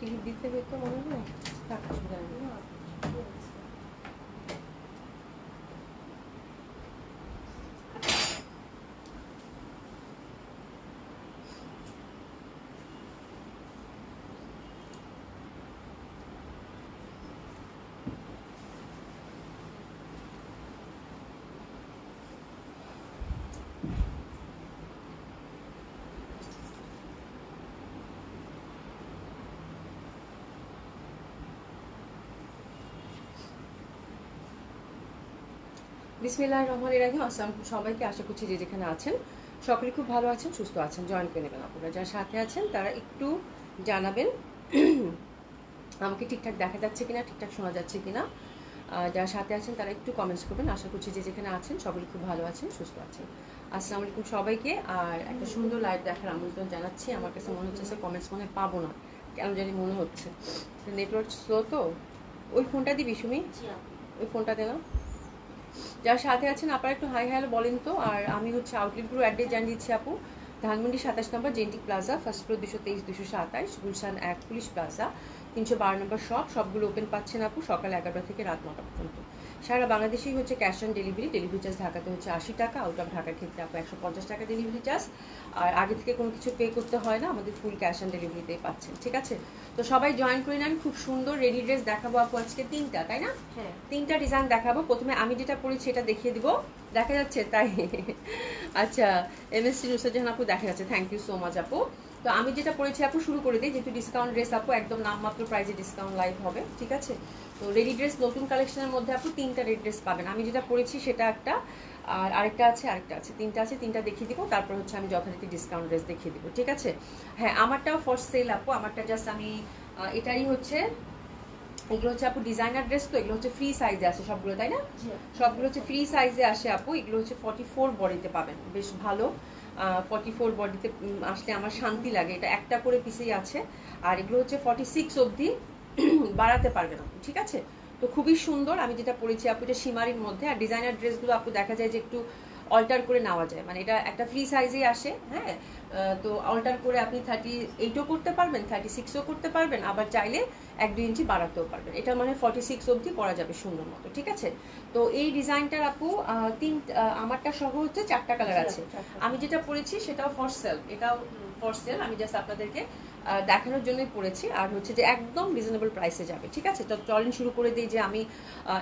Clip দিতে হতো মনে হয়, থাক অসুবিধা নেই। বিসমিল্লাহির রহমানির রহিম। আসসালামু আলাইকুম সবাইকে, আশা করছি যে যেখানে আছেন সকলে খুব ভালো আছেন, সুস্থ আছেন। জয়েন করে নেবেন আপনারা, যারা সাথে আছেন তারা একটু জানাবেন আমাকে ঠিকঠাক দেখা যাচ্ছে কিনা, ঠিকঠাক শোনা যাচ্ছে কিনা। যারা সাথে আছেন তারা একটু কমেন্টস করবেন। আশা করছি যে যেখানে আছেন সকলে খুব ভালো আছেন, সুস্থ আছেন। আসসালামু আলাইকুম সবাইকে। আর একটা সুন্দর লাইভ দেখার আমন্ত্রণ জানাচ্ছি। আমার কাছে মনে হচ্ছে যে কমেন্টস মনে পাবো না, কেন জানি মনে হচ্ছে নেটওয়ার্ক স্লো। তো ওই ফোনটা দিবি সুমি, ওই ফোনটা দে না। যারা সাথে আছেন আপনারা একটু হাই হ্যালো বলেন তো। আর আমি হচ্ছে আউটলেট গ্রুপ অ্যাড্রেস জানিয়ে দিচ্ছি আপু। Dhanmondi 27 number Genetic Plaza, first floor 223 227, Gulshan 1 Police Plaza 312 number shop. সবগুলো ওপেন পাচ্ছেন আপু সকাল 11টা থেকে রাত 9টা পর্যন্ত। সারা বাংলাদেশেই হচ্ছে cash on delivery. Delivery charge ঢাকাতে হচ্ছে 80 টাকা, আউট অফ ঢাকার ক্ষেত্রে আপু 150 টাকা ডেলিভারি চার্জ। আর আগে থেকে কোনো কিছু পে করতে হয় না, আমাদের ফুল ক্যাশ অন ডেলিভারিতেই পাচ্ছেন। ঠিক আছে, তো সবাই জয়েন করে নেন। খুব সুন্দর রেডি ড্রেস দেখাবো আপু আজকে তিনটা, তাই না? হ্যাঁ, তিনটা ডিজাইন দেখাবো। প্রথমে আমি যেটা পরেছি এটা দেখিয়ে দিব, দেখা যাচ্ছে তাই? আচ্ছা, এমএসসি নুসরাত আপু দেখা যাচ্ছে, থ্যাংক ইউ সো মাচ আপু। তো আমি যেটা পরেছি আপু শুরু করে দিই, যেহেতু ডিসকাউন্ট ড্রেস আপু, একদম নামমাত্র প্রাইসে ডিসকাউন্ট লাইভ হবে। ঠিক আছে, তো রেডি ড্রেস নতুন কালেকশনের মধ্যে আপু তিনটা রেডি ড্রেস পাবেন। আমি যেটা পরেছি সেটা একটা, আর আরেকটা আছে, তিনটা আছে, তিনটা দেখিয়ে দিব। তারপর হচ্ছে আমি যথারীতি ডিসকাউন্ট ড্রেস দেখিয়ে দিব। ঠিক আছে, হ্যাঁ আমারটাও ফর সেল আপু। আমারটা জাস্ট আমি এটাই হচ্ছে, এগুলো হচ্ছে আপু ডিজাইনার ড্রেস, তো এগুলো হচ্ছে ফ্রি সাইজে আসে সবগুলো, তাই না? সবগুলো হচ্ছে ফ্রি সাইজে আসে আপু। এগুলো হচ্ছে 44 বডিতে পাবেন, বেশ ভালো। 44 বডিতে আসলে আমার শান্তি লাগে। এটা একটা করে পিসেই আছে। আর এগুলো হচ্ছে 46 অবধি বাড়াতে পারবেন আপু। ঠিক আছে, তো খুবই সুন্দর। আমি যেটা পরেছি আপু এটা সীমারির মধ্যে। আর ডিজাইনার ড্রেসগুলো আপু দেখা যায় যে একটু অল্টার করে নেওয়া যায়, মানে এটা একটা ফ্রি সাইজেই আসে। হ্যাঁ, তো অল্টার করে আপনি 38ও করতে পারবেন, 36ও করতে পারবেন, আবার চাইলে 1-2 ইঞ্চি বাড়াতেও পারবেন। এটা মানে 46 অবধি পরা যাবে সুন্দর মতো। ঠিক আছে, তো এই ডিজাইনটার আপু আমারটা সহ হচ্ছে 4টা কালার আছে। আমি যেটা পরেছি সেটাও ফর সেল, এটাও ফর সেল। আমি জাস্ট আপনাদেরকে দেখানোর জন্যই পড়েছি। আর হচ্ছে যে একদম রিজনেবল প্রাইসে যাবে। ঠিক আছে, তো চলেন শুরু করে দিই, যে আমি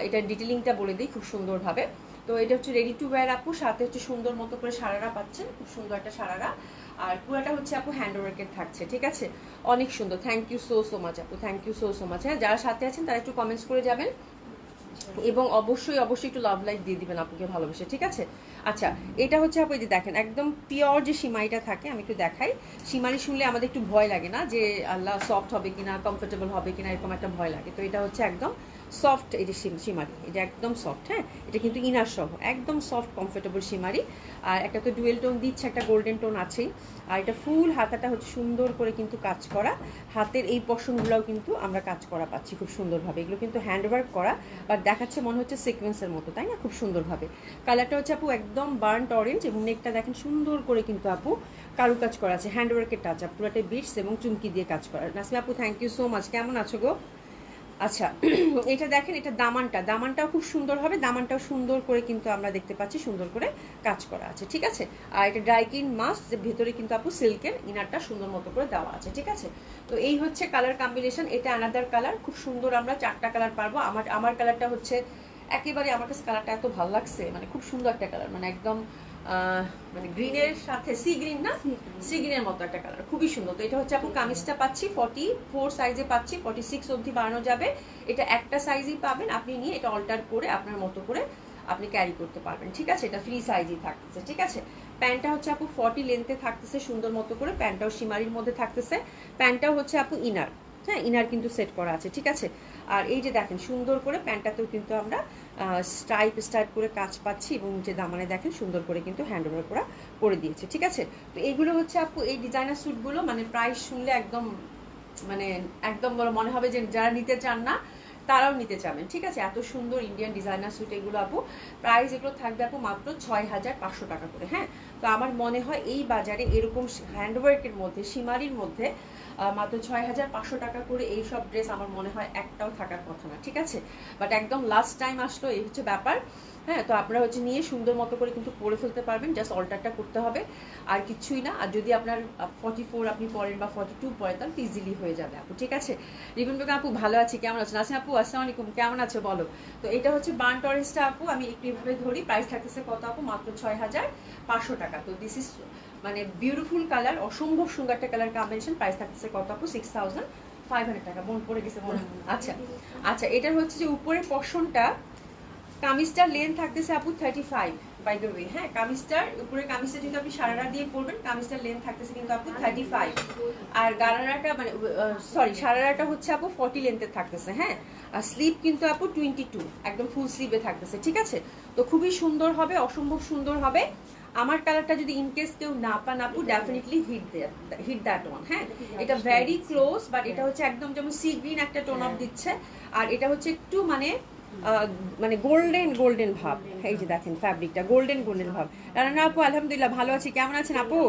এটার ডিটেলিংটা বলে দিই খুব সুন্দরভাবে। তো এটা হচ্ছে রেডি টু ওয়্যার আপু, সাথে হচ্ছে সুন্দর মতো করে সারারা পাচ্ছেন, খুব সুন্দর একটা সারারা। আর পুরোটা হচ্ছে আপু হ্যান্ড ওয়ার্কের থাকছে। ঠিক আছে, অনেক সুন্দর। থ্যাংক ইউ সো মাচ আপু, থ্যাংক ইউ সো মাচ। হ্যাঁ, যারা সাথে আছেন তারা একটু কমেন্টস করে যাবেন, এবং অবশ্যই একটু লাভ লাইক দিয়ে দিবেন আপুকে ভালোবেসে। ঠিক আছে, আচ্ছা এটা হচ্ছে আপু, এই যে দেখেন একদম পিওর যে সিমাইটা থাকে, আমি একটু দেখাই। সিমারি শুনলে আমাদের একটু ভয় লাগে না, যে আল্লাহ সফট হবে কিনা, কমফোর্টেবল হবে কিনা, এরকম একটা ভয় লাগে। তো এটা হচ্ছে একদম সফট, এই যে সিমারি, এটা একদম সফট। হ্যাঁ, এটা কিন্তু ইনার সহ একদম সফট কমফোর্টেবল সিমারি। আর একটা তো ডুয়েল টোন দিচ্ছে, একটা গোল্ডেন টোন আছেই। আর এটা ফুল হাতাটা হচ্ছে সুন্দর করে কিন্তু কাজ করা, হাতের এই পশমগুলোও কিন্তু আমরা কাজ করা পাচ্ছি খুব সুন্দরভাবে। এগুলো কিন্তু হ্যান্ডওয়ার্ক করা, আর দেখাচ্ছে মনে হচ্ছে সিকোয়েন্সের মতো, তাই না? খুব সুন্দরভাবে। কালারটা হচ্ছে আপু একদম বার্ন্ট অরেঞ্জ, এবং নেকটা দেখেন সুন্দর করে কিন্তু আপু কারুকাজ করা আছে, হ্যান্ডওয়ার্কের টাচ আপ, পুরোটাই বিটস এবং চুমকি দিয়ে কাজ করা। নাসমিয়া আপু থ্যাংক ইউ সো মাচ, কেমন আছো গো? আচ্ছা, এটা দেখেন, এটা দামানটাও খুব সুন্দর হবে। দামানটাও সুন্দর করে কিন্তু আমরা দেখতে পাচ্ছি সুন্দর করে কাজ করা আছে। ঠিক আছে, আর এটা ড্রাই ক্লিন মাস্ক, ভেতরে কিন্তু আপু সিল্কের ইনারটা সুন্দর মতো করে দেওয়া আছে। ঠিক আছে, তো এই হচ্ছে কালার কম্বিনেশন। এটা আনাদার কালার, খুব সুন্দর। আমরা 4টা কালার পারবো। আমার কালারটা হচ্ছে একেবারে, আমার কাছে কালারটা এত ভালো লাগছে, মানে খুব সুন্দর একটা কালার, মানে একদম মানে গ্রিনের সাথে সি গ্রিন, না সি গ্রিনের মতো একটা কালার, খুবই সুন্দর। তো এটা হচ্ছে আপু কামিজটা পাচ্ছি 44 সাইজে পাচ্ছি, 46 অবধি বাড়ানো যাবে। এটা একটা সাইজই পাবেন, আপনি নিয়ে এটা অল্টার করে আপনার মতো করে আপনি ক্যারি করতে পারবেন। ঠিক আছে, এটা ফ্রি সাইজই থাকতেছে। ঠিক আছে, প্যান্টটা হচ্ছে আপু 40 লেন্থে থাকতেছে সুন্দর মতো করে, প্যান্টটাও সীমারির মধ্যে থাকতেছে। প্যান্টটাও হচ্ছে আপু ইনার, হ্যাঁ ইনার কিন্তু সেট করা আছে। ঠিক আছে, আর এই যে দেখেন সুন্দর করে প্যান্টটাতেও কিন্তু আমরা স্টাইপ করে কাজ পাচ্ছি, এবং যে দামানে দেখেন সুন্দর করে কিন্তু হ্যান্ড ওভার করা করে দিয়েছে। ঠিক আছে, তো এইগুলো হচ্ছে আপু এই ডিজাইনার স্যুটগুলো, মানে প্রাইস শুনলে একদম, মানে একদম মনে হবে যে যারা নিতে চান না তারাও নিতে চাবেন, ঠিক আছে। এত সুন্দর ইন্ডিয়ান ডিজাইনার স্যুট এগুলো আপু, প্রাইস এগুলো থাকবে আপু মাত্র 6500 টাকা করে। হ্যাঁ, তো আমার মনে হয় এই বাজারে এরকম হ্যান্ডওয়ার্কের মধ্যে, সীমারির মধ্যে মাত্র 6500 টাকা করে এই সব ড্রেস আমার মনে হয় একটাও থাকার কথা না, ঠিক আছে। বাট একদম লাস্ট টাইম আসলো, এই হচ্ছে ব্যাপার। হ্যাঁ, তো আপনারা হচ্ছে নিয়ে সুন্দর মতো করে কিন্তু পরে ফেলতে পারবেন, জাস্ট অল্টারটা করতে হবে, আর কিছুই না। আর যদি আপনার 44 আপনি পরেন বা 42 পরেন, তাহলে ইজিলি হয়ে যাবে আপু, ঠিক আছে। রিবন বেগম আপু ভালো আছি, কেমন আছেন? আছেন আপু, আসসালামু আলাইকুম, কেমন আছো বলো। তো এটা হচ্ছে বার্ন্ট অরেঞ্জটা আপু, আমি একটু এভাবে ধরি, প্রাইস থাকতেছে কত আপু? মাত্র 6500 টাকা। তো দিস ইজ মানে বিউটিফুল কালার, অসম্ভব সুন্দর একটা কালার কম্বিনেশন। প্রাইস থাকতেছে কত আপু? 6500 টাকা। মন পড়ে গেছে মনে। আচ্ছা আচ্ছা, এটার হচ্ছে যে উপরের পশনটা, কামিজটার লেন্থ থাকতেছে আপু 35 বাই দ্য ওয়ে। হ্যাঁ, কামিজটার উপরে, কামিজটা যদি আপনি সারারা দিয়ে পরবেন, কামিজটার লেন্থ থাকতেছে কিন্তু আপু 35, আর গারারাটা মানে সরি সারারাটা হচ্ছে আপু 40 লেন্থের থাকতেছে। হ্যাঁ, আর স্লিভ কিন্তু আপু 22, একদম ফুল স্লিভে থাকতেছে, ঠিক আছে। তো খুবই সুন্দর হবে, অসম্ভব সুন্দর হবে। আমার কালারটা যদি ইনকেস কেউ না পান আপু, ডেফিনেটলি হিট দ্যাট ওয়ান। হ্যাঁ, এটা ভেরি ক্লোজ, বাট এটা হচ্ছে একদম যেমন সি গ্রিন একটা টোন অফ দিচ্ছে, আর এটা হচ্ছে একটু মানে মানে গোল্ডেন গোল্ডেন ভাব। এই যে দেখেন ফ্যাব্রিকটা গোল্ডেন গোল্ডেন ভাব। রানা আপু আলহামদুলিল্লাহ ভালো আছি, কেমন আছেন আপু?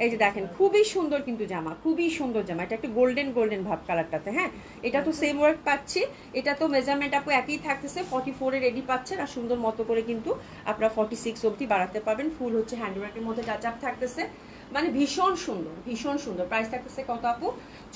এই যে দেখেন খুবই সুন্দর কিন্তু জামা, খুবই সুন্দর জামা, এটা একটা গোল্ডেন গোল্ডেন ভাব কালারটাতে। হ্যাঁ, এটা তো সেম ওয়ার্ক পাচ্ছি, এটা তো মেজারমেন্ট আপু একই থাকতেছে, 44 এর রেডি পাচ্ছেন, আর সুন্দর মতো করে কিন্তু আপনারা 46 অবধি বাড়াতে পারবেন। ফুল হচ্ছে হ্যান্ডওয়ার্কের মধ্যে টাচআপ থাকতেছে, মানে ভীষণ সুন্দর, ভীষণ সুন্দর। প্রাইস থাকতেছে কত আপু?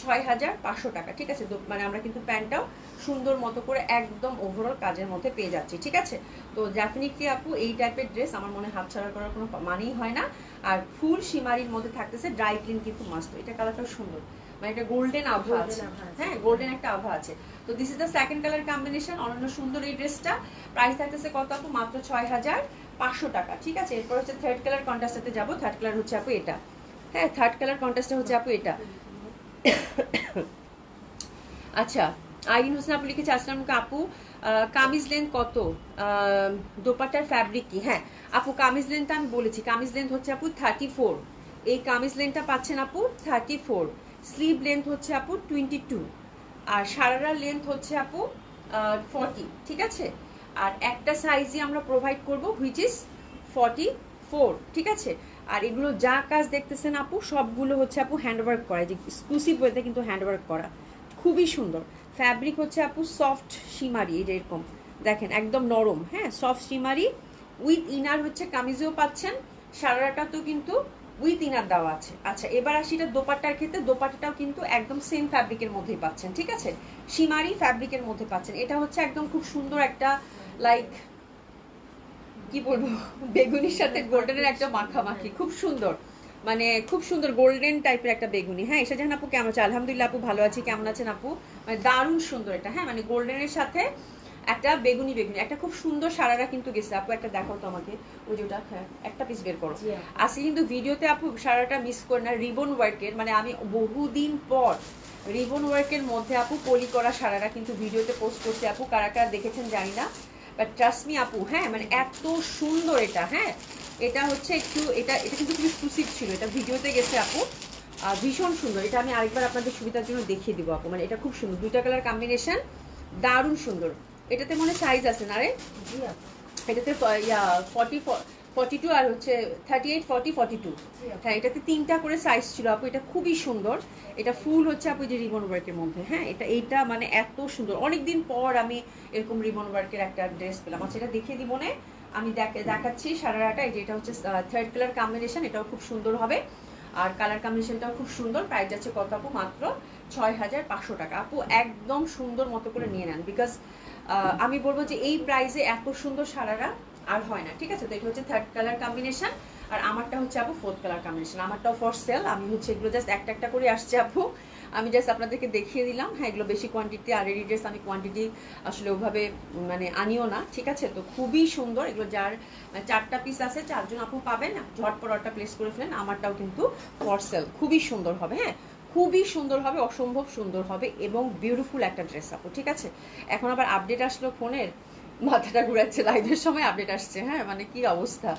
6500 টাকা, ঠিক আছে। তো মানে আমরা কিন্তু প্যান্টটাও সুন্দর মতো করে একদম ওভারঅল কাজের মধ্যে পেয়ে যাচ্ছি, ঠিক আছে। তো ডেফিনেটলি আপু এই টাইপের ড্রেস আমার মনে হাত ছাড়া করার কোনো মানেই হয় না। আর ফুল সীমারির মধ্যে থাকতেছে, ড্রাই ক্লিন কিন্তু মাস্ট। এটা কালারটাও সুন্দর, মানে একটা গোল্ডেন আভা আছে। হ্যাঁ, গোল্ডেন একটা আভা আছে। তো this is the second colour combination, অনন্য সুন্দর এই ড্রেসটা। প্রাইস থাকতেছে কত আপু? মাত্র 6500 টাকা, ঠিক আছে। এরপর হচ্ছে থার্ড কালার কন্ট্রাস্টে যাবো। থার্ড কালার হচ্ছে আপু এটা। হ্যাঁ, থার্ড কালার কন্ট্রাস্টে হচ্ছে আপু এটা। আচ্ছা, আইন হোসেন আপু লিখেছে আসসালামু আলাইকুম আপু, কামিজ লেন্থ কত, দোপাট্টার ফ্যাব্রিক কি? হ্যাঁ আপু, কামিজ লেন্থটা আমি বলেছি, কামিজ লেন্থ হচ্ছে আপু 34। এই কামিজ লেন্থটা পাচ্ছেন আপু 34। স্লিভ লেন্থ হচ্ছে আপু 22, আর সারারার লেন্থ হচ্ছে আপু 40, ঠিক আছে। আর একটা সাইজই আমরা প্রোভাইড করব, হুইচ ইজ 44, ঠিক আছে। আর এগুলো যা কাজ দেখতেছেন আপু, সবগুলো হচ্ছে আপু হ্যান্ডওয়ার্ক করা, যে এক্সক্লুসিভ ওয়েতে কিন্তু হ্যান্ডওয়ার্ক করা, খুবই সুন্দর। ফ্যাব্রিক হচ্ছে আপু সফট শিমারি, এই যে এরকম দেখেন একদম নরম। হ্যাঁ, সফট শিমারি উইথ ইনার হচ্ছে কামিজেও পাচ্ছেন, সারারাটা তো কিন্তু উইথ ইনার দেওয়া আছে। আচ্ছা, এবার আসি এটা দোপাট্টার ক্ষেত্রে। দোপাট্টাটাও কিন্তু একদম সেম ফ্যাব্রিকের মধ্যেই পাচ্ছেন, ঠিক আছে, শিমারি ফ্যাব্রিকের মধ্যে পাচ্ছেন। এটা হচ্ছে একদম খুব সুন্দর একটা, লাইক কি বলবো, বেগুনির সাথে গোল্ডেনের একটা মাখামাখি, খুব সুন্দর, মানে খুব সুন্দর গোল্ডেন টাইপের একটা বেগুনি। হ্যাঁ, এসে জাহান আপু কেমন আছে? আলহামদুলিল্লাহ আপু ভালো আছি, কেমন আছেন আপু? মানে দারুণ সুন্দর এটা। হ্যাঁ, মানে গোল্ডেনের সাথে একটা বেগুনি বেগুনি, একটা খুব সুন্দর সারারা কিন্তু গেছে আপু। একটা দেখাও তো আমাকে, ওই যেটা, হ্যাঁ একটা পিস বের করো। আসলে কিন্তু ভিডিওতে আপু সারাটা মিস করে না, রিবন ওয়ার্কের, মানে আমি বহুদিন পর রিবন ওয়ার্কের মধ্যে আপু পলি করা সারারা কিন্তু ভিডিওতে পোস্ট করছে আপু, কারা কারা দেখেছেন জানি না, বাট ট্রাস্ট মি আপু, হ্যাঁ মানে এত সুন্দর এটা। হ্যাঁ, এটা হচ্ছে একটু, এটা এটা কিন্তু খুব এক্সক্লুসিভ ছিল, এটা ভিডিওতে গেছে আপু, ভীষণ সুন্দর। এটা আমি আরেকবার আপনাদের সুবিধার জন্য দেখিয়ে দিব আপু, মানে এটা খুব সুন্দর, দুইটা কালার কম্বিনেশন দারুণ সুন্দর। এটাতে মনে সাইজ আছে না রে? এটাতে 42 আর হচ্ছে 38, 40, 42। হ্যাঁ, এটাতে 3টা করে সাইজ ছিল আপু, এটা খুবই সুন্দর। এটা ফুল হচ্ছে আপু যে রিবন ওয়ার্কের মধ্যে। হ্যাঁ, এইটা মানে এত সুন্দর, অনেকদিন পর আমি এরকম রিবন ওয়ার্কের একটা ড্রেস পেলাম। আচ্ছা, এটা দেখিয়ে দিব না, আমি দেখাচ্ছি সারারাটা। এই যে এটা হচ্ছে থার্ড কালার কম্বিনেশন, এটাও খুব সুন্দর হবে, আর কালার কম্বিনেশনটাও খুব সুন্দর। প্রাইস যাচ্ছে কত আপু? মাত্র 6500 টাকা। আপু একদম সুন্দর মতো করে নিয়ে নেন, বিকজ আমি বলবো যে এই প্রাইসে এত সুন্দর সারারা আর হয় না, ঠিক আছে। তো এটা হচ্ছে থার্ড কালার কম্বিনেশন, আর আমারটা হচ্ছে আপু ফোর্থ কালার কম্বিনেশন। আমারটাও ফর সেল, আমি হচ্ছে এগুলো জাস্ট একটা একটা করে আসছে আপু, আমি জাস্ট আপনাদেরকে দেখিয়ে দিলাম। হ্যাঁ, এগুলো বেশি কোয়ান্টিটি, আর রেডি ড্রেস আমি কোয়ান্টিটি আসলে ওভাবে মানে আনিও না, ঠিক আছে। তো খুবই সুন্দর এগুলো, যার 4টা পিস আছে, 4জন আপু পাবেন, ঝটপট অর্ডার প্লেস করে ফেলেন। আমারটাও কিন্তু ফর সেল, খুবই সুন্দর হবে। হ্যাঁ, খুবই সুন্দর হবে, অসম্ভব সুন্দর হবে, এবং বিউটিফুল একটা ড্রেস আপু, ঠিক আছে। এখন আবার আপডেট আসলো ফোনের, মাথাটা ঘুরাচ্ছে, লাইভের সময় আপডেট আসছে। হ্যাঁ, মানে কি অবস্থা।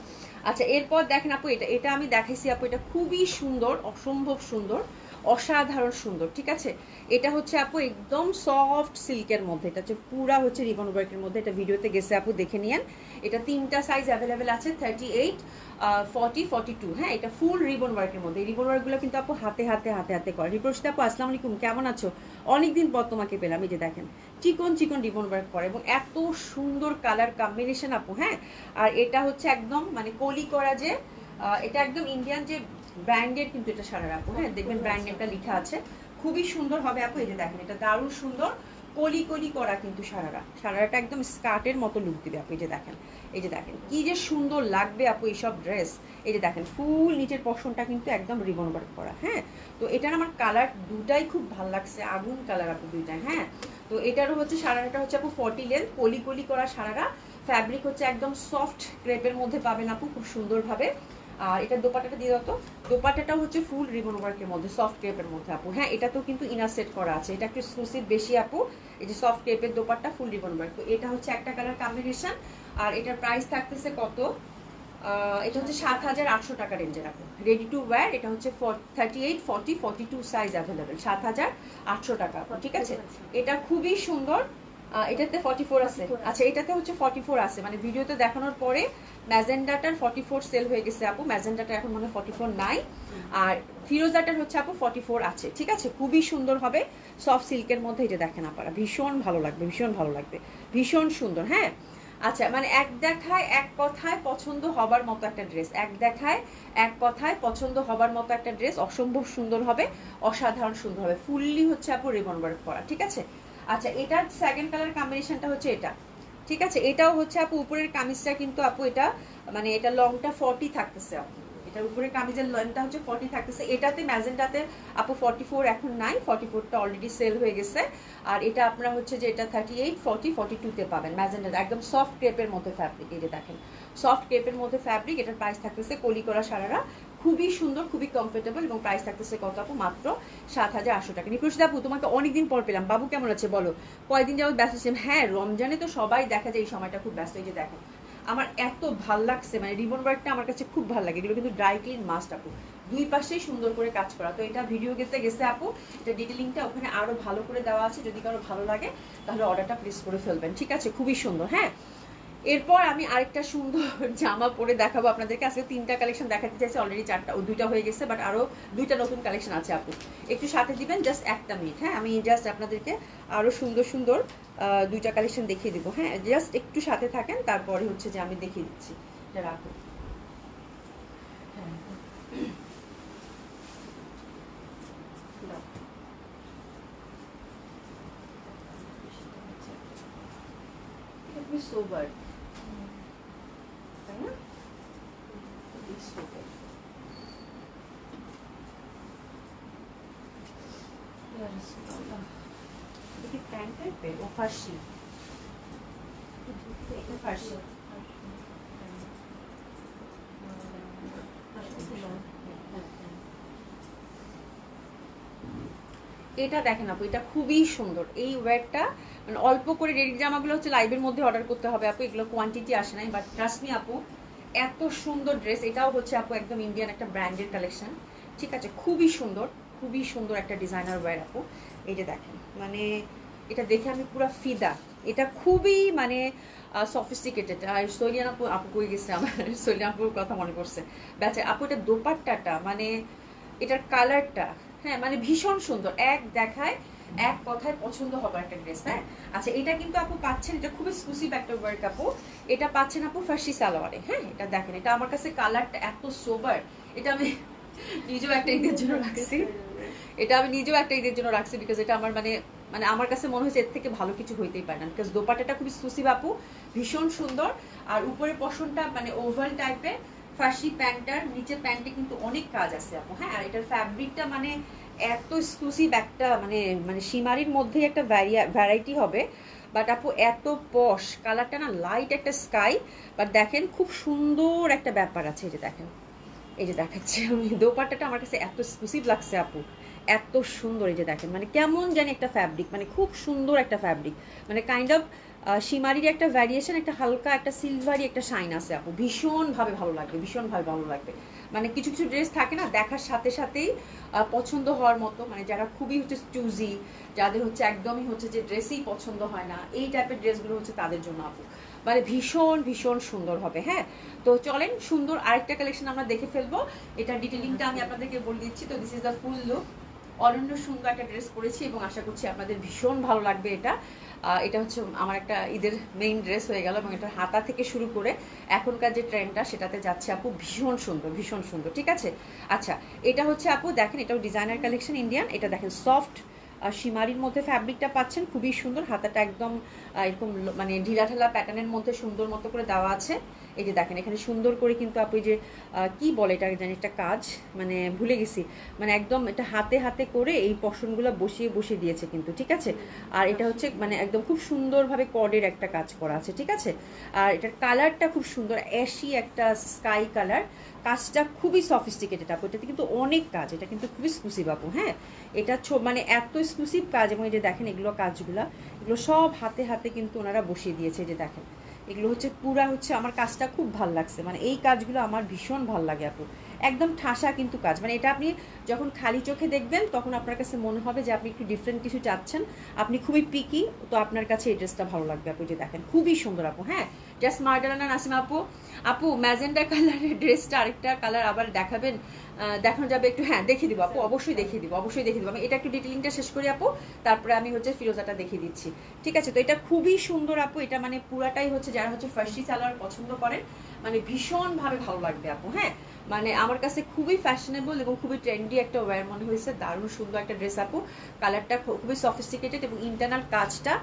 আচ্ছা, এরপর দেখেন আপু, এটা আমি দেখাইছি আপু, এটা খুবই সুন্দর, অসম্ভব সুন্দর, অসাধারণ সুন্দর, ঠিক আছে। এটা হচ্ছে আপু একদম সফট সিল্কের মধ্যে, এটা হচ্ছে পুরা হচ্ছে রিবন ওয়ার্কের মধ্যে, এটা ভিডিওতে গেছে আপু, দেখে নিয়েন। এটা 3টা সাইজ অ্যাভেলেবেল আছে, 38, 40, 42। হ্যাঁ, এটা ফুল রিবন ওয়ার্কের মধ্যে। এই রিবন ওয়ার্কগুলো কিন্তু আপু হাতে হাতে হাতে হাতে করে। রিপোর্টটা আপু আসসালামু আলাইকুম, কেমন আছো? অনেকদিন পর তোমাকে পেলাম। এই যে দেখেন চিকন চিকন রিবন ওয়ার্ক করে এবং এত সুন্দর কালার কম্বিনেশন আপু। হ্যাঁ, আর এটা হচ্ছে একদম মানে কলি করা, যে এটা একদম ইন্ডিয়ান যে ব্র্যান্ডের কিন্তু এটা সারারা আপু। হ্যাঁ, দেখবেন ব্র্যান্ডেরটা লেখা আছে, খুবই সুন্দর হবে আপু। এই যে দেখেন এটা দারুণ সুন্দর কলি কলি করা কিন্তু সারারাটা একদম স্কার্টের মতো লুক দিবে আপু। এই যে দেখেন, এই যে দেখেন কি যে সুন্দর লাগবে আপু এইসব ড্রেস। এই যে দেখেন ফুল নিচের পশনটা কিন্তু একদম রিবন ওয়ার্ক করা। হ্যাঁ, তো এটার আমার কালার দুটাই খুব ভালো লাগছে, আগুন কালার আপু দুইটাই। হ্যাঁ, তো এটারও হচ্ছে সারারাটা হচ্ছে আপু 40 লেন্থ, কলি কলি করা সারারা। ফ্যাব্রিক হচ্ছে একদম সফট ক্রেপের মধ্যে পাবেন আপু, খুব সুন্দরভাবে। আর এটা দোপাট্টাটা দিয়ে দাও তো। দোপাট্টাটা হচ্ছে ফুল রিবন ওয়ার্কের মধ্যে, সফট ক্রেপের মধ্যে আপু। হ্যাঁ, এটা তো কিন্তু ইনার সেট করা আছে, এটা একটু এক্সক্লুসিভ বেশি আপু। এই যে সফট ক্রেপের দোপাট্টা, ফুল রিবন ওয়ার্ক। তো এটা হচ্ছে একটা কালার কম্বিনেশন। আর এটার প্রাইস থাকতেছে কত? এটা হচ্ছে 7,800 টাকা রেঞ্জের আপু, রেডি টু ওয়্যার। এটা হচ্ছে 38, 40, 42 সাইজ অ্যাভেলেবেল, 7,800 টাকা আপু, ঠিক আছে। এটা খুবই সুন্দর। এটাতে 44 আছে। আচ্ছা, এটাতে হচ্ছে 44 আছে, মানে ভিডিওতে দেখানোর পরে ম্যাজেন্ডাটার 44 সেল হয়ে গেছে আপু। ম্যাজেন্ডাটা এখন মনে 44 নাই। আর ফিরোজাটার হচ্ছে আপু 44 আছে, ঠিক আছে। খুবই সুন্দর হবে, সফট সিল্কের মধ্যে। এটা দেখেন আপনারা, ভীষণ ভালো লাগবে, ভীষণ ভালো লাগবে, ভীষণ সুন্দর। হ্যাঁ, আচ্ছা, মানে এক দেখায় এক কথায় পছন্দ হবার মতো একটা ড্রেস, এক দেখায় এক কথায় পছন্দ হবার মতো একটা ড্রেস। অসম্ভব সুন্দর হবে, অসাধারণ সুন্দর হবে, ফুললি হচ্ছে আপু রিবন ওয়ার্ক করা, ঠিক আছে। আচ্ছা, এটার সেকেন্ড কালার কম্বিনেশনটা হচ্ছে এটা, ঠিক আছে। এটাও হচ্ছে আপু উপরের কামিজটা কিন্তু আপু এটা মানে এটা লংটা 40 থাকতেছে আপু। এটার উপরে কামিজের লেন্থটা হচ্ছে 40 থাকতেছে। এটাতে ম্যাজেন্টাতে আপু 44 এখন নাই, 44টা অলরেডি সেল হয়ে গেছে। আর এটা আপনারা হচ্ছে যে এটা 38, 40, 42 তে পাবেন ম্যাজেন্টাতে, একদম সফট ক্রেপের মধ্যে ফ্যাব্রিক। এই যে দেখেন সফট ক্রেপের মধ্যে ফ্যাব্রিক। এটার প্রাইস থাকতেছে কলি করা সারারা, খুবই সুন্দর, খুবই কমফোর্টেবল, এবং প্রাইস থাকতেছে কত আপু? মাত্র 7,800 টাকা। নিপুষ আপু, তোমাকে অনেকদিন পর পেলাম, বাবু কেমন আছে বলো? কয়দিন যাবত ব্যস্ত ছিলাম। হ্যাঁ, রমজানে তো সবাই দেখা যায় এই সময়টা খুব ব্যস্ত। এই যে দেখো আমার এত ভাল লাগছে, মানে রিবন ওয়ার্কটা আমার কাছে খুব ভালো লাগে। এগুলো কিন্তু ড্রাই ক্লিন মাস্ট আপু, দুই পাশেই সুন্দর করে কাজ করা। তো এটা ভিডিও গেছে গেছে আপু, এটা ডিটেলিংটা ওখানে আরো ভালো করে দেওয়া আছে, যদি কারো ভালো লাগে তাহলে অর্ডারটা প্লেস করে ফেলবেন, ঠিক আছে। খুবই সুন্দর। হ্যাঁ, এরপর আমি আরেকটা সুন্দর জামা পরে দেখাবো আপনাদেরকে। আজকে 3টা কালেকশন দেখাতে চাইছি, অলরেডি 4টা ও 2টা হয়ে গেছে, বাট আরো 2টা নতুন কালেকশন আছে আপু, একটু সাথে দিবেন, জাস্ট একটা মিনিট। হ্যাঁ, আমি জাস্ট আপনাদেরকে আরো সুন্দর সুন্দর 2টা কালেকশন দেখিয়ে দিব। হ্যাঁ, জাস্ট একটু সাথে থাকেন, তারপরে হচ্ছে যে আমি দেখিয়ে দিচ্ছি। এটা রাখুন। সোবার, তাই না? সোবার দেখি প্যান্ট টাইপের, ও ফার্সি, এটা ফার্সি। এটা দেখেন আপু, এটা খুবই সুন্দর। এই ওয়্যারটা মানে অল্প করে রেডি জামাগুলো হচ্ছে লাইভের মধ্যে অর্ডার করতে হবে আপু, এগুলো কোয়ান্টিটি আসে নাই, বাট ট্রাস্ট মি আপু এত সুন্দর ড্রেস। এটাও হচ্ছে আপু একদম ইন্ডিয়ান একটা ব্র্যান্ডের কালেকশন, ঠিক আছে। খুবই সুন্দর, খুবই সুন্দর একটা ডিজাইনার ওয়্যার আপু। এই যে দেখেন, মানে এটা দেখে আমি পুরো ফিদা। এটা খুবই মানে সফিস্টিকেটেড। আর সৈলিয়ান আপু, আপু কই গেছে আমার, সৈলিয়ান আপুর কথা মনে পড়ছে। বেচা আপু, এটা দোপাট্টাটা মানে এটার কালারটা, হ্যাঁ মানে ভীষণ সুন্দর, এক দেখায় এক কথায় পছন্দ হবে একটা ড্রেস। হ্যাঁ, আচ্ছা, এটা কিন্তু আপু পাচ্ছেন, এটা খুব এক্সক্লুসিভ একটা ওয়ার্ক আপু। এটা পাচ্ছেন আপু ফার্সি সালোয়ারে। হ্যাঁ, এটা দেখেন, এটা আমার কাছে কালারটা এত সোবার, এটা আমি নিজেও একটা ঈদের জন্য রাখছি, এটা আমি নিজেও একটা ঈদের জন্য রাখছি, বিকজ এটা আমার মানে মানে আমার কাছে মনে হয়েছে এর থেকে ভালো কিছু হইতেই পারে না, বিকজ দোপাট্টাটা খুব এক্সক্লুসিভ আপু, ভীষণ সুন্দর। আর উপরে পশনটা মানে ওভাল টাইপের, ফার্সি প্যান্টটার নিচে প্যান্টে কিন্তু অনেক কাজ আছে আপু। হ্যাঁ, আর এটার ফ্যাব্রিকটা মানে এত এক্সক্লুসিভ একটা মানে মানে সীমারির মধ্যে একটা ভ্যারাইটি হবে। বাট আপু এত পশ, কালারটা না লাইট একটা স্কাই, বাট দেখেন খুব সুন্দর একটা ব্যাপার আছে। এই যে দেখেন, এই যে দেখাচ্ছি আমি, দোপাট্টাটা আমার কাছে এত এক্সক্লুসিভ লাগছে আপু, এত সুন্দর। এই যে দেখেন, মানে কেমন জানি একটা ফ্যাব্রিক, মানে খুব সুন্দর একটা ফ্যাব্রিক, মানে কাইন্ড অফ শিমারির একটা ভ্যারিয়েশন, একটা হালকা একটা সিলভারি একটা শাইন আছে আপু, ভীষণভাবে ভালো লাগবে, ভীষণভাবে ভালো লাগবে। মানে কিছু কিছু ড্রেস থাকে না দেখার সাথে সাথেই পছন্দ হওয়ার মতো, মানে যারা খুবই হচ্ছে চুজি, যাদের হচ্ছে একদমই হচ্ছে যে ড্রেসই পছন্দ হয় না, এই টাইপের ড্রেসগুলো হচ্ছে তাদের জন্য আপু, মানে ভীষণ ভীষণ সুন্দর হবে। হ্যাঁ, তো চলেন সুন্দর আরেকটা কালেকশন আমরা দেখে ফেলবো। এটা ডিটেলিংটা আমি আপনাদেরকে বলে দিচ্ছি। তো this is the full look. অনন্য সুন্দর একটা ড্রেস পরেছি এবং আশা করছি আপনাদের ভীষণ ভালো লাগবে এটা। এটা হচ্ছে আমার একটা ঈদের মেইন ড্রেস হয়ে গেল এবং এটা হাতা থেকে শুরু করে এখনকার যে ট্রেন্ডটা সেটাতে যাচ্ছে আপু, ভীষণ সুন্দর, ভীষণ সুন্দর। ঠিক আছে, আচ্ছা এটা হচ্ছে আপু দেখেন, এটাও ডিজাইনার কালেকশন ইন্ডিয়ান। এটা দেখেন সফট শিমারির মধ্যে ফ্যাব্রিকটা পাচ্ছেন, খুবই সুন্দর। হাতাটা একদম এরকম মানে ঢিলা ঢালা প্যাটার্নের মধ্যে সুন্দর মতো করে দেওয়া আছে। এই যে দেখেন এখানে সুন্দর করে কিন্তু আপু যে কি বলে এটা জানি একটা কাজ, মানে ভুলে গেছি, মানে একদম এটা হাতে হাতে করে এই পশনগুলো বসিয়ে বসিয়ে দিয়েছে কিন্তু। ঠিক আছে, আর এটা হচ্ছে মানে একদম খুব সুন্দরভাবে কর্ডের একটা কাজ করা আছে। ঠিক আছে, আর এটার কালারটা খুব সুন্দর, অ্যাশি একটা স্কাই কালার। কাজটা খুবই সফিস্টিকেটেড আপু, এটাতে কিন্তু অনেক কাজ, এটা কিন্তু খুবই এক্সক্লুসিভ আপু। হ্যাঁ, এটা মানে এত এক্সক্লুসিভ কাজ, এবং এই যে দেখেন এগুলো কাজগুলো, এগুলো সব হাতে হাতে কিন্তু ওনারা বসিয়ে দিয়েছে। এই যে দেখেন এগুলো হচ্ছে পুরা হচ্ছে আমার কাজটা খুব ভাল লাগছে, মানে এই কাজগুলো আমার ভীষণ ভাল লাগে আপু, একদম ঠাসা কিন্তু কাজ। মানে এটা আপনি যখন খালি চোখে দেখবেন তখন আপনার কাছে মনে হবে যে আপনি একটু ডিফারেন্ট কিছু চাচ্ছেন, আপনি খুবই পিকি, তো আপনার কাছে এই ড্রেসটা ভালো লাগবে আপু। যে দেখেন খুবই সুন্দর আপু। হ্যাঁ, জাস্ট মার্ডালানা নাসিমা আপু, আপু ম্যাজেন্ডা কালারের ড্রেসটা আরেকটা কালার আবার দেখাবেন, দেখানো যাবে একটু? হ্যাঁ দেখিয়ে দিব আপু, অবশ্যই দেখিয়ে দিব, অবশ্যই দেখিয়ে দিব। আমি এটা একটু ডিটেলিংটা শেষ করি আপু, তারপরে আমি হচ্ছে ফিরোজাটা দেখিয়ে দিচ্ছি। ঠিক আছে, তো এটা খুবই সুন্দর আপু, এটা মানে পুরাটাই হচ্ছে যারা হচ্ছে ফার্সি সালোয়ার পছন্দ করেন মানে ভীষণভাবে ভালো লাগবে আপু। হ্যাঁ, মানে আমার কাছে খুবই ফ্যাশনেবল এবং খুবই ট্রেন্ডি একটা ওয়্যার মনে হয়েছে, দারুণ সুন্দর একটা ড্রেস আপু। কালারটা খুবই সফিস্টিকেটেড এবং ইন্টারনাল কাজটা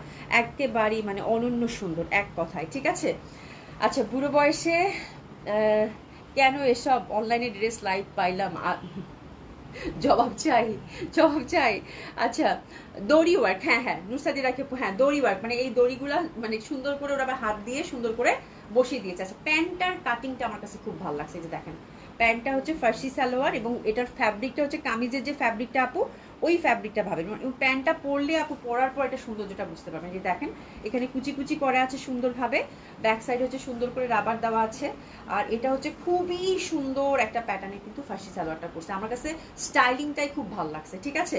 একেবারেই মানে অনন্য সুন্দর এক কথায়। ঠিক আছে, আচ্ছা বুড়ো বয়সে কেন এসব অনলাইনে ড্রেস লাইভ পাইলাম, জবাব চাই, জবাব চাই। আচ্ছা দড়ি ওয়ার্ক, হ্যাঁ হ্যাঁ নুসাদি রাখে, হ্যাঁ দড়ি ওয়ার্ক, মানে এই দড়িগুলা মানে সুন্দর করে ওরা হাত দিয়ে সুন্দর করে বসিয়ে দিয়েছে। আচ্ছা প্যান্টটার কাটিংটা আমার কাছে খুব ভালো লাগছে। যে দেখেন প্যান্টটা হচ্ছে ফার্সি সালোয়ার এবং এটার ফ্যাব্রিকটা হচ্ছে কামিজের যে ফ্যাব্রিকটা আপু, ওই ফ্যাব্রিকটা ভাবেন, প্যান্টটা পরলে আপু পরার পর এটা সৌন্দর্যটা বুঝতে পারবেন। যে দেখেন এখানে কুচি কুচি করা আছে সুন্দরভাবে, ব্যাক সাইড হচ্ছে সুন্দর করে রাবার দেওয়া আছে, আর এটা হচ্ছে খুবই সুন্দর একটা প্যাটার্নে কিন্তু ফার্সি সালোয়ারটা করছে, আমার কাছে স্টাইলিংটাই খুব ভালো লাগছে। ঠিক আছে,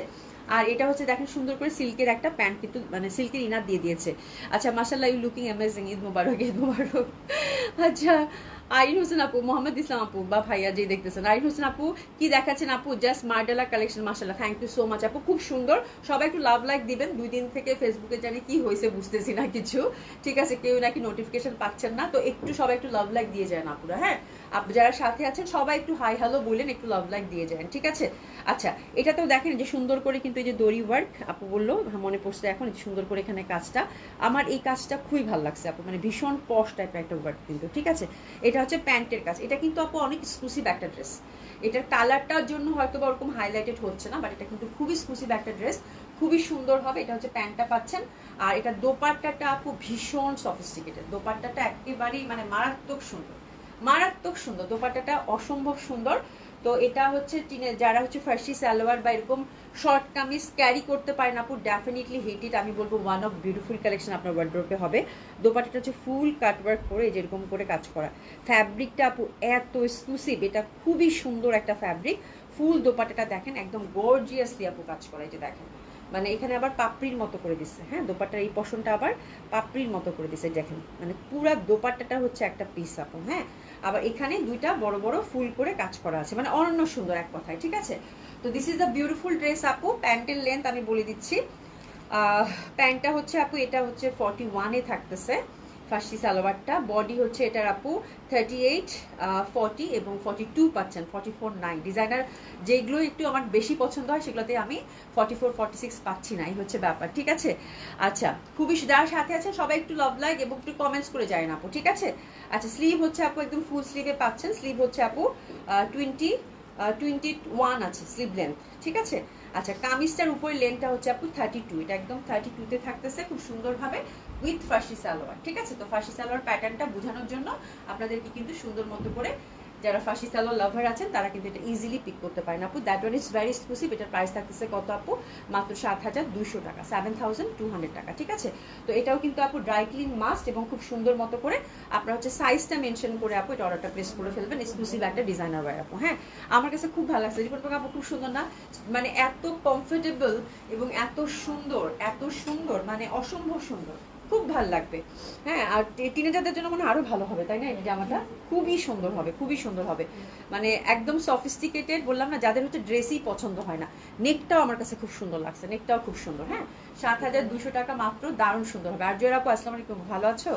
আর এটা হচ্ছে দেখেন সুন্দর করে সিল্কের একটা প্যান্ট কিন্তু মানে সিল্কের ইনার দিয়ে দিয়েছে। আচ্ছা মাশাআল্লাহ, ইউ লুকিং অ্যামেজিং, ঈদ মুবারক, ঈদ মুবারক। আচ্ছা আইন হোসেন আপু, মোহাম্মদ ইসলাম আপু বা ভাইয়া যে দেখতেছেন, আইন হোসেন আপু কি দেখাচ্ছেন আপু? জাস্ট মার্ডেলা কালেকশন, মাশাআল্লাহ, থ্যাংক ইউ সো মাচ আপু, খুব সুন্দর। সবাই একটু লাভ লাইক দিবেন, 2 দিন থেকে ফেসবুকে জানি কি হয়েছে বুঝতেছি না কিছু। ঠিক আছে, কেউ নাকি নোটিফিকেশন পাচ্ছেন না, তো একটু সবাই একটু লাভ লাইক দিয়ে যায় না আপুরা। হ্যাঁ, যারা সাথে আছেন সবাই একটু হাই হ্যালো বললেন, একটু লাভ লাইক দিয়ে যায়। ঠিক আছে, আচ্ছা এটাতেও দেখেন যে সুন্দর করে কিন্তু এই যে দড়ি ওয়ার্ক আপু বললো, মনে পড়ছে এখন, সুন্দর করে এখানে কাজটা, আমার এই কাজটা খুবই ভালো লাগছে আপু, মানে ভীষণ পশ টাইপের একটা ওয়ার্ক কিন্তু। ঠিক আছে, এটা হচ্ছে প্যান্টের কাজ, এটা কিন্তু আপু অনেক এক্সক্লুসিভ একটা ড্রেস, এটার কালারটার জন্য হয়তো বা ওরকম হাইলাইটেড হচ্ছে না, বাট এটা কিন্তু খুবই এক্সক্লুসিভ একটা ড্রেস, খুবই সুন্দর হবে। এটা হচ্ছে প্যান্টটা পাচ্ছেন, আর এটা দোপাট্টাটা আপু ভীষণ সফিস্টিকেটেড, দোপাট্টাটা একেবারেই মানে মারাত্মক সুন্দর, মারাত্মক সুন্দর, দোপাট্টাটা অসম্ভব সুন্দর। তো এটা হচ্ছে যারা হচ্ছে ফার্সি সালোয়ার বা এরকম শর্ট কামিজ ক্যারি করতে পারেন আপু, ডেফিনেটলি হিট ইট, আমি বলবো ওয়ান অফ বিউটিফুল কালেকশন আপনার ওয়ার্ড্রোবে হবে। দোপাট্টাটা হচ্ছে ফুল কাটওয়ার্ক করে যেরকম করে কাজ করা, ফ্যাব্রিকটা আপু এত এক্সক্লুসিভ, এটা খুবই সুন্দর একটা ফ্যাব্রিক। ফুল দোপাট্টাটা দেখেন একদম গর্জিয়াসলি আপু কাজ করা, এই যে দেখেন মানে এখানে আবার পাপড়ির মতো করে দিচ্ছে। হ্যাঁ, দোপাট্টার এই পশনটা আবার পাপড়ির মতো করে দিচ্ছে, দেখেন মানে পুরা দোপাট্টাটা হচ্ছে একটা পিস আপু। হ্যাঁ, আবার এখানে দুইটা বড় বড় ফুল করে কাজ করা আছে, মানে অনন্য সুন্দর এক কথায়। ঠিক আছে, তো this is the beautiful dress আপু। প্যান্টের লেন্থ আমি বলে দিচ্ছি, প্যান্টটা হচ্ছে আপু এটা হচ্ছে 41-এ থাকতেছে, ফার্সি সালোয়ারটা। বডি হচ্ছে এটার আপু 38, 40 এবং 42 পাচ্ছেন, 44 নাই। ডিজাইনার যেগুলো একটু আমার বেশি পছন্দ হয় সেগুলোতে আমি 44, 46 পাচ্ছি না, এই হচ্ছে ব্যাপার। ঠিক আছে, আচ্ছা খুবই যারা সাথে আছে সবাই একটু লাভ লাইক এবং একটু কমেন্টস করে যায় না আপু। ঠিক আছে, আচ্ছা স্লিভ হচ্ছে আপু একদম ফুল স্লিভে পাচ্ছেন, স্লিভ হচ্ছে আপু 21 আছে স্লিভ লেন্থ। ঠিক আছে, আচ্ছা কামিজটার উপরে লেন্থটা হচ্ছে আপু 32, এটা একদম 32-তে থাকতেছে খুব সুন্দরভাবে উইথ ফার্সি সালোয়ার। ঠিক আছে, তো ফার্সি সালোয়ার প্যাটার্নটা বোঝানোর জন্য আপনাদেরকে কিন্তু সুন্দর মতো করে যারা ফাঁসি সালোয়ার লাভার আছেন তারা কিন্তু এটা ইজিলি পিক করতে পারেন আপু। That one is very exclusive. এটার প্রাইস থাকতেছে কত আপু? মাত্র 7,200 টাকা, 7,200 টাকা, ঠিক আছে। তো এটাও কিন্তু আপু ড্রাই ক্লিন মাস্ট এবং খুব সুন্দর মতো করে আপনার হচ্ছে সাইজটা মেনশন করে আপু এটা অর্ডারটা প্লেস করে ফেলবেন। এক্সক্লুসিভ একটা ডিজাইনার ওয়্যার আপু। হ্যাঁ, আমার কাছে খুব ভালো লাগছে রিপোর্ট আপু, খুব সুন্দর না? মানে এত কমফোর্টেবল এবং এত সুন্দর মানে অসম্ভব সুন্দর, খুব ভালো লাগবে। হ্যাঁ, আর টিনেজারদের জন্য মনে হয় আরো ভালো হবে, তাই না? এই জামাটা খুবই সুন্দর হবে, খুবই সুন্দর হবে, মানে একদম সফিস্টিকেটেড। বললাম না, যাদের হচ্ছে ড্রেসই পছন্দ হয় না। নেকটাও আমার কাছে খুব সুন্দর লাগছে, নেকটাও খুব সুন্দর। হ্যাঁ, 7,200 টাকা মাত্র, দারুণ সুন্দর হবে। আর জয়ের আপু আসসালামু আলাইকুম, ভালো আছো?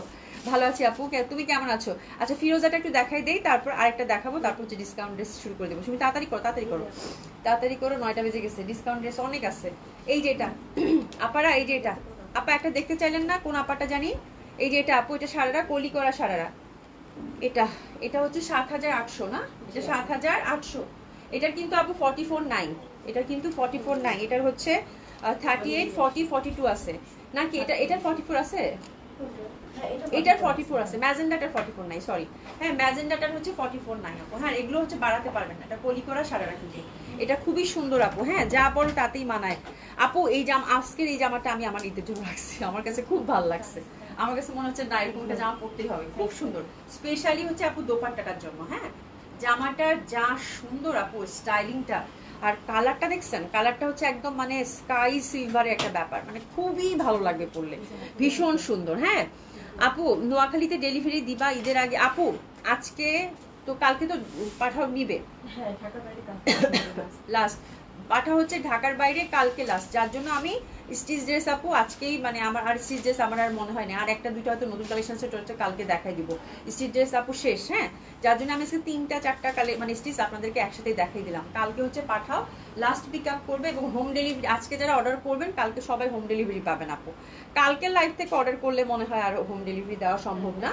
ভালো আছি আপু, তুমি কেমন আছো? আচ্ছা, ফিরোজাটা একটু দেখাই দেই, তারপর আরেকটা দেখাবো, তারপর হচ্ছে ডিসকাউন্ট ড্রেস শুরু করে দেবো। তুমি তাড়াতাড়ি করো, তাড়াতাড়ি করো, 9টা বেজে গেছে। ডিসকাউন্ট ড্রেস অনেক আছে। এই যে এটা আপারা, এই যে এটা আপা একটা দেখতে চাইলেন না? কোন আপাটা জানি? এই যে এটা আপু, এটা সারারা, কলি করা সারারা। এটা হচ্ছে 7,800 না? এটা 7,800। এটার কিন্তু আপু 44.9, এটার কিন্তু 44.9। এটার হচ্ছে 38, 40, 42 আছে নাকি? এটার 44 আছে, এটার 44 আছে। ম্যাজেন্ডাটার 44 নাই, সরি। হ্যাঁ, ম্যাজেন্ডাটার হচ্ছে 44 নাই আপু। হ্যাঁ, এগুলো হচ্ছে বাড়াতে পারবেন না, এটা কলি করা সারারা কিন্তু। এটা খুবই সুন্দর আপু। হ্যাঁ, যা বলো তাতেই মানায় আপু। এই আজকের এই জামাটা আমি আমার ঈদের জন্য রাখছি, আমার কাছে খুব ভালো লাগছে। আমার কাছে মনে হচ্ছে না, এরকম একটা জামা পরতেই হবে, খুব সুন্দর। স্পেশালি হচ্ছে আপু দোপাট্টাটার জন্য। হ্যাঁ, জামাটার যা সুন্দর আপু স্টাইলিংটা, আর কালারটা দেখছেন? কালারটা হচ্ছে একদম মানে স্কাই সিলভারের একটা ব্যাপার, মানে খুবই ভালো লাগবে পরলে, ভীষণ সুন্দর। হ্যাঁ আপু, নোয়াখালীতে ডেলিভারি দিবা ঈদের আগে আপু? আজকে তো, কালকে তো পাঠাও নিবে। হ্যাঁ, ঢাকার বাইরে লাস্ট পাঠা হচ্ছে ঢাকার বাইরে কালকে লাস্ট, যার জন্য আমি স্টিচ ড্রেস আপু আজকেই, মানে আমার আর স্টিচ ড্রেস আমার আর মনে হয় না, আর একটা দুইটা হয়তো নতুন কালেকশন সেট হচ্ছে, কালকে দেখাই দিব। স্টিচ ড্রেস আপু শেষ। হ্যাঁ, যার জন্য আমি আজকে 3টা 4টা মানে স্টিচ আপনাদেরকে একসাথে দেখাই দিলাম। কালকে হচ্ছে পাঠাও লাস্ট পিক আপ করবে এবং হোম ডেলিভারি। আজকে যারা অর্ডার করবেন কালকে সবাই হোম ডেলিভারি পাবেন আপু। কালকে লাইভ থেকে অর্ডার করলে মনে হয় আর হোম ডেলিভারি দেওয়া সম্ভব না।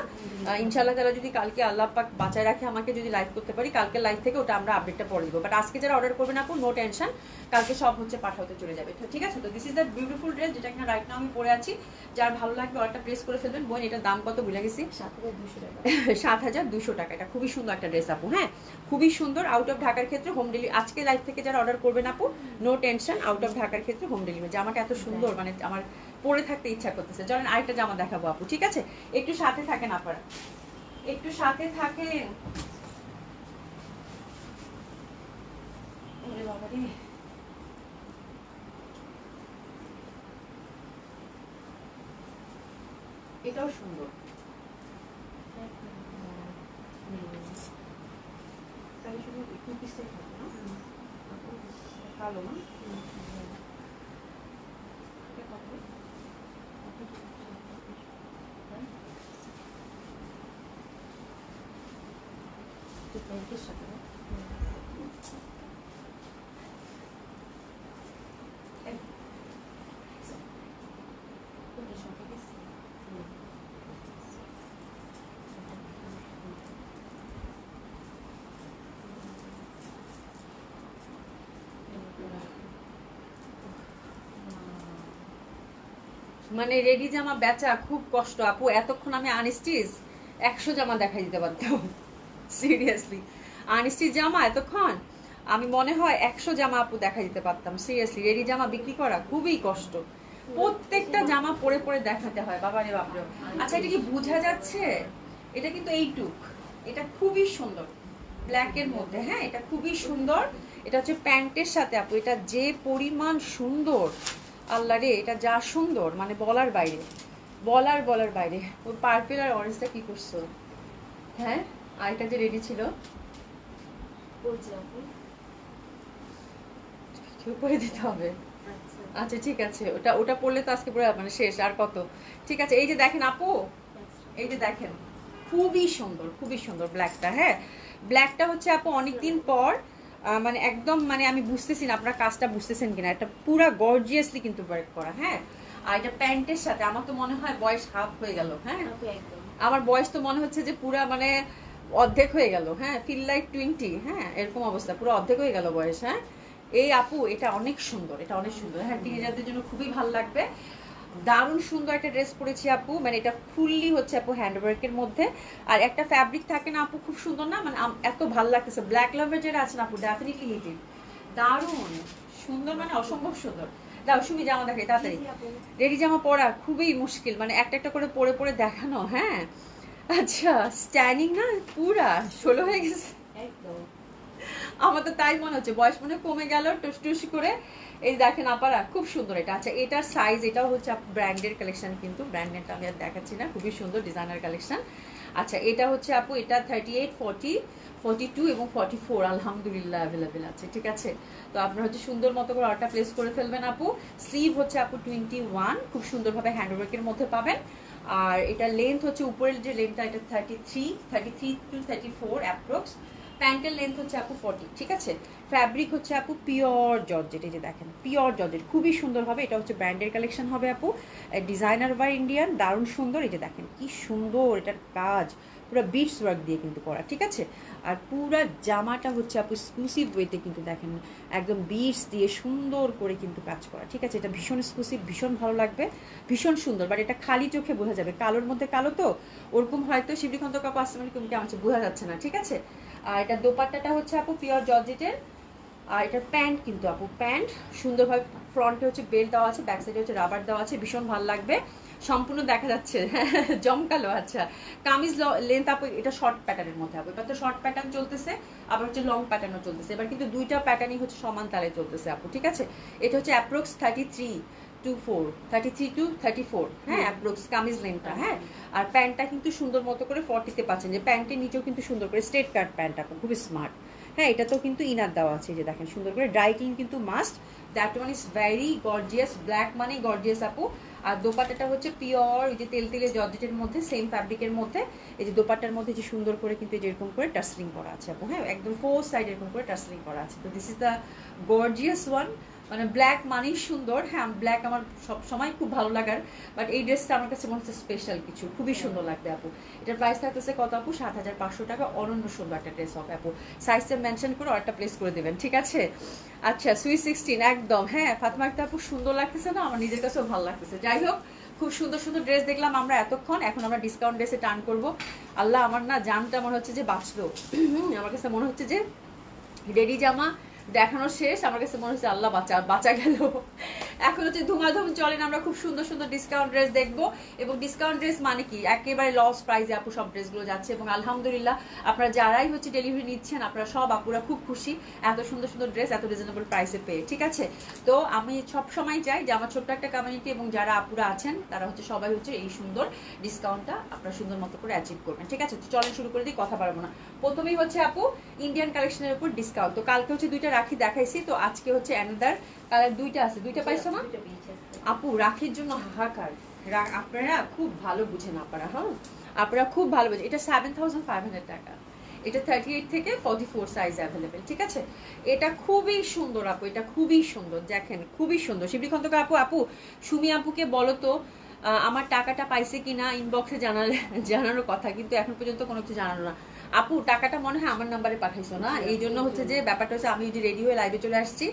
ইনশাল্লাহ তারা যদি কালকে আল্লাহ পাক বাঁচায় রাখে, আমাকে যদি লাইভ করতে পারি কালকে লাইভ থেকে, ওটা আমরা আপডেটটা পরে দিব। বাট আজকে যারা অর্ডার করবেন আপু, নো টেনশন, কালকে সব হচ্ছে পাঠাতে চলে যাবে, ঠিক আছে? তো this is the beautiful dress, যেটা কিনা রাইট নাও আমি পরে আছি। যার ভালো লাগবে অর্ডারটা প্লেস করে ফেলবেন। বোন, এটার দাম কত ভুলে গেছি? 7,200 টাকা। 7,200 টাকা। এটা খুবই সুন্দর একটা ড্রেস আপু। হ্যাঁ, খুবই সুন্দর। আউট অফ ঢাকার ক্ষেত্রে হোম ডেলিভারি, আজকে লাইভ থেকে যারা অর্ডার করবেন আপু, নো টেনশন, আউট অফ ঢাকার ক্ষেত্রে হোম ডেলিভারি। জামাটা এত সুন্দর, মানে আমার পরে থাকতে ইচ্ছা করতেছে। চলেন আরেকটা জামা দেখাবো আপু, ঠিক আছে? একটু সাথে থাকেন আপনারা, একটু সাথে থাকেন। ওরে বাবা রে, এটাও সুন্দর। তাহলে শুধু একটু পিসটাই থাকবে না, কালো না? মানে রেডি জামা বেচা খুব কষ্ট আপু। এতক্ষণ আমি আনস্টিচ 100 জামা দেখাই দিতে পারতাম, সিরিয়াসলি। আনস্টিচ জামা এতক্ষণ আমি মনে হয় 100 জামা আপু দেখা দিতে পারতাম, সিরিয়াসলি। রেডি জামা বিক্রি করা খুবই কষ্ট, প্রত্যেকটা জামা পরে পরে দেখাতে হয়, বাবারে বাপরে। আচ্ছা, এটা কি বোঝা যাচ্ছে? এটা কিন্তু এইটুক, এটা খুবই সুন্দর ব্ল্যাকের মধ্যে। হ্যাঁ, এটা খুবই সুন্দর। এটা হচ্ছে প্যান্টের সাথে আপু, এটা যে পরিমাণ সুন্দর, আল্লাহ রে, এটা যা সুন্দর মানে বলার বাইরে, বলার বাইরে। ওই পার্পল আর অরেঞ্জটা কি করছো? হ্যাঁ, আর এটা যে রেডি ছিল করে দিতে হবে। আচ্ছা ঠিক আছে, ওটা পড়লে তো আজকে পুরো মানে শেষ, আর কত? ঠিক আছে, এই যে দেখেন আপু, এই যে দেখেন, খুবই সুন্দর ব্ল্যাকটা। হ্যাঁ, ব্ল্যাকটা হচ্ছে আপু অনেকদিন পর, মানে একদম, মানে আমি বুঝতেছি না আপনারা কাজটা বুঝতেছেন কিনা, এটা পুরা গর্জিয়াসলি কিন্তু ওয়ার্ক করা। হ্যাঁ, আর এটা প্যান্টের সাথে, আমার তো মনে হয় বয়স হাফ হয়ে গেল। হ্যাঁ, আমার বয়স তো মনে হচ্ছে যে পুরা মানে অর্ধেক হয়ে গেল। হ্যাঁ, ফিল লাইক 20। হ্যাঁ, এরকম অবস্থা, পুরো অর্ধেক হয়ে গেল বয়স। হ্যাঁ, এই আপু এটা অনেক সুন্দর, এটা অনেক সুন্দর। হ্যাঁ, টিনেজারদের জন্য খুবই ভালো লাগবে। দারুণ সুন্দর একটা ড্রেস পরেছি আপু, মানে এটা ফুললি হচ্ছে আপু হ্যান্ডওয়ার্কের মধ্যে। আর একটা ফ্যাব্রিক থাকে না আপু, খুব সুন্দর না, মানে এত ভালো লাগতেছে। ব্ল্যাক লাভার যারা আছেন আপু ডেফিনেটলি হিট ইট। দারুণ সুন্দর, মানে অসম্ভব সুন্দর। দাও সুমি জামা দেখাই তাড়াতাড়ি। রেডি জামা পরা খুবই মুশকিল, মানে একটা একটা করে পরে পরে দেখানো। হ্যাঁ আচ্ছা, স্ট্যান্ডিং না পুরা 16 হয়ে গেছে একদম। আমার তো তাই মনে হচ্ছে, বয়স মনে কমে গেল টুস টুস করে। এই দেখেন আপারা খুব সুন্দর এটা। আচ্ছা এটার সাইজ, এটাও হচ্ছে ব্র্যান্ডের কালেকশন, কিন্তু ব্র্যান্ডেরটা আমি আর দেখাচ্ছি না, খুবই সুন্দর ডিজাইনার কালেকশন। আচ্ছা এটা হচ্ছে আপু, এটা 38, 40, 42 এবং 44 আলহামদুলিল্লাহ অ্যাভেলেবেল আছে। ঠিক আছে, তো আপনারা হচ্ছে সুন্দর মতো করে অর্ডার প্লেস করে ফেলবেন আপু। স্লিভ হচ্ছে আপু 21, খুব সুন্দরভাবে হ্যান্ডওয়ার্কের মধ্যে পাবেন। আর এটা লেন্থ হচ্ছে উপরের যে লেন্থটা, এটা 33 to 34 অ্যাপ্রক্স। প্যান্টের লেন্থ হচ্ছে আপু 40। ঠিক আছে, ফ্যাব্রিক হচ্ছে আপু পিওর জর্জেট। এই যে দেখেন পিওর জর্জেট, খুবই সুন্দর হবে। এটা হচ্ছে ব্র্যান্ডের কালেকশন হবে আপু, ডিজাইনার বা ইন্ডিয়ান, দারুণ সুন্দর। এই যে দেখেন কি সুন্দর এটার কাজ, পুরো বিটস ওয়ার্ক দিয়ে কিন্তু করা। ঠিক আছে, আর পুরো জামাটা হচ্ছে আপু এক্সক্লুসিভ ওয়েতে কিন্তু দেখেন একদম বিটস দিয়ে সুন্দর করে কিন্তু কাজ করা। ঠিক আছে, এটা ভীষণ এক্সক্লুসিভ, ভীষণ ভালো লাগবে, ভীষণ সুন্দর। বাট এটা খালি চোখে বোঝা যাবে, কালোর মধ্যে কালো তো ওরকম হয়তো শিবলিখন্ত কাপড় আসতে মানে কেমন বোঝা যাচ্ছে না। ঠিক আছে, আর এটা দোপাট্টাটা হচ্ছে আপু পিওর জর্জেটের। আর এটা প্যান্ট কিন্তু আপু, প্যান্ট সুন্দরভাবে ফ্রন্টে হচ্ছে বেল্ট দেওয়া আছে, ব্যাক সাইডে হচ্ছে রাবার দেওয়া আছে, ভীষণ ভালো লাগবে, সম্পূর্ণ দেখা যাচ্ছে জমকালো। আচ্ছা কামিজ লেন্থ আপু, এটা শর্ট প্যাটার্নের মধ্যে আপু, এবার তো শর্ট প্যাটার্ন চলতেছে, আবার হচ্ছে লং প্যাটার্নও চলতেছে, এবার কিন্তু দুইটা প্যাটার্নই হচ্ছে সমান তালে চলতেছে আপু। ঠিক আছে, এটা হচ্ছে অ্যাপ্রক্স 33 to 34, হ্যাঁ অ্যাপ্রক্স কামিজ লেন্থটা। হ্যাঁ, আর প্যান্টটা কিন্তু সুন্দর মতো করে 40-তে পাচ্ছেন, যে প্যান্টের নিচেও কিন্তু সুন্দর করে স্ট্রেট কাট প্যান্ট আপু, খুবই স্মার্ট। হ্যাঁ, এটা তো কিন্তু ইনার দেওয়া আছে, যে দেখেন সুন্দর করে, ড্রাই ক্লিন কিন্তু must. That one is very gorgeous, black মানে গর্জিয়াস আপু। আর দোপাট্টাটা হচ্ছে পিওর ওই যে তেল তেলে জর্জেটের মধ্যে, সেম ফ্যাব্রিকের মধ্যে। এই যে দোপাট্টার মধ্যে যে সুন্দর করে কিন্তু যেরকম করে টাসলিং করা আছে আপু, হ্যাঁ একদম 4 সাইড এরকম করে টাসলিং করা আছে। তো this is the gorgeous one, মানে ব্ল্যাক মানেই সুন্দর। হ্যাঁ ব্ল্যাক আমার সব সময় খুব ভালো লাগার, বাট এই ড্রেসটা আমার কাছে মনে হচ্ছে স্পেশাল কিছু, খুবই সুন্দর লাগবে আপু। এটার প্রাইস থাকতেছে কত আপু? 7,500 টাকা। অনন্য সুন্দর একটা ড্রেস হবে আপু, সাইজটা মেনশন করে অর্ডারটা প্লেস করে দেবেন। ঠিক আছে, আচ্ছা সুইট 16 একদম। হ্যাঁ ফাতেমা আক্তার আপু সুন্দর লাগতেছে না? আমার নিজের কাছেও ভালো লাগতেছে। যাই হোক, খুব সুন্দর সুন্দর ড্রেস দেখলাম আমরা এতক্ষণ, এখন আমরা ডিসকাউন্ট ড্রেসে টার্ন করব। আল্লাহ, আমার না জানটা মনে হচ্ছে যে বাঁচলো। আমার কাছে মনে হচ্ছে যে রেডি জামা দেখানো শেষ, আমার কাছে মনে হচ্ছে আল্লাহ বাঁচা গেল। এখন হচ্ছে ধুমাধুম চলেন, আমরা খুব সুন্দর সুন্দর ডিসকাউন্ট ড্রেস দেখবো। এবং ডিসকাউন্ট ড্রেস মানে কি, একেবারে লস প্রাইসে আপু সব ড্রেসগুলো যাচ্ছে। এবং আলহামদুলিল্লাহ আপনারা যারাই হচ্ছে ডেলিভারি নিচ্ছেন, আপনারা সব আপুরা খুব খুশি এত সুন্দর সুন্দর ড্রেস এত রিজনেবল প্রাইসে পেয়ে। ঠিক আছে, তো আমি সব সময় চাই যে আমার ছোট্ট একটা কমিউনিটি এবং যারা আপুরা আছেন তারা হচ্ছে সবাই হচ্ছে এই সুন্দর ডিসকাউন্টটা আপনারা সুন্দর মতো করে অ্যাচিভ করবেন। ঠিক আছে, তো চলেন শুরু করে দিই, কথা পারবো না। প্রথমেই হচ্ছে আপু ইন্ডিয়ান কালেকশনের উপর ডিসকাউন্ট। তো কালকে হচ্ছে দুইটা রাখি দেখাইছি, তো আজকে হচ্ছে অ্যানাদার কালার দুইটা আছে। দুইটা পাইছো না আপু? রাখির জন্য হাহাকার, আপনারা খুব ভালো বুঝেন আপনারা। হ্যাঁ আপনারা খুব ভালো বুঝেন। এটা 7,500 টাকা, এটা 38 থেকে 44 সাইজ অ্যাভেলেবেল। ঠিক আছে, এটা খুবই সুন্দর আপু, এটা খুবই সুন্দর, দেখেন খুবই সুন্দর। শিবলি খন্দকার আপু, আপু সুমি আপুকে বলো তো আমার টাকাটা পাইছে কিনা, ইনবক্সে জানানোর কথা, কিন্তু এখন পর্যন্ত কোনো কিছু জানানো না। আপু টাকাটা মনে হয় আমার নাম্বারে পাঠাইছো না, এই জন্য হচ্ছে যে ব্যাপারটা হচ্ছে আমি যদি রেডি হয়ে লাইভে চলে আসছি,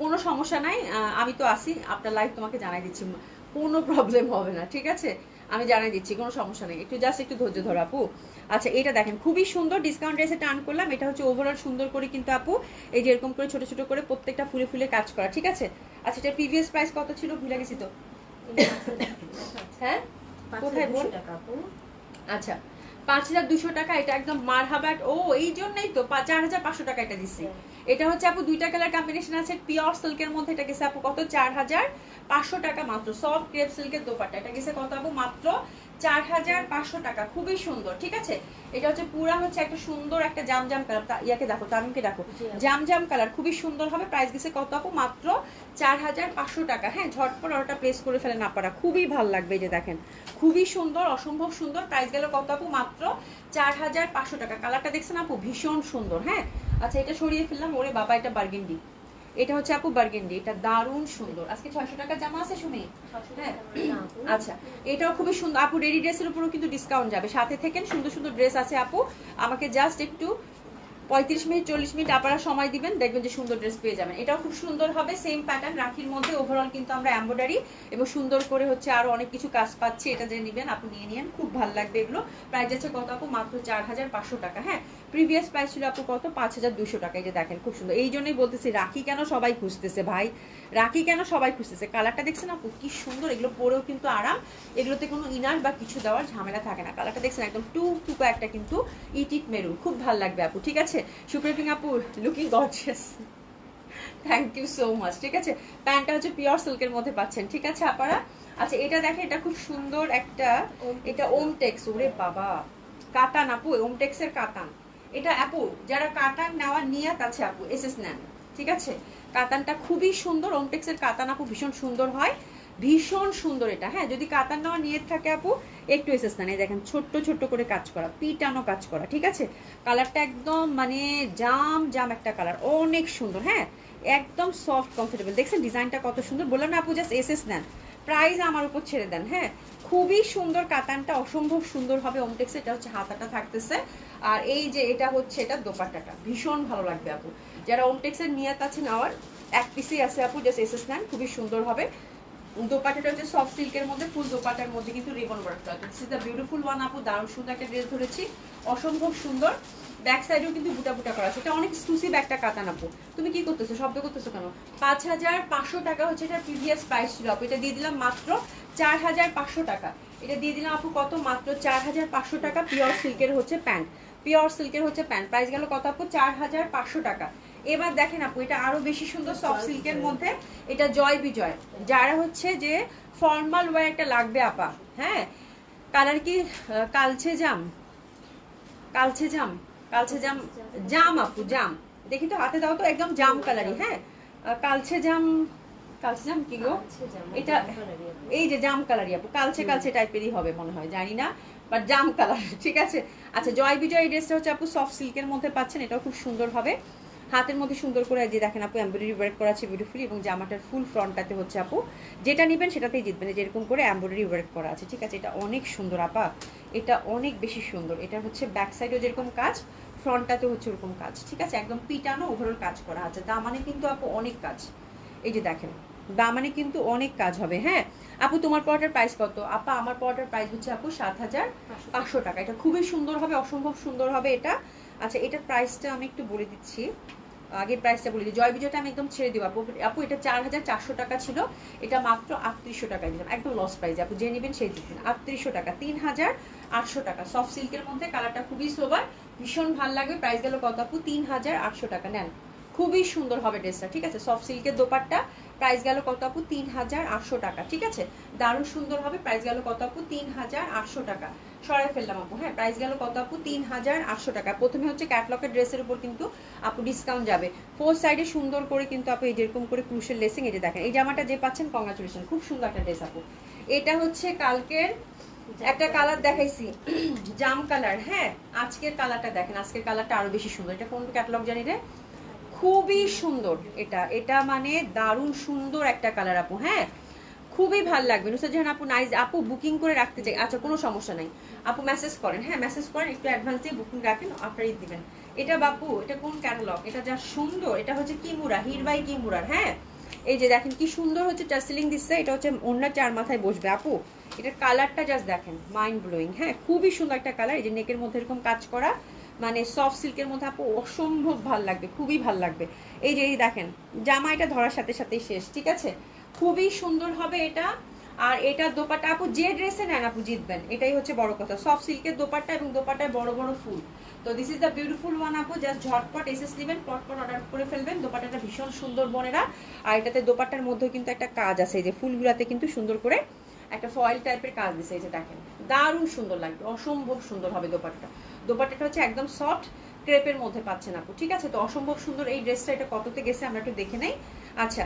কোনো সমস্যা নাই, আমি তো আসি, আপনার লাইভ তোমাকে জানাই দিচ্ছি, কোনো প্রবলেম হবে না। ঠিক আছে, আমি জানাই দিচ্ছি, কোনো সমস্যা নেই, একটু জাস্ট একটু ধৈর্য ধরো আপু। আচ্ছা এটা দেখেন খুবই সুন্দর, ডিসকাউন্ট ড্রেসে টার্ন করলাম। এটা হচ্ছে ওভারঅল সুন্দর করে কিন্তু আপু এই যে এরকম করে ছোট ছোট করে প্রত্যেকটা ফুলে ফুলে কাজ করা। ঠিক আছে, আচ্ছা এটা প্রিভিয়াস প্রাইস কত ছিল ভুলে গেছি তো। হ্যাঁ কোথায় বল? আচ্ছা 5,200 টাকা, এটা একদম মারহাবাট। ও এই জন্যই তো 4,500 টাকা এটা দিচ্ছি। এটা হচ্ছে আপু দুইটা কালার কম্বিনেশন আছে, পিওর সিল্কের মধ্যে। এটা গেছে আপু কত? 4,500 টাকা মাত্র। সফট ক্রেপ সিল্কের দোপাট্টা, এটা গেছে কত আপু? মাত্র 4,500 টাকা। খুবই সুন্দর। ঠিক আছে, এটা হচ্ছে পুরা হচ্ছে একটা সুন্দর একটা জামজাম কালার। ইয়াকে দেখো, তামিমকে দেখো, জামজাম কালার, খুবই সুন্দর হবে। প্রাইস গেছে কত আপু? মাত্র 4,500 টাকা। হ্যাঁ ঝটপট অর্ডারটা প্লেস করে ফেলেন আপনারা, খুবই ভালো লাগবে। এই যে দেখেন খুবই সুন্দর, অসম্ভব সুন্দর। প্রাইস গেল কত আপু? মাত্র 4,500 টাকা। কালারটা দেখছেন আপু, ভীষণ সুন্দর। হ্যাঁ আচ্ছা এটা সরিয়ে ফেললাম, ওরে বাবা এটা বার্গেন্ডি, এটা হচ্ছে আপু বার্গেন্ডি, এটা দারুণ সুন্দর। আজকে 600 টাকা জামা আছে শুনি। হ্যাঁ আচ্ছা এটাও খুবই সুন্দর আপু, রেডি ড্রেসের উপরও কিন্তু ডিসকাউন্ট যাবে। সাথে থেকে সুন্দর সুন্দর ড্রেস আছে আপু, আমাকে জাস্ট একটু 35 মিনিট 40 মিনিট আপনারা সময় দিবেন, দেখবেন যে সুন্দর ড্রেস পেয়ে যাবেন। এটাও খুব সুন্দর হবে, সেম প্যাটার্ন রাখির মধ্যে। ওভারঅল কিন্তু আমরা এমব্রয়ডারি এবং সুন্দর করে হচ্ছে আরো অনেক কিছু কাজ পাচ্ছি। এটা যে নেবেন আপনি নিয়ে নিন, খুব ভালো লাগবে এগুলো। প্রাইস আছে কত আপু? মাত্র 4500 টাকা। হ্যাঁ, প্রিভিয়াস প্রাইস ছিল আপু কত? 5200 টাকা। এই যে দেখেন খুব সুন্দর। এই জন্যই বলতেছি রাখি কেন সবাই খুঁজতেছে ভাই, রাখি কেন সবাই খুঁজতেছে। কালারটা দেখছেন আপু কি সুন্দর, এগুলো পরেও কিন্তু আরাম, এগুলোতে কোনো ইনার বা কিছু দেওয়ার ঝামেলা থাকে না। কালারটা দেখছেন একদম টুকটুকা একটা কিন্তু ইটিট মেরুন, খুব ভালো লাগবে আপু। ঠিক আছে, সুপ্রিয়া আপু looking gorgeous, thank you so much. ঠিক আছে, প্যান্টটা হচ্ছে পিওর সিল্কের মধ্যে পাচ্ছেন। ঠিক আছে আপারা। আচ্ছা এটা দেখেন, এটা খুব সুন্দর একটা, এটা ওমটেক্স। ওরে বাবা, কাতান আপু, ওমটেক্সের কাতান। এটা আপু যারা কাতান নেওয়ার নিয়াত আছে আপু এসএস নেন। ঠিক আছে, কাতানটা খুবই সুন্দর, ওমটেক্সের কাতান আপু ভীষণ সুন্দর হয়, ভীষণ সুন্দর এটা। হ্যাঁ, যদি কাতান নেওয়ার নিয়ত থাকে আপু একটু এসএস নেন। এই দেখেন ছোট্ট ছোট্ট করে কাজ করা, পিটানো কাজ করা। ঠিক আছে, কালারটা একদম মানে জাম জাম একটা কালার, অনেক সুন্দর। হ্যাঁ, একদম সফট কমফোর্টেবল। দেখছেন ডিজাইনটা কত সুন্দর, বললাম না আপু জাস্ট এসএস নেন, প্রাইস আমার উপর ছেড়ে দেন। হ্যাঁ, খুবই সুন্দর, কাতানটা অসম্ভব সুন্দর হবে ওমটেক্স। এটা হচ্ছে হাতাটা থাকতেছে, আর এই যে এটা হচ্ছে এটা দোপাট্টাটা ভীষণ ভালো লাগবে আপু। যারা ওমটেক্সের নিয়ত আছে নেওয়ার, এক পিসি আছে আপু, জাস্ট এসএস নেন, খুবই সুন্দর হবে। দোপাট্টাটা হচ্ছে সফট সিল্কের মধ্যে, ফুল দোপাট্টার মধ্যে কিন্তু রিবন ওয়ার্ক করা। This is the beautiful one আপু, দারুণ সুন্দর একটা ড্রেস ধরেছি, অসম্ভব সুন্দর। ব্যাক সাইডেও কিন্তু বুটা বুটা করা আছে, এটা অনেক এক্সক্লুসিভ একটা কাতান আপু। তুমি কি করতেছো, শব্দ করতেছো কেন? 5500 টাকা হচ্ছে এটা প্রিভিয়াস প্রাইস ছিল আপু, এটা দিয়ে দিলাম মাত্র 4500 টাকা। এটা দিয়ে দিলাম আপু কত? মাত্র 4500 টাকা। পিওর সিল্কের হচ্ছে প্যান্ট, পিওর সিল্কের হচ্ছে প্যান্ট। প্রাইস গেল কত আপু? 4500 টাকা। এবার দেখেন আপু, এটা আরো বেশি সুন্দর সফট সিল্কের মধ্যে, এটা জয় বিজয়। যারা হচ্ছে যে ফর্মাল ওয়্যার একটা লাগবে আপা, হ্যাঁ, কালার কি কালচে জাম, কালচে জাম, কালচে জাম, জাম আপু জাম, দেখি তো হাতে দাও তো, একদম জাম কালারই। হ্যাঁ, কালচে জাম, কালচে জাম কি গো এটা? এই যে জাম কালারই আপু, কালচে কালচে টাইপেরই হবে মনে হয়, জানি না, বাট জাম কালার। ঠিক আছে, আচ্ছা জয় বিজয় এই ড্রেসটা হচ্ছে আপু সফট সিল্কের মধ্যে পাচ্ছেন, এটাও খুব সুন্দর হবে। হাতের মধ্যে সুন্দর করে যে দেখেন আপু এমব্রয়ডারি ওয়ার্ক করা আছে বিউটিফুলি, এবং জামাটার ফুল ফ্রন্টটাতে হচ্ছে আপু যেটা নেবেন সেটাতেই জিতবেন, যেরকম করে এমব্রয়ডারি ওয়ার্ক করা আছে। ঠিক আছে, এটা অনেক সুন্দর আপা, এটা অনেক বেশি সুন্দর। এটা হচ্ছে ব্যাক সাইডেও যেরকম কাজ, ফ্রন্টটাতে হচ্ছে ওরকম কাজ। ঠিক আছে, একদম পিটানো ওভারঅল কাজ করা আছে। দামানে কিন্তু আপু অনেক কাজ, এই যে দেখেন দামানে কিন্তু অনেক কাজ হবে। হ্যাঁ আপু, তোমার পড়াটার প্রাইস কত? আপা আমার পড়াটার প্রাইস হচ্ছে আপু 7500 টাকা। এটা খুবই সুন্দর হবে, অসম্ভব সুন্দর হবে এটা। আচ্ছা এটার প্রাইসটা আমি একটু বলে দিচ্ছি, আগে প্রাইসটা বলে দিই। জয় বিজয়টা আমি একদম ছেড়ে দিব আপু। আপু এটা 4400 টাকা ছিল, এটা মাত্র 3800 টাকায় দিলাম, একদম লস প্রাইস আপু, যে নেবেন সেই দিবেন। 3800 টাকা, 3800 টাকা। সফট সিল্কের মধ্যে, কালারটা খুবই সোবার, ভীষণ ভালো লাগবে। প্রাইস গেল কত আপু? 3800 টাকা। নেন, খুবই সুন্দর হবে ড্রেসটা। ঠিক আছে, সফট সিল্কের দোপাট্টা, প্রাইস গেল কত আপু? 3800 টাকা। ঠিক আছে, দারুণ সুন্দর হবে। প্রাইস গেল কত আপু? 3800 টাকা। সরাই ফেললাম আপু। হ্যাঁ, প্রাইস গেল কত আপু? 3800 টাকা। প্রথমে হচ্ছে ক্যাটলগের ড্রেসের উপর কিন্তু আপু ডিসকাউন্ট যাবে। ফোর সাইডে সুন্দর করে কিন্তু আপু এই যেরকম করে ক্রুশের লেসিং, এই যে দেখেন এই জামাটা যে পাচ্ছেন, কংগ্রাচুলেশন, খুব সুন্দর একটা ড্রেস আপু। এটা হচ্ছে কালকের একটা কালার দেখাইছি, জাম কালার। হ্যাঁ, আজকের কালারটা দেখেন, আজকের কালারটা আরো বেশি সুন্দর। এটা কোন ক্যাটলগ জানি রে, খুবই সুন্দর এটা, এটা মানে দারুণ সুন্দর একটা কালার আপু। হ্যাঁ, খুবই ভালো লাগবে। নুসরাত জাহান আপু নাইস আপু, বুকিং করে রাখতে চাই। আচ্ছা কোনো সমস্যা নাই আপু, মেসেজ করেন। হ্যাঁ মেসেজ করেন, একটু অ্যাডভান্স দিয়ে বুকিং রাখেন, আপনার ঈদ দিবেন। এটা বাপু, এটা কোন ক্যাটালগ? এটা যা সুন্দর, এটা হচ্ছে কিমুরা, হিরবাই কিমুরার। হ্যাঁ, এই যে দেখেন কি সুন্দর হচ্ছে টাসেলিং দিচ্ছে, এটা হচ্ছে অন্য চার মাথায় বসবে আপু। এটার কালারটা জাস্ট দেখেন, মাইন্ড ব্লোয়িং। হ্যাঁ, খুবই সুন্দর একটা কালার। এই যে নেকের মধ্যে এরকম কাজ করা, মানে সফট সিল্কের মধ্যে আপু, অসম্ভব ভাল লাগবে, খুবই ভাল লাগবে। এই যে এই দেখেন জামা, এটা ধরার সাথে সাথেই শেষ। ঠিক আছে, খুবই সুন্দর হবে এটা। আর এটা দোপাট্টা আপু, যে ড্রেসে নেন আপু জিতবেন, এটাই হচ্ছে বড় কথা। সফট সিল্কের দোপাট্টা এবং দোপাট্টায় বড় বড় ফুল। তো this is the beautiful one আপু, জাস্ট ঝটপট এসএস নেবেন, পটপট অর্ডার করে ফেলবেন। দোপাট্টাটা ভীষণ সুন্দর বোনেরা। আর এটাতে দোপাট্টার মধ্যেও কিন্তু একটা কাজ আছে, এই যে ফুলগুলাতে কিন্তু সুন্দর করে একটা ফয়েল টাইপের কাজ দিছে, এই যে দেখেন দারুণ সুন্দর লাগবে, অসম্ভব সুন্দর হবে দোপাট্টা। দোপাট্টাটা হচ্ছে একদম সফট ক্রেপের মধ্যে পাচ্ছেন আপু। ঠিক আছে, তো অসম্ভব সুন্দর এই ড্রেসটা। এটা কততে গেছে আমরা একটু দেখে নেই। আচ্ছা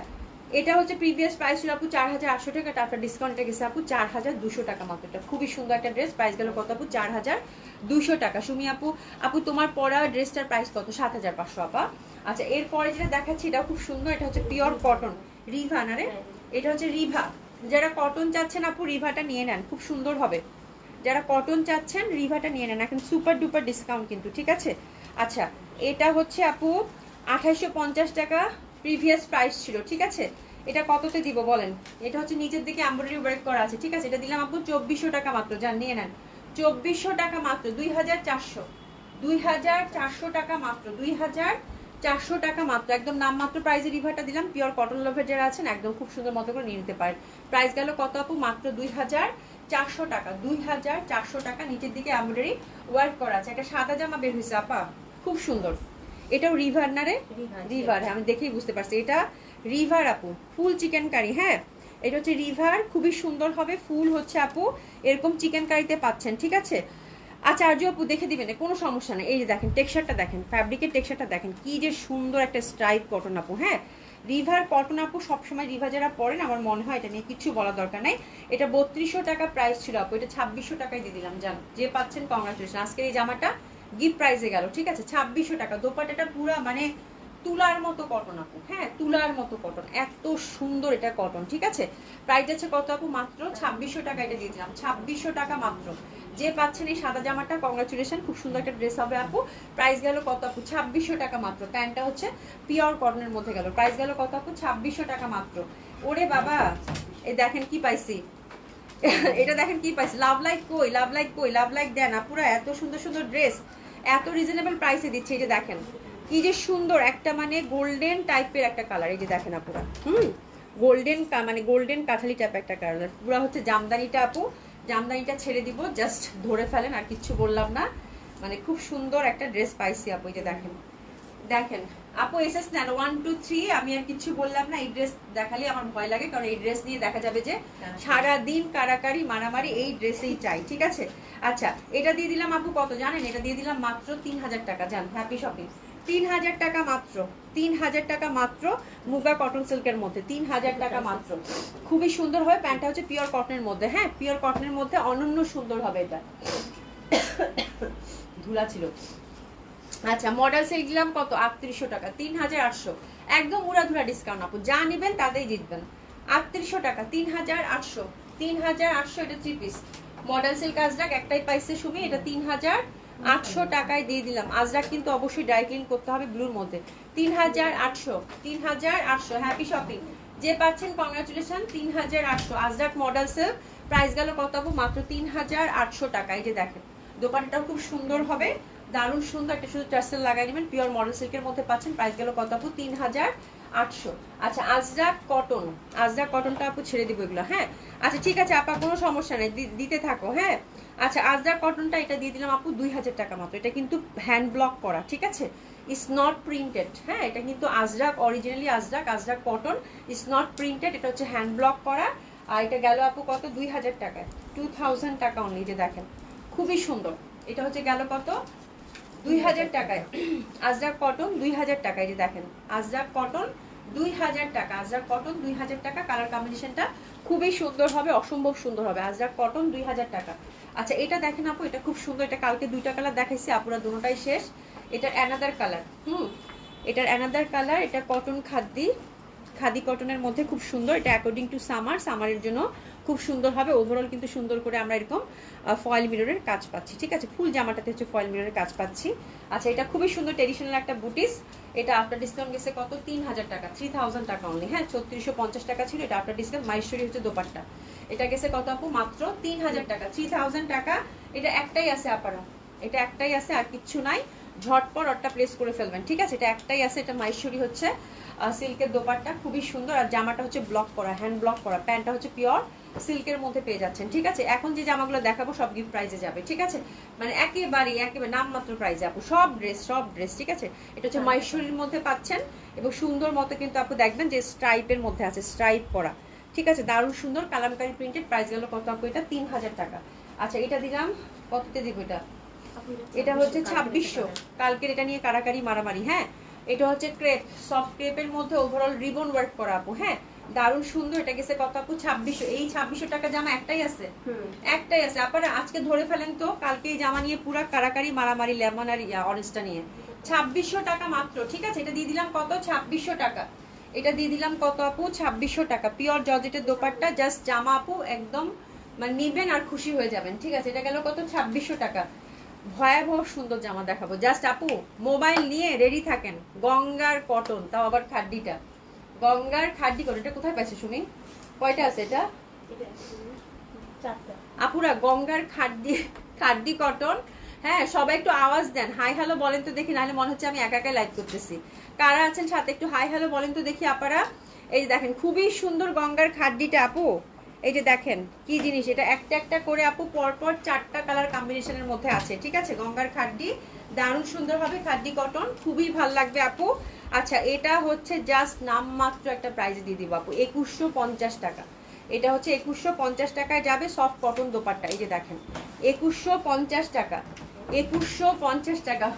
এটা হচ্ছে প্রিভিয়াস প্রাইস ছিল আপু 4800 টাকা, তারপর ডিসকাউন্টে গেছে আপু 4200 টাকা মাত্র। এটা খুবই সুন্দর একটা ড্রেস, প্রাইস গেল কত আপু? 4200 টাকা। সুমি আপু, আপু তোমার পরা ড্রেসটার প্রাইস কত? 7500 আপা। আচ্ছা এরপরে যেটা দেখাচ্ছি, এটা খুব সুন্দর, এটা হচ্ছে পিওর কটন, রিভা না রে, এটা হচ্ছে রিভা। যারা কটন চাচ্ছেন আপু রিভাটা নিয়ে নেন, খুব সুন্দর হবে। যারা কটন চাচ্ছেন রিভাটা নিয়ে নেন, এখন সুপার ডুপার ডিসকাউন্ট কিন্তু, ঠিক আছে। আচ্ছা এটা হচ্ছে আপু 2850 টাকা প্রিভিয়াস প্রাইস ছিল, ঠিক আছে। এটা কততে দিব বলেন? এটা হচ্ছে নিচের দিকে এমব্রয়ডারি ওয়ার্ক করা আছে, ঠিক আছে। এটা দিলাম আপু 2400 টাকা মাত্র, যান নিয়ে নেন। 2400 টাকা মাত্র, 2400 টাকা মাত্র, 2400 টাকা মাত্র, একদম নামমাত্র প্রাইজে রিভারটা দিলাম। পিওর কটন লাভার যারা আছেন একদম খুব সুন্দর মতো করে নিয়ে নিতে পারেন। প্রাইস গেল কত আপু? মাত্র 2400 টাকা, 2400 টাকা। নিচের দিকে এমব্রয়ডারি ওয়ার্ক করা আছে। একটা সাদা জামা বের হয়েছে আপা, খুব সুন্দর। এটাও রিভার না রে? রিভার, আমি দেখেই বুঝতে পারছি এটা রিভার আপু, ফুল চিকেন কারি। হ্যাঁ এটা হচ্ছে রিভার, খুবই সুন্দর হবে। ফুল হচ্ছে আপু এরকম চিকেন কারিতে পাচ্ছেন, ঠিক আছে। আচ্ছা আরজু আপু দেখে দিবেন, কোনো সমস্যা নেই। এই যে দেখেন টেক্সচারটা দেখেন, ফ্যাব্রিকের টেক্সচারটা দেখেন, কি যে সুন্দর একটা স্ট্রাইপ কটন আপু। হ্যাঁ রিভার কটন আপু সবসময় রিভার যারা পরেন আমার মনে হয় এটা নিয়ে কিছু বলার দরকার নাই। এটা 3200 টাকা প্রাইস ছিল আপু, এটা 2600 টাকায় দিয়ে দিলাম। জান যে পাচ্ছেন কংগ্রাচুলেশন। আজকের এই জামাটা গিফট প্রাইসে গেল, ঠিক আছে। 2600 টাকা। দোপাট্টাটা পুরো মানে তুলার মতো কটন আপু, হ্যাঁ তুলার মতো কটন, এত সুন্দর এটা কটন, ঠিক আছে। প্রাইস আছে কত আপু? মাত্র 2600 টাকা। এটা দিয়ে দিলাম 2600 টাকা মাত্র। যে পাচ্ছেন এই সাদা জামাটা কংগ্রাচুলেশন, খুব সুন্দর একটা ড্রেস হবে আপু। প্রাইস গেল কত আপু? 2600 টাকা মাত্র। প্যান্টটা হচ্ছে পিওর কটনের মধ্যে গেল। প্রাইস গেল কত আপু? 2600 টাকা মাত্র। ওরে বাবা এই দেখেন কি পাইছি, এটা দেখেন কি পাইছি। লাভ লাইক কই, লাভ লাইক কই, লাভ লাইক দেন আপুরা। এত সুন্দর সুন্দর ড্রেস এত রিজনেবল প্রাইসে দিচ্ছে। এই যে দেখেন কি যে সুন্দর একটা মানে গোল্ডেন টাইপের একটা কালার। এই যে দেখেন আপুরা, গোল্ডেন মানে গোল্ডেন কাঠালি টাইপের একটা কালার। পুরো হচ্ছে জামদানিটা আপু, জামদানিটা ছেড়ে দিব, জাস্ট ধরে ফেলেন, আর কিচ্ছু বললাম না। মানে খুব সুন্দর একটা ড্রেস পাইছি আপু। এই যে দেখেন, দেখেন আপু এসএস নেন 1 2 3। আমি আর কিছু বললাম না। এই ড্রেস দেখালে আমার ভয় লাগে, কারণ এই ড্রেস নিয়ে দেখা যাবে যে সারা দিন কারাকারি মারামারি এই ড্রেসেই চাই, ঠিক আছে। আচ্ছা এটা দিয়ে দিলাম আপু কত জানেন? এটা দিয়ে দিলাম মাত্র 3000 টাকা। জান হ্যাপি শপিং। 3000 টাকা মাত্র, 3000 টাকা মাত্র। মুগা কটন সিল্কের মধ্যে 3000 টাকা মাত্র। খুবই সুন্দর হবে। প্যান্টটা হচ্ছে পিওর কটনের মধ্যে, হ্যাঁ পিওর কটনের মধ্যে অনন্য সুন্দর হবে এটা। ধুলা ছিল। আচ্ছা মডেল সেল দিলাম কত? 3800 টাকা, 3800। একদম উড়াধুরা ডিসকাউন্ট আপু, যা নেবেন তাতেই জিতবেন। 3800 টাকা, 3800, 3800। এটা 3 পিস মডেল সিল্ক আজরাক একটাই পাইছে সুমি। এটা 3800 টাকায় দিয়ে দিলাম। আজরাক কিন্তু অবশ্যই ড্রাই ক্লিন করতে হবে ব্লুর মধ্যে। 3800, 3800। Happy shopping. যে পাচ্ছেন congratulation. 3800 Ajrak model silk. Price গেল কত আপু? মাত্র 3800 টাকা। এই যে দেখেন দোপাট্টাটাও খুব সুন্দর হবে, দারুণ সুন্দর। একটা শুধু টার্সেল লাগাই নেবেন, পিওর মডেল সিল্কের মধ্যে পাচ্ছেন। প্রাইস গেল কত আপু? 3800। আচ্ছা আজরাক কটন, আজরাক কটনটা আপু ছেড়ে দিব এগুলো, হ্যাঁ। আচ্ছা ঠিক আছে আপা, কোনো সমস্যা নেই, দিতে থাকো, হ্যাঁ। আচ্ছা আজরাক কটনটা এটা দিয়ে দিলাম আপু 2000 টাকা মাত্র। এটা কিন্তু হ্যান্ড ব্লক করা, ঠিক আছে, ইটস নট প্রিন্টেড। হ্যাঁ এটা কিন্তু Ajrak, originally Ajrak, Ajrak cotton, it's not printed. এটা হচ্ছে হ্যান্ড ব্লক করা। আর এটা গেল আপু কত? 2000 টাকায়, 2000 টাকা অনলি। যে দেখেন খুবই সুন্দর। এটা হচ্ছে গেল কত? 2000 টাকায়। আজরাক কটন 2000 টাকায়। যে দেখেন আজরাক কটন 2000 টাকা, আজরাক কটন 2000 টাকা। কালার কম্বিনেশনটা খুবই সুন্দর হবে, অসম্ভব সুন্দর হবে। আজরাক কটন 2000 টাকা। আচ্ছা এটা দেখেন আপু, এটা খুব সুন্দর। এটা কালকে দুইটা কালার দেখাইছি আপুরা, দুটোটাই শেষ। এটার অ্যানাদার কালার, এটার অ্যানাদার কালার। এটা কটন খাদি, খাদি কটনের মধ্যে খুব সুন্দর। এটা অ্যাকর্ডিং টু সামার, সামারের জন্য খুব সুন্দর হবে। ওভারঅল কিন্তু সুন্দর করে আমরা এরকম ফয়েল মিররের কাজ পাচ্ছি, ঠিক আছে। ফুল জামাটাতে হচ্ছে ফয়েল মিররের কাজ পাচ্ছি। আচ্ছা এটা খুবই সুন্দর ট্রেডিশনাল একটা বুটিস। এটা আফটার ডিসকাউন্ট গেছে কত? 3000 টাকা, 3000 টাকা অনলি। হ্যাঁ 3650 টাকা ছিল, এটা আফটার ডিসকাউন্ট। মাইশ্বরী হচ্ছে দোপাট্টা। এটা গেছে কত আপু? মাত্র 3000 টাকা, 3000 টাকা। এটা একটাই আছে আপারা, এটা একটাই আছে, আর কিচ্ছু নাই। ঝটপট অর্ডারটা প্লেস করে ফেলবেন, ঠিক আছে। এটা একটাই আছে। এটা মাইশ্বরী হচ্ছে সিল্কের দোপাট্টা, খুবই সুন্দর। আর জামাটা হচ্ছে ব্লক করা, হ্যান্ড ব্লক করা। প্যান্টটা হচ্ছে পিওর সিল্কের মধ্যে পেয়ে যাচ্ছেন, ঠিক আছে। এখন যে জামাগুলো দেখাবো সব গিফট প্রাইজে যাবে, ঠিক আছে। মানে একেবারে নামমাত্র প্রাইজে আপু, সব ড্রেস, ঠিক আছে। এটা হচ্ছে মাইশ্বরীর মধ্যে পাচ্ছেন, এবং সুন্দর মতো কিন্তু আপু দেখবেন যে স্ট্রাইপের মধ্যে আছে, স্ট্রাইপ করা, ঠিক আছে। দারুণ সুন্দর কালামকারী প্রিন্টেড। প্রাইস গেল কত আপু? এটা 3000 টাকা। আচ্ছা এটা দিলাম কততে দিব? এটা হচ্ছে 2600। কালকের এটা নিয়ে কারাকারি মারামারি, হ্যাঁ। এটা হচ্ছে ক্রেপ, সফট ক্রেপের মধ্যে ওভারঅল রিবন ওয়ার্ক করা আপু, হ্যাঁ দারুণ সুন্দর। এটা গেছে কত আপু? 2600। এই 2600 টাকা জামা একটাই আছে, একটাই আছে। আপনারা আজকে ধরে ফেলেন তো, কালকে এই জামা নিয়ে পুরা কারাকারি মারামারি, লেমন আর অরেঞ্জটা নিয়ে। 2600 টাকা মাত্র, ঠিক আছে। এটা দিয়ে দিলাম কত? 2600 টাকা। এটা দিয়ে দিলাম কত আপু? 2600 টাকা। পিওর জর্জেটের দোপাট্টা, জাস্ট জামা আপু একদম মানে নিবেন আর খুশি হয়ে যাবেন। ঠিক আছে, এটা গেল কত, 2600 টাকা। ভয়াবহ সুন্দর জামা দেখাবো, জাস্ট আপু মোবাইল নিয়ে রেডি থাকেন। গঙ্গার কটন, তাও আবার খাড্ডিটা, গঙ্গার খাড্ডি কটন। এটা কোথায় পাইছে শুনি, কয়টা আছে এটা? আপুরা গঙ্গার খাড্ডি, খাড্ডি কটন। হ্যাঁ সবাই একটু আওয়াজ দেন, হাই হ্যালো বলেন তো দেখি, নাহলে মনে হচ্ছে আমি একা একাই লাইভ করতেছি। কারা আছেন সাথে একটু হাই হ্যালো বলেন তো দেখি আপারা। এই যে দেখেন খুবই সুন্দর গঙ্গার খাড্ডিটা আপু। এই যে দেখেন কি জিনিস, এটা একটা একটা করে আপু পরপর 4টা কালার কম্বিনেশনের মধ্যে আছে। ঠিক আছে, গঙ্গার খাড্ডি দারুণ সুন্দর হবে, খাড্ডি কটন, খুবই ভাল লাগবে আপু। আচ্ছা এটা হচ্ছে জাস্ট নামমাত্র একটা প্রাইজে দিয়ে দিব আপু, 2150 টাকা। এটা হচ্ছে 2150 টাকায় যাবে, সফট কটন দোপাট্টা। এই যে দেখেন 2150 টাকা, 2150 টাকা,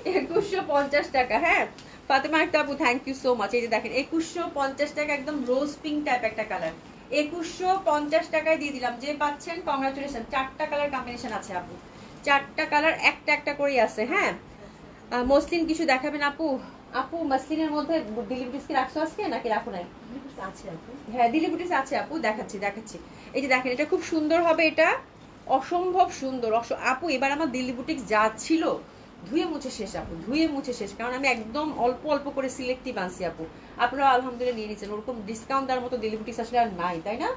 2150 টাকা। হ্যাঁ ফাতেমা একটা আপু, থ্যাংক ইউ সো মাচ। এই যে দেখেন 2150 টাকা, একদম রোজ পিঙ্ক টাইপ একটা কালার, 2150 টাকায় দিয়ে দিলাম। যে পাচ্ছেন কংগ্রাচুলেশন। 4টা কালার কম্বিনেশন আছে আপু, 4টা কালার একটা একটা করেই আছে। হ্যাঁ মসলিন কিছু দেখাবেন আপু? আপু মসলিনের মধ্যে দিল্লি বুটিস কি রাখছো আজকে নাকি রাখো নাই? হ্যাঁ দিল্লি বুটিস আছে আপু, দেখাচ্ছি দেখাচ্ছি। এই যে দেখেন এটা খুব সুন্দর হবে, এটা অসম্ভব সুন্দর। আপু এবার আমার দিল্লি বুটিক্স যা ছিল ধুয়ে মুছে শেষ আপু, ধুয়ে মুছে শেষ, কারণ আমি একদম অল্প অল্প করে সিলেক্টিভ আনছি আপু। আপনারা আলহামদুলিল্লাহ নিয়ে নিচ্ছেন, ওরকম ডিসকাউন্ট দেওয়ার মতো দিল্লি বুটিক্স আসলে আর নাই, তাই না?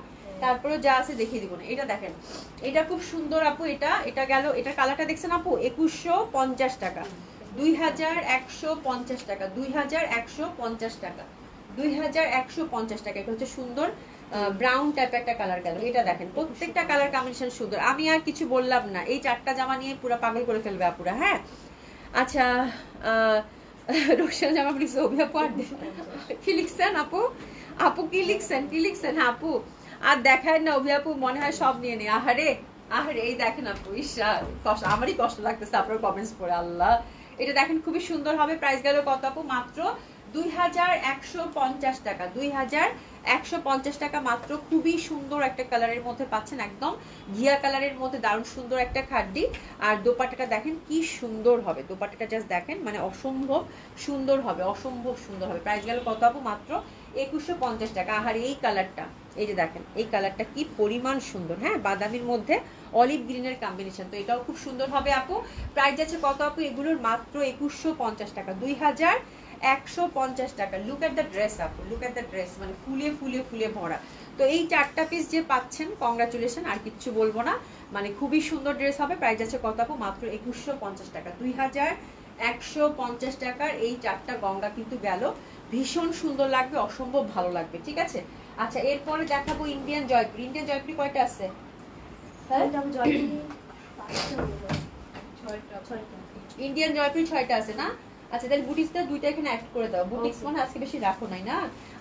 তারপরে যা আছে দেখিয়ে দিব না। এটা দেখেন, এটা খুব সুন্দর আপু। এটা গেল, এটা কালারটা দেখছেন আপু, 2150 টাকা, 2150 টাকা, 2150 টাকা, 2150 টাকা। এটা হচ্ছে সুন্দর ব্রাউন টাইপ একটা কালার গেল। এটা দেখেন প্রত্যেকটা কালার কম্বিনেশন সুন্দর। আমি আর কিছু বললাম না, এই 4টা জামা নিয়ে পুরো পাগল করে ফেলবে আপুরা। হ্যাঁ আচ্ছা রোশন জামা প্লিজ অভি আপু আর কি লিখছেন আপু? আপু কি লিখছেন, কি লিখছেন? হ্যাঁ আপু আর দেখায় না অভি আপু, মনে হয় সব নিয়ে নেই। আহারে আহারে এই দেখেন আপু, ঈশা কষ্ট, আমারই কষ্ট লাগতেছে আপনার কমেন্টস পড়ে। আল্লাহ এটা দেখেন খুবই সুন্দর হবে। প্রাইস গেল কত আপু? মাত্র 2150 টাকা, 2150 টাকা মাত্র। খুবই সুন্দর একটা কালারের মধ্যে পাচ্ছেন, একদম ঘিয়া কালারের মধ্যে দারুণ সুন্দর একটা খাড্ডি। আর দোপাট্টাটা দেখেন কি সুন্দর হবে, দোপাট্টাটা জাস্ট দেখেন, মানে অসম্ভব সুন্দর হবে, অসম্ভব সুন্দর হবে। প্রাইস গেল কত আপু? মাত্র 2150 টাকা। আর এই কালারটা, এই যে দেখেন এই কালারটা কি পরিমাণ সুন্দর। হ্যাঁ বাদামির মধ্যে অলিভ গ্রিনের কম্বিনেশন, তো এটাও খুব সুন্দর হবে আপু। প্রাইস যাচ্ছে কত আপু এগুলোর? মাত্র 2150 টাকা, 2150 টাকা। লুক এট দ্য ড্রেস আপু, লুক এট দ্য ড্রেস, মানে ফুলে ফুলে ফুলে ভরা। তো এই 4টা পিস যে পাচ্ছেন কংগ্রাচুলেশন, আর কিচ্ছু বলবো না, মানে খুবই সুন্দর ড্রেস হবে। প্রাইস যাচ্ছে কত আপু? মাত্র 2150 টাকা, 2150 টাকার এই 4টা গঙ্গা কিন্তু গেল। ভীষণ সুন্দর লাগবে, অসম্ভব ভালো লাগবে। ঠিক আছে, আচ্ছা এরপরে দেখাবো ইন্ডিয়ান জয়পুরি। ইন্ডিয়ান জয়পুরি কয়টা আছে? হ্যাঁ ইন্ডিয়ান জয়পুরি 6টা আছে না? আচ্ছা তাহলে বুটিক্সটা 2টা এখানে অ্যাড করে দাও। বুটিক্স মনে আজকে বেশি রাখো নাই না?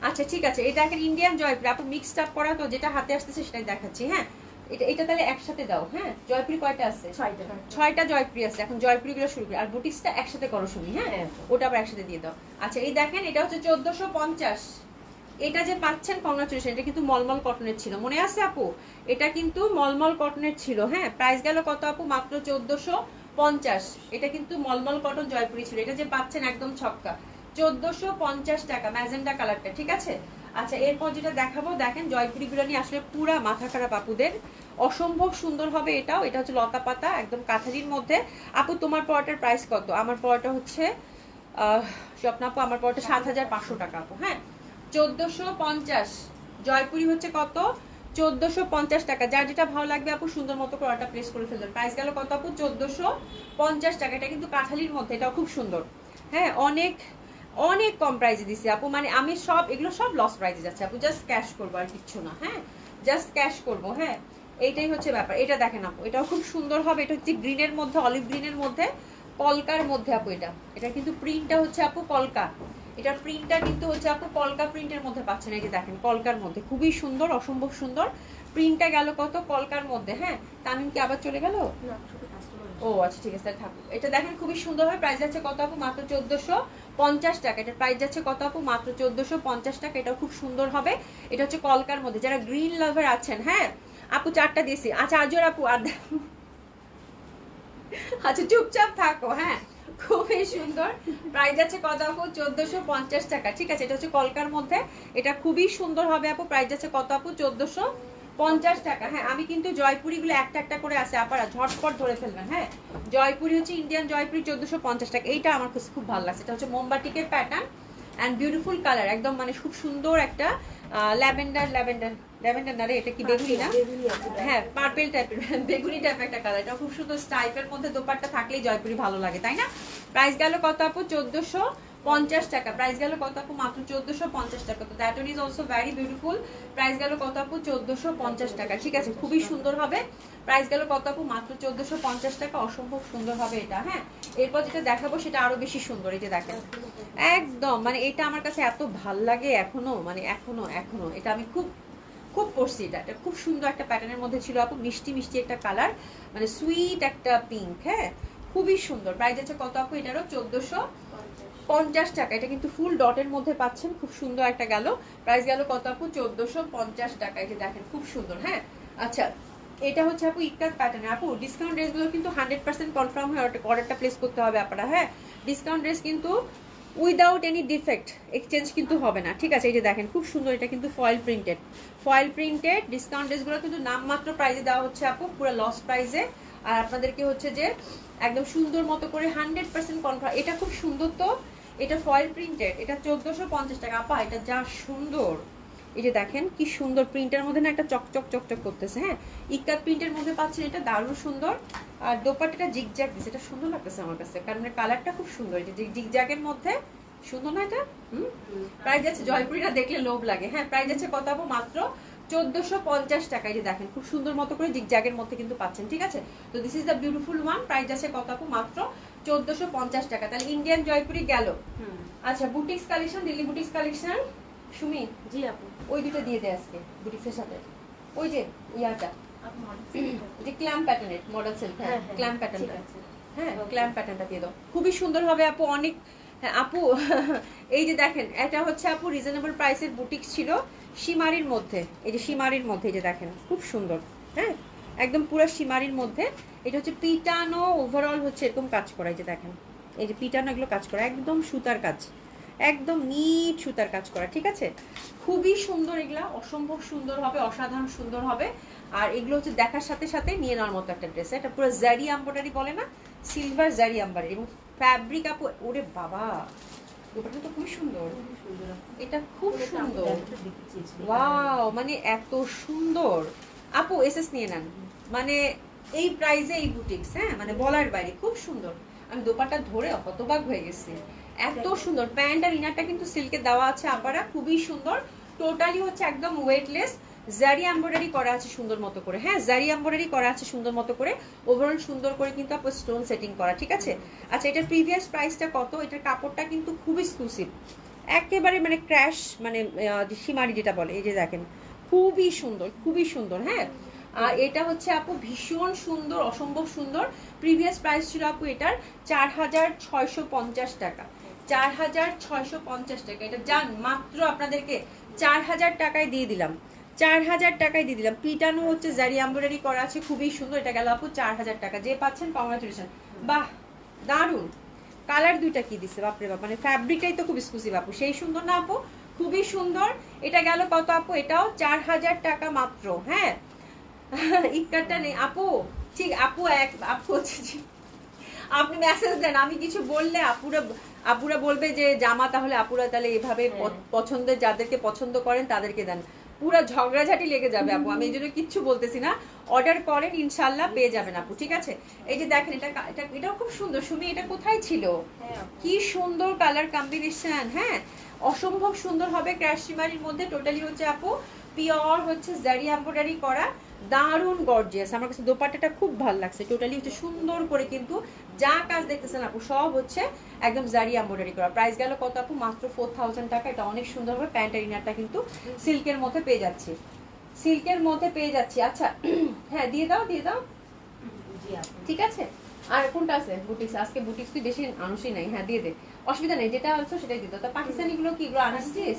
আচ্ছা ঠিক আছে, এটা এখন ইন্ডিয়ান জয়পুরি আপু মিক্সড আপ করা, তো যেটা হাতে আসতেছে সেটাই দেখাচ্ছি। হ্যাঁ এটা তাহলে একসাথে দাও। হ্যাঁ জয়পুরি কয়টা আছে? 6টা জয়পুরি আছে। এখন জয়পুরি গুলো শুরু করি, আর বুটিক্সটা একসাথে করো শুনি। হ্যাঁ ওটা আবার একসাথে দিয়ে দাও। আচ্ছা এই দেখেন এটা হচ্ছে 1450। এটা যে পাচ্ছেন কংগ্রাচুলেশন, এটা কিন্তু মলমল কটনের ছিল, মনে আছে আপু? এটা কিন্তু মলমল কটনের ছিল। হ্যাঁ প্রাইস গেল কত আপু? মাত্র 1450। এটা কিন্তু মলমল কটন জয়পুরি ছিল, এটা যে পাচ্ছেন একদম ছক্কা, 1450 টাকা, ম্যাজেন্টা কালারটা। ঠিক আছে, আচ্ছা এরপর যেটা দেখাবো, দেখেন জয়পুরি গুলো নিয়ে আসলে পুরা মাথা খারাপ আপুদের, অসম্ভব সুন্দর হবে এটাও। এটা হচ্ছে লতা পাতা একদম কাঁথারির মধ্যে। আপু তোমার পরোটার প্রাইস কত? আমার পরোটা হচ্ছে স্বপ্ন আপু, আমার পরোটা 7500 টাকা আপু। হ্যাঁ 1450। জয়পুরি হচ্ছে কত? 1450 টাকা। যার যেটা ভালো লাগবে আপু সুন্দর মতো করে অর্ডার প্লেস করে ফেলবেন। প্রাইস গেল কত আপু? 1450 টাকা। এটা কিন্তু কাঁঠালির মধ্যে, এটাও খুব সুন্দর। হ্যাঁ অনেক অনেক কম প্রাইসে দিছি আপু, মানে আমি সব এগুলো সব লস প্রাইসে যাচ্ছে আপু, জাস্ট ক্যাশ করবো আর কিচ্ছু না। হ্যাঁ জাস্ট ক্যাশ করবো। হ্যাঁ এইটাই হচ্ছে ব্যাপার। এটা দেখেন আপু, এটাও খুব সুন্দর হবে। এটা হচ্ছে গ্রিনের মধ্যে, অলিভ গ্রিনের মধ্যে, কলকার মধ্যে আপু। এটা কিন্তু প্রিন্টটা হচ্ছে আপু কলকা, এটার প্রিন্টটা কিন্তু হচ্ছে আপু কলকা প্রিন্টের মধ্যে পাচ্ছেন। এই যে দেখেন কলকার মধ্যে খুবই সুন্দর, অসম্ভব সুন্দর। প্রিন্টটা গেল কত? কলকার মধ্যে। হ্যাঁ তামিম কি আবার চলে গেল? ও আচ্ছা ঠিক আছে থাকুক। এটা দেখেন খুবই সুন্দর হবে। প্রাইস যাচ্ছে কত আপু? মাত্র 1450 টাকা। এটা প্রাইস যাচ্ছে কত আপু? মাত্র 1450 টাকা। এটাও খুব সুন্দর হবে। এটা হচ্ছে কলকার মধ্যে, যারা গ্রিন লাভার আছেন। হ্যাঁ আপু 4টা দিয়েছি। আচ্ছা আজর আপু আর আচ্ছা চুপচাপ থাকো। হ্যাঁ খুবই সুন্দর। প্রাইস আছে কত আপু? 1450 টাকা। ঠিক আছে, এটা হচ্ছে কলকার মধ্যে, এটা খুবই সুন্দর হবে আপু। প্রাইস আছে কত আপু? 50 টাকা। হ্যাঁ আমি কিন্তু জয়পুরিগুলো একটা একটা করে আছে, আপনারা ঝটপট ধরে ফেলবেন। হ্যাঁ জয়পুরি হচ্ছে ইন্ডিয়ান জয়পুরি 1450 টাকা। এইটা আমার কাছে খুব ভালো লাগছে, এটা হচ্ছে মোমবাটিকের প্যাটার্ন অ্যান্ড বিউটিফুল কালার, একদম মানে খুব সুন্দর একটা ল্যাভেন্ডার ল্যাভেন্ডার ল্যাভেন্ডার না রে, এটা কি বেগুনি না? হ্যাঁ পার্পল টাইপের বেগুনি টাইপের একটা কালার, এটা খুব সুন্দর স্টাইপের মধ্যে দোপাট্টা থাকলেই জয়পুরি ভালো লাগে, তাই না? প্রাইস গেল কত আপু? 1450 টাকা। প্রাইস গেল কত আপু? মাত্র 1450 টাকা। তো that one is also very beautiful. Price গেল কত আপু? 1450 টাকা। ঠিক আছে, খুবই সুন্দর হবে। প্রাইস গেল কত আপু? মাত্র 1450 টাকা। অসম্ভব সুন্দর হবে এটা। হ্যাঁ এরপর যেটা দেখাবো সেটা আরো বেশি সুন্দর, এই যে দেখেন একদম মানে এটা আমার কাছে এত ভাল লাগে এখনো, মানে এখনো এটা আমি খুব খুব পড়ছি। এটা খুব সুন্দর একটা প্যাটার্নের মধ্যে ছিল আপু, মিষ্টি মিষ্টি একটা কালার, মানে সুইট একটা পিঙ্ক। হ্যাঁ খুবই সুন্দর। প্রাইস আছে কত আপু? এটারও 1450 টাকা। এটা কিন্তু ফুল ডটের মধ্যে পাচ্ছেন, খুব সুন্দর একটা গেল। প্রাইস গেল কত আপু? 1450 টাকা। এই যে দেখেন খুব সুন্দর। হ্যাঁ আচ্ছা এটা হচ্ছে আপু ইক্কাত প্যাটার্ন। আপু ডিসকাউন্ট ড্রেসগুলো কিন্তু 100% কনফার্ম হয়ে অর্ডারটা প্লেস করতে হবে আপনারা। হ্যাঁ ডিসকাউন্ট ড্রেস কিন্তু উইদাউট এনি ডিফেক্ট, এক্সচেঞ্জ কিন্তু হবে না। ঠিক আছে এই যে দেখেন খুব সুন্দর, এটা কিন্তু ফয়েল প্রিন্টেড ডিসকাউন্ট ড্রেসগুলো কিন্তু নামমাত্র প্রাইসে দেওয়া হচ্ছে আপু, পুরো লস প্রাইসে। আর আপনাদেরকে হচ্ছে যে একদম সুন্দর মতো করে 100% কনফার্ম। এটা খুব সুন্দর, তো এটা ফয়েল প্রিন্টেড, এটা 1450 টাকা। আপা এটা যা সুন্দর, এই যে দেখেন কি সুন্দর প্রিন্টের মধ্যে না একটা চকচক চকচক করতেছে। হ্যাঁ ইক্কাত প্রিন্টের মধ্যে পাচ্ছেন, এটা দারুণ সুন্দর। আর দোপাট্টাটা জিগজ্যাগ দিছে, এটা সুন্দর লাগতেছে আমার কাছে, কারণ কালারটা খুব সুন্দর, এই যে জিগজ্যাগের মধ্যে সুন্দর না এটা? প্রাইস আছে জয়পুরিটা দেখলে লোভ লাগে। হ্যাঁ প্রাইস আছে কত আপু? মাত্র 1450 টাকা। এই যে দেখেন খুব সুন্দর মতো করে জিগজ্যাগের মধ্যে কিন্তু পাচ্ছেন। ঠিক আছে, তো this is the beautiful one. Price আছে কত আপু? মাত্র 1450 টাকা। তাহলে ইন্ডিয়ান জয়পুরি গেল। আচ্ছা boutiques collection, Delhi boutiques collection. Sumi ji আপু, ওই দুটো দিয়ে দে আজকে বুটিক্সের সাথে, ওই যে ইয়াটা যে ক্ল্যাম্প প্যাটার্নের মডেল সেলফ। হ্যাঁ ক্ল্যাম্প প্যাটার্নটা, হ্যাঁ ক্ল্যাম্প প্যাটার্নটা দিয়ে দাও, খুবই সুন্দর হবে আপু। অনেক হ্যাঁ আপু এই যে দেখেন এটা হচ্ছে আপু রিজনেবল প্রাইসের বুটিক্স ছিল শিমারির মধ্যে। এই যে শিমারির মধ্যে, এই যে দেখেন খুব সুন্দর। হ্যাঁ একদম পুরো শিমারির মধ্যে। এটা হচ্ছে পিটানো, ওভারঅল হচ্ছে এরকম কাজ করা। এই যে দেখেন এই যে পিটানো, এগুলো কাজ করা একদম সুতার কাজ, একদম নিট সুতার কাজ করা। ঠিক আছে খুবই সুন্দর, এগুলা অসম্ভব সুন্দর হবে, অসাধারণ সুন্দর হবে। আর এগুলো হচ্ছে দেখার সাথে সাথে নিয়ে নেওয়ার মতো একটা ড্রেস। এটা পুরো জারি এমব্রয়ডারি বলে না, সিলভার জারি এমব্রয়ডারি, এবং ফ্যাব্রিক আপু ওরে বাবা দুপাটা তো খুব সুন্দর, এটা খুব সুন্দর। ওয়াও মানে এত সুন্দর আপু, এসএস নিয়ে নেন, মানে এই প্রাইসে এই বুটিক্স। হ্যাঁ মানে বলার বাইরে খুব সুন্দর। আমি দোপাটা ধরে হতবাক হয়ে গেছি, এত সুন্দর। প্যান্ট আর ইনারটা কিন্তু সিল্কে দেওয়া আছে আপারা, খুবই সুন্দর। টোটালি হচ্ছে একদম ওয়েটলেস, জারি এমব্রয়ডারি করা আছে সুন্দর মতো করে। হ্যাঁ জারি এমব্রয়ডারি করা আছে সুন্দর মতো করে, ওভারঅল সুন্দর করে কিন্তু আপনার স্টোন সেটিং করা। ঠিক আছে আচ্ছা এটার প্রিভিয়াস প্রাইসটা কত? এটার কাপড়টা কিন্তু খুব এক্সক্লুসিভ, একেবারে মানে ক্র্যাশ, মানে সীমারি যেটা বলে। এই যে দেখেন খুবই সুন্দর, খুবই সুন্দর। হ্যাঁ আর এটা হচ্ছে আপু ভীষণ সুন্দর, অসম্ভব সুন্দর। প্রিভিয়াস প্রাইস ছিল আপু এটার 4650 টাকা, 4650 টাকা। এটা জান মাত্র আপনাদেরকে 4000 টাকায় দিয়ে দিলাম, 4000 টাকায় দিয়ে দিলাম। পিটানো হচ্ছে জারি এমব্রয়ডারি করা আছে, খুবই সুন্দর। এটা গেল আপু 4000 টাকা। যে পাচ্ছেন কংগ্রাচুলেশন, বাহ দারুন। কালার দুইটা কি দিছে বাপরে বাপ, মানে ফ্যাব্রিকটাই তো খুব এক্সক্লুসিভ আপু, সেই সুন্দর না আপু? খুবই সুন্দর। এটা গেল কত আপু? এটাও 4000 টাকা মাত্র। হ্যাঁ ইক্কারটা নেই আপু, ঠিক আপু এক আপু হচ্ছে আপনি মেসেজ দেন, আমি কিছু বললে আপুরা বলবে যে জামা তাহলে আপুরা তাহলে এভাবে পছন্দের, যাদেরকে পছন্দ করেন তাদেরকে দেন। পুরো ঝগড়াঝাটি লেগে যাবে আপু, আমি এই জন্য কিচ্ছু বলতেছি না। অর্ডার করেন ইনশাল্লাহ পেয়ে যাবেন আপু। ঠিক আছে এই যে দেখেন এটাও খুব সুন্দর। সুমি এটা কোথায় ছিল? কি সুন্দর কালার কম্বিনেশন। হ্যাঁ অসম্ভব সুন্দর হবে, ক্র্যাশ শিমারির মধ্যে। টোটালি হচ্ছে আপু পিওর হচ্ছে জারি এমব্রয়ডারি করা, দারুন গর্জিয়াস। আমার কাছে দোপাট্টাটা খুব ভালো লাগছে। টোটালি হচ্ছে সুন্দর করে কিন্তু যা কাজ দেখতেছেন আপু সব হচ্ছে একদম জারি এমব্রয়ডারি করা। প্রাইস গেল কত আপু? মাত্র 4000 টাকা। এটা অনেক সুন্দর হবে। প্যান্ট আর ইনারটা কিন্তু সিল্কের মধ্যে পেয়ে যাচ্ছি, সিল্কের মধ্যে পেয়ে যাচ্ছি। আচ্ছা হ্যাঁ দিয়ে দাও, দিয়ে দাও। ঠিক আছে আর কোনটা আছে বুটিক্স? আজকে বুটিক্স তুই বেশি আনুষই নাই। হ্যাঁ দিয়ে দে, অসুবিধা নেই, যেটা আনছো সেটাই দিয়ে দাও। তা পাকিস্তানি গুলো কি এগুলো আনাচ্ছিস?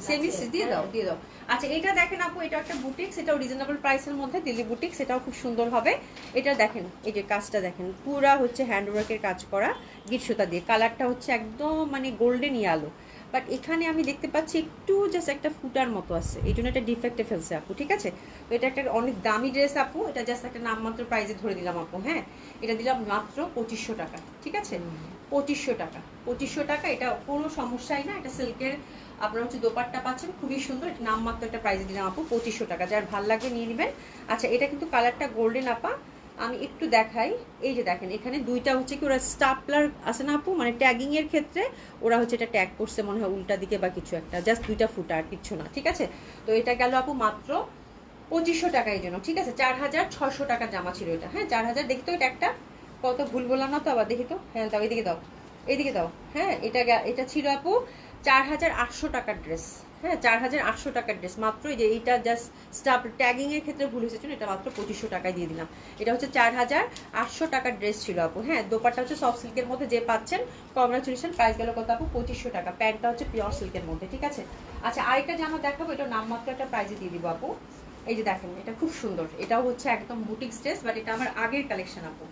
সেমি স্টিচ দিয়ে দাও, দিয়ে দাও। আচ্ছা এটা দেখেন আপু, এটা একটা বুটিক্স, এটাও রিজনেবল প্রাইসের মধ্যে, দিল্লি বুটিক্স। এটাও খুব সুন্দর হবে। এটা দেখেন এই যে কাজটা দেখেন, পুরা হচ্ছে হ্যান্ডওয়ার্কের কাজ করা গিট সুতা দিয়ে। কালারটা হচ্ছে একদম মানে গোল্ডেন ইয়ালো। বাট এখানে আমি দেখতে পাচ্ছি একটু জাস্ট একটা ফুটার মতো আছে, এই জন্য এটা ডিফেক্টে ফেলছে আপু, ঠিক আছে। তো এটা একটা অনেক দামি ড্রেস আপু, এটা জাস্ট একটা নামমাত্র প্রাইজে ধরে দিলাম আপু। হ্যাঁ, এটা দিলাম মাত্র 2500 টাকা, ঠিক আছে। 2500 টাকা, 2500 টাকা, এটা কোনো সমস্যাই না। এটা সিল্কের আপনারা হচ্ছে দোপাট্টা পাচ্ছেন, খুবই সুন্দর। এটা নামমাত্র একটা প্রাইজে দিলাম আপু 2500 টাকা, যার ভাল লাগবে নিয়ে নেবেন। আচ্ছা, এটা কিন্তু কালারটা গোল্ডেন আপা, আমি একটু দেখাই। এই যে দেখেন এখানে দুইটা হচ্ছে কি ওরা স্টাপলার আছে না আপু, মানে ট্যাগিং এর ক্ষেত্রে ওরা হচ্ছে এটা ট্যাগ করছে মনে হয় উল্টা দিকে বা কিছু একটা, জাস্ট দুইটা ফুটা আর কিচ্ছু না, ঠিক আছে। তো এটা গেল আপু মাত্র 2500 টাকা, এই জন্য ঠিক আছে। 4600 টাকার জামা ছিল এটা। হ্যাঁ, 4000, দেখি তো এটা একটা কত, ভুল বললাম না তো আবার, দেখি তো। হ্যাঁ দাও, এইদিকে দাও, এইদিকে দাও। হ্যাঁ, এটা ছিল আপু 4800 টাকার ড্রেস। হ্যাঁ, 4800 টাকার ড্রেস মাত্র। এই যে এইটা জাস্ট স্টাফ ট্যাগিং এর ক্ষেত্রে ভুল হয়েছে, এটা মাত্র 2500 টাকায় দিয়ে দিলাম। এটা হচ্ছে 4800 টাকার ড্রেস ছিল আপু। হ্যাঁ, দোপাট্টা হচ্ছে সফট সিল্কের মধ্যে, যে পাচ্ছেন কংগ্রাচুলেশন। প্রাইস গেল কত আপু? 2500 টাকা। প্যান্টটা হচ্ছে পিওর সিল্কের মধ্যে, ঠিক আছে। আচ্ছা, আরেকটা জামা দেখাবো, এটা নামমাত্র একটা প্রাইজে দিয়ে দিব আপু। এই যে দেখেন, এটা খুব সুন্দর, এটাও হচ্ছে একদম বুটিক্স ড্রেস, বাট এটা আমার আগের কালেকশন আপু।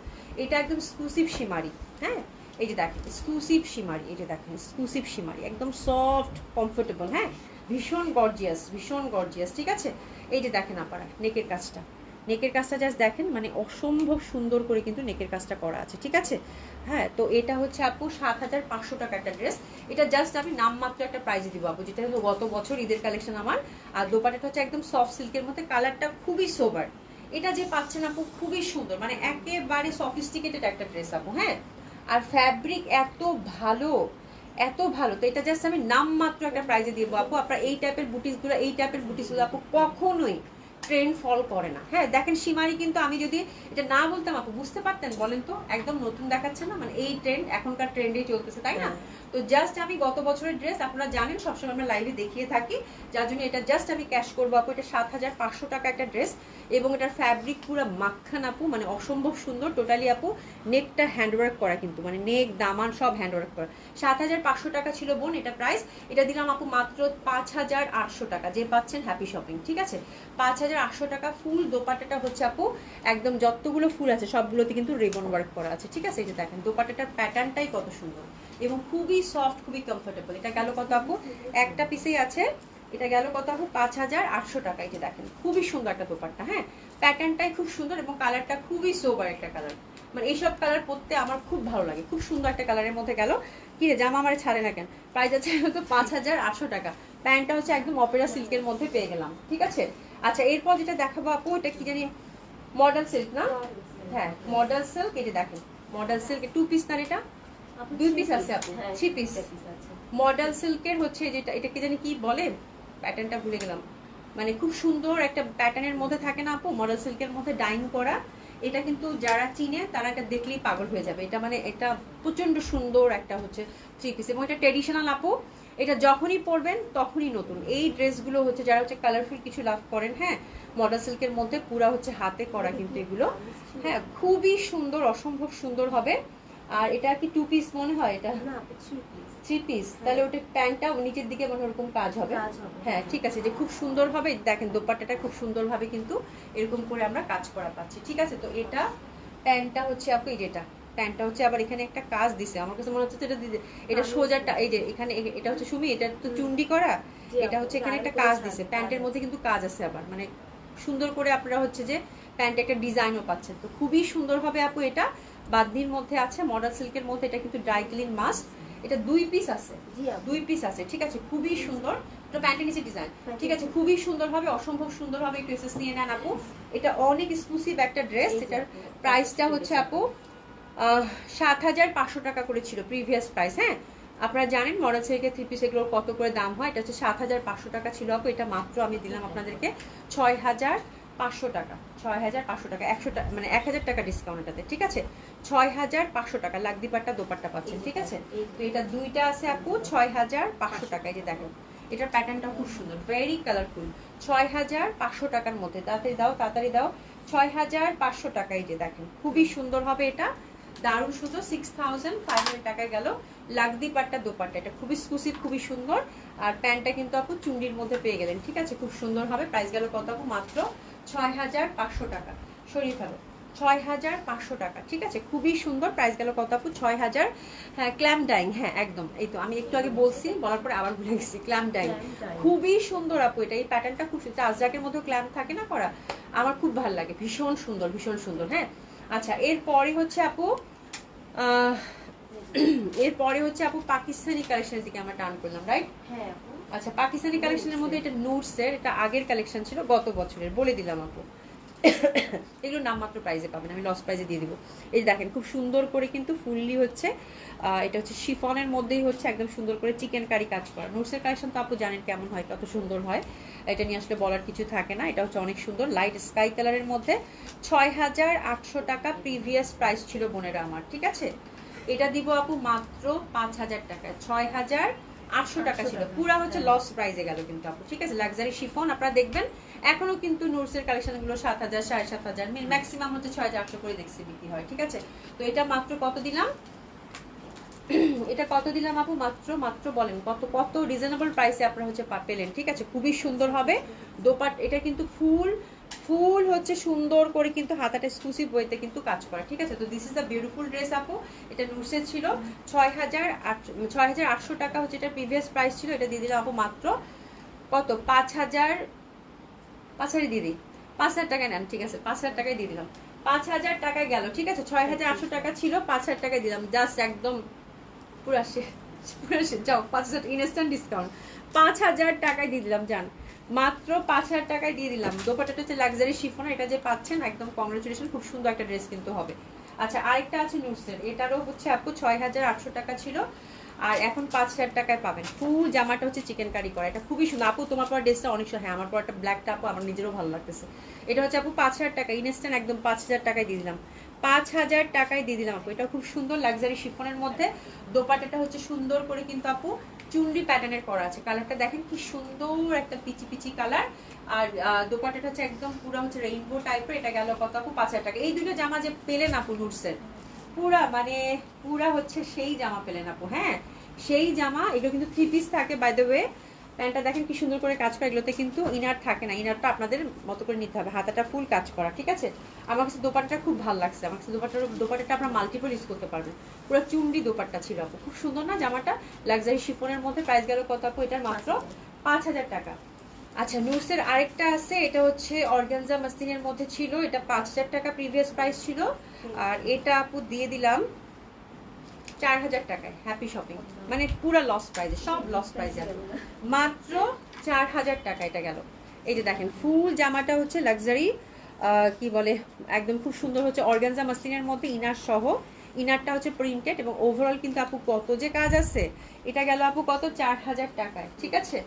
এটা একদম এক্সক্লুসিভ শিমারি। হ্যাঁ, এই যে দেখেন এক্সক্লুসিভ শিমারি, এই যে দেখেন এক্সক্লুসিভ শিমারি, একদম সফট কমফোর্টেবল। হ্যাঁ, ভীষণ গর্জিয়াস, ভীষণ গর্জিয়াস, ঠিক আছে। এই যে দেখেন আপনারা নেকের কাজটা, নেকের কাজটা জাস্ট দেখেন, মানে অসম্ভব সুন্দর করে কিন্তু নেকের কাজটা করা আছে, ঠিক আছে। হ্যাঁ, তো এটা হচ্ছে আপু 7500 টাকা একটা ড্রেস। এটা জাস্ট আমি নামমাত্র একটা প্রাইজে দিব আপু, যেটা হলো গত বছর ঈদের কালেকশন আমার। আর দোপাট্টাটা হচ্ছে একদম সফট সিল্কের মধ্যে, কালারটা খুবই সোবার। এটা যে পাচ্ছেন আপু খুবই সুন্দর, মানে একেবারে সফিস্টিকেটেড একটা ড্রেস আপু। হ্যাঁ, আর ফ্যাব্রিক এত ভালো, এত ভালো। তো এটা জাস্ট আমি নামমাত্র একটা প্রাইজে দিব আপু। আপনার এই টাইপের বুটিসগুলো, এই টাইপের বুটিসগুলো আপু কখনোই ট্রেন্ড ফল করে না। হ্যাঁ, দেখেন সীমারি কিন্তু আমি যদি এটা না বলতাম আপু বুঝতে পারতেন বলেন তো? একদম নতুন দেখাচ্ছে না, মানে এই ট্রেন্ড এখনকার ট্রেন্ডেই চলতেছে, তাই না? তো জাস্ট আমি গত বছরের ড্রেস আপনারা জানেন সবসময় আমরা লাইভে দেখিয়ে থাকি, যার জন্য এটা জাস্ট আমি ক্যাশ করবো আপু। এটা 7500 টাকা একটা ড্রেস, এবং এটার ফ্যাব্রিক পুরো মাখন আপু, মানে অসম্ভব সুন্দর। টোটালি আপু নেকটা হ্যান্ডওয়ার্ক করা, কিন্তু মানে নেক দামান সব হ্যান্ডওয়ার্ক করা। 7500 টাকা ছিল বোন এটা প্রাইস। এটা দিলাম আপু মাত্র 5800 টাকা, যে পাচ্ছেন হ্যাপি শপিং, ঠিক আছে। 5800 টাকা। ফুল দোপাট্টাটা হচ্ছে আপু একদম যতগুলো ফুল আছে সবগুলোতে কিন্তু রিবন ওয়ার্ক করা আছে, ঠিক আছে। এই যে দেখেন দোপাট্টাটার প্যাটার্নটাই কত সুন্দর এবং খুবই সফট, খুবই কমফোর্টেবল। এটা গেল কত আপু? একটা পিসেই আছে। এটা গেল কত আপু? 5800 টাকা। এই যে দেখেন খুবই সুন্দর একটা দোপাট্টা। হ্যাঁ, প্যাটার্নটাই খুব সুন্দর এবং কালারটা খুবই সোবার একটা কালার। মানে এইসব কালার পরতে আমার খুব ভালো লাগে, খুব সুন্দর একটা কালারের মধ্যে গেল। কি রে জামা আমার ছাড়ে না কেন? প্রাইস আছে তো 5800 টাকা। প্যান্টটা হচ্ছে একদম অপেরা সিল্কের মধ্যে পেয়ে গেলাম, ঠিক আছে। আচ্ছা, এরপর যেটা দেখাবো আপু, এটা কি জানি মডেল সিল্ক না? হ্যাঁ, মডেল সিল্ক। এই যে দেখেন মডেল সিল্ক, 2 পিস না, এটা 2 পিস আছে আপু, 3 পিস মডেল সিল্কের হচ্ছে যেটা, এটা কি জানি কি বলে, প্যাটার্নটা ভুলে গেলাম। মানে খুব সুন্দর একটা প্যাটার্নের মধ্যে থাকে না আপু, মডেল সিল্কের মধ্যে ডাইং করা। এটা কিন্তু যারা চিনে তারা এটা দেখলেই পাগল হয়ে যাবে। এটা মানে এটা প্রচন্ড সুন্দর একটা হচ্ছে 3 পিস, এবং এটা ট্রেডিশনাল আপু। এটা যখনই পরবেন তখনই নতুন। এই ড্রেসগুলো হচ্ছে যারা হচ্ছে কালারফুল কিছু লাভ করেন, হ্যাঁ, মডেল সিল্কের মধ্যে পুরা হচ্ছে হাতে করা কিন্তু এগুলো। হ্যাঁ, খুবই সুন্দর, অসম্ভব সুন্দর হবে। আর এটা কি 2 পিস মনে হয়? এটা 3 পিস। তাহলে ওটা প্যান্টটা নিচের দিকে মনে ওরকম কাজ হবে। হ্যাঁ, ঠিক আছে, যে খুব সুন্দর ভাবে দেখেন দোপাট্টাটা খুব সুন্দর ভাবে কিন্তু এরকম করে আমরা কাজ করা পাচ্ছি, ঠিক আছে। তো এটা প্যান্টটা হচ্ছে আপু, এই যেটা প্যান্টটা হচ্ছে আবার এখানে একটা কাজ দিছে, আমার কাছে মনে হচ্ছে এটা দিতে, এটা সোজাটা, এই যে এখানে এটা হচ্ছে সুমি, এটা তো চুন্ডি করা, এটা হচ্ছে এখানে একটা কাজ দিছে। প্যান্টের মধ্যে কিন্তু কাজ আছে আবার, মানে সুন্দর করে আপনারা হচ্ছে যে প্যান্টে একটা ডিজাইনও পাচ্ছেন। তো খুবই সুন্দর হবে আপু। এটা বাদনির মধ্যে আছে, মডেল সিল্কের মধ্যে। এটা কিন্তু ড্রাই ক্লিন মাস্ট। এটা 2 পিস আছে, 2 পিস আছে, ঠিক আছে। খুবই সুন্দর, এটা প্যান্টের নিচে ডিজাইন, ঠিক আছে। খুবই সুন্দর হবে, অসম্ভব সুন্দর হবে। একটু এসএস নিয়ে নেন আপু। এটা অনেক এক্সক্লুসিভ একটা ড্রেস। এটার প্রাইসটা হচ্ছে আপু 7500 টাকা করে ছিল প্রিভিয়াস প্রাইস। হ্যাঁ, আপনারা জানেন মডেল সিল্কের 3 পিস এগুলোর কত করে দাম হয়। এটা হচ্ছে 7500 টাকা ছিল আপু। এটা মাত্র আমি দিলাম আপনাদেরকে 6500 টাকা। 6500 টাকা, 100 টাকা, মানে 1000 টাকা ডিসকাউন্ট এটাতে, ঠিক আছে। 6500 টাকা লাগদি পাট্টা দোপাট্টা পাচ্ছেন, ঠিক আছে। তো এটা দুইটা আছে আপু 6500 টাকা। এই যে দেখেন এটার প্যাটার্নটা খুব সুন্দর, ভেরি কালারফুল। 6500 টাকার মধ্যে, তাড়াতাড়ি দাও, তাড়াতাড়ি দাও। 6500 টাকা। এই যে দেখেন খুবই সুন্দর হবে এটা, দারুণ সুন্দর। 6500 টাকায় গেল লাগদি পাট্টা দোপাট্টা। এটা খুবই এক্সক্লুসিভ, খুবই সুন্দর। আর প্যান্টটা কিন্তু আপু চুন্ডির মধ্যে পেয়ে গেলেন, ঠিক আছে। খুব সুন্দর হবে। প্রাইস গেল কত আপু? মাত্র 6500 টাকা। সরিয়ে ফেলো, 6,500 টাকা, ঠিক আছে, খুবই সুন্দর। প্রাইস গেল কত আপু? 6,000। হ্যাঁ, ক্ল্যাম ডাইং, হ্যাঁ একদম, এই তো আমি একটু আগে বলছি, বলার পরে আবার ভুলে গেছি, ক্ল্যাম ডাইং খুবই সুন্দর আপু। এটা এই প্যাটার্নটা খুব সুন্দর, আজরাকের মধ্যে ক্ল্যাম থাকে না করা, আমার খুব ভালো লাগে, ভীষণ সুন্দর ভীষণ সুন্দর। হ্যাঁ, আচ্ছা এরপরে হচ্ছে আপু এরপরে হচ্ছে আপু পাকিস্তানি কালেকশনের দিকে আমরা টার্ন করলাম, রাইট? হ্যাঁ। আচ্ছা, পাকিস্তানি কালেকশনের মধ্যে এটা নুটসের, এটা আগের কালেকশন ছিল, গত বছরের, বলে দিলাম আপু। এগুলো নামমাত্র প্রাইসে পাবেন, আমি লস প্রাইসে দিয়ে দিব। এই দেখেন খুব সুন্দর করে কিন্তু ফুললি হচ্ছে, এটা হচ্ছে শিফনের মধ্যেই হচ্ছে একদম সুন্দর করে চিকেন কারি কাজ করা। নুটসের কালেকশন তো আপু জানেন কেমন হয়, কত সুন্দর হয়, এটা নিয়ে আসলে বলার কিছু থাকে না। এটা হচ্ছে অনেক সুন্দর লাইট স্কাই কালারের মধ্যে। 6,800 টাকা প্রিভিয়াস প্রাইস ছিল বোনেরা আমার, ঠিক আছে। এটা দিব আপু মাত্র 5,000 টাকায়। 6,800 টাকা ছিল, পুরা হচ্ছে লস প্রাইসে গেল কিন্তু আপু, ঠিক আছে। লাক্সারি শিফন আপনারা দেখবেন এখনো কিন্তু নুটসের কালেকশন গুলো 7,000, 7,500, ম্যাক্সিমাম হচ্ছে 6,800 করে দেখছি বিক্রি হয়, ঠিক আছে। তো এটা মাত্র কত দিলাম? এটা কত দিলাম আপু? মাত্র মাত্র বলেন কত, কত রিজনেবল প্রাইসে আপনারা হচ্ছে পেলেন, ঠিক আছে। খুবই সুন্দর হবে দোপাট, এটা কিন্তু ফুল ফুল হচ্ছে সুন্দর করে কিন্তু হাতাটা এক্সক্লুসিভ ওয়েতে কিন্তু কাজ করা, ঠিক আছে। তো this is the beautiful dress আপু। এটা নুটসের ছিল 6,800 টাকা হচ্ছে এটা প্রিভিয়াস প্রাইস ছিল। এটা দিয়ে দিলাম আপু মাত্র কত? 5,000 দিয়ে দিই, 5,000 টাকায় নেন, ঠিক আছে, 5,000 টাকায় দিয়ে দিলাম। 5,000 টাকায় গেল, ঠিক আছে। 6,800 টাকা ছিল, 5,000 টাকায় দিলাম, জাস্ট একদম পুরা যাও 5,000 ইনস্ট্যান্ট ডিসকাউন্ট, 5,000 টাকায় দিয়ে দিলাম, জান মাত্র 5,000 টাকায় দিয়ে দিলাম। দোপাট্টাটা হচ্ছে লাক্সারি শিফন, এটা যে পাচ্ছেন একদম কংগ্রেচুলেশন, খুব সুন্দর একটা ড্রেস কিন্তু হবে। আচ্ছা, আরেকটা আছে নুটসের, এটারও হচ্ছে আপু 6,800 টাকা ছিল, আর এখন 5,000 টাকায় পাবেন। ফুল জামাটা হচ্ছে চিকেন কারি করা, এটা খুবই সুন্দর আপু। তোমার পর ড্রেসটা অনেক সুন্দর, হ্যাঁ আমার পর একটা ব্ল্যাকটা আপু আমার নিজেরও ভালো লাগতেছে। এটা হচ্ছে আপু 5,000 টাকা ইনস্ট্যান্ট, একদম 5,000 টাকায় দিয়ে দিলাম, 5,000 টাকায় দিয়ে দিলাম আপু। এটা খুব সুন্দর লাক্সারি শিফনের মধ্যে, দোপাট্টাটা হচ্ছে সুন্দর করে কিন্তু আপু চুনরি প্যাটার্নের করা আছে। কালারটা দেখেন কি সুন্দর, একটা পিচি পিচি কালার, আর দোপাট্টাটা হচ্ছে একদম পুরো হচ্ছে রেইনবো টাইপের। এটা গেল কত আপু? 5,000 টাকা। এই দুটো জামা যে পেলেন আপু নুটসের, পুরা মানে পুরা হচ্ছে সেই জামা পেলেন আপু, হ্যাঁ সেই জামা। এগুলো কিন্তু 3 পিস থাকে বাই দ্য ওয়ে। প্যান্টটা দেখেন কি সুন্দর করে কাজ করা, এগুলোতে কিন্তু ইনার থাকে না, ইনারটা আপনাদের মতো করে নিতে হবে, হাতাটা ফুল কাজ করা, ঠিক আছে। আমার কাছে দোপাট্টাটা খুব ভালো লাগছে, আমার কাছে দোপাট্টাটা আপনারা মাল্টিপল ইউজ করতে পারবেন। পুরো চুন্ডি দোপাট্টা ছিল আপু, খুব সুন্দর না জামাটা, লাক্সারি শিফনের মধ্যে। প্রাইস গেল কত আপু? এটার মাত্র 5,000 টাকা। আচ্ছা, নুটসের আরেকটা আছে, এটা হচ্ছে অর্গানজা মাসলিনের মধ্যে ছিল, এটা 5,000 টাকা প্রিভিয়াস প্রাইস ছিল, আর এটা আপু দিয়ে দিলাম 4,000 টাকায়। হ্যাপি শপিং, মানে পুরো লস প্রাইসে, সব লস প্রাইসে মাত্র 4,000 টাকা এটা গেল। এই যে দেখেন ফুল জামাটা হচ্ছে লাক্সারি, কি বলে, একদম খুব সুন্দর হচ্ছে অর্গানজা মাসলিনের মধ্যে ইনার সহ। ইনারটা হচ্ছে প্রিন্টেড এবং ওভারঅল কিন্তু আপু কত যে কাজ আছে। এটা গেল আপু কত? 4,000 টাকায়, ঠিক আছে।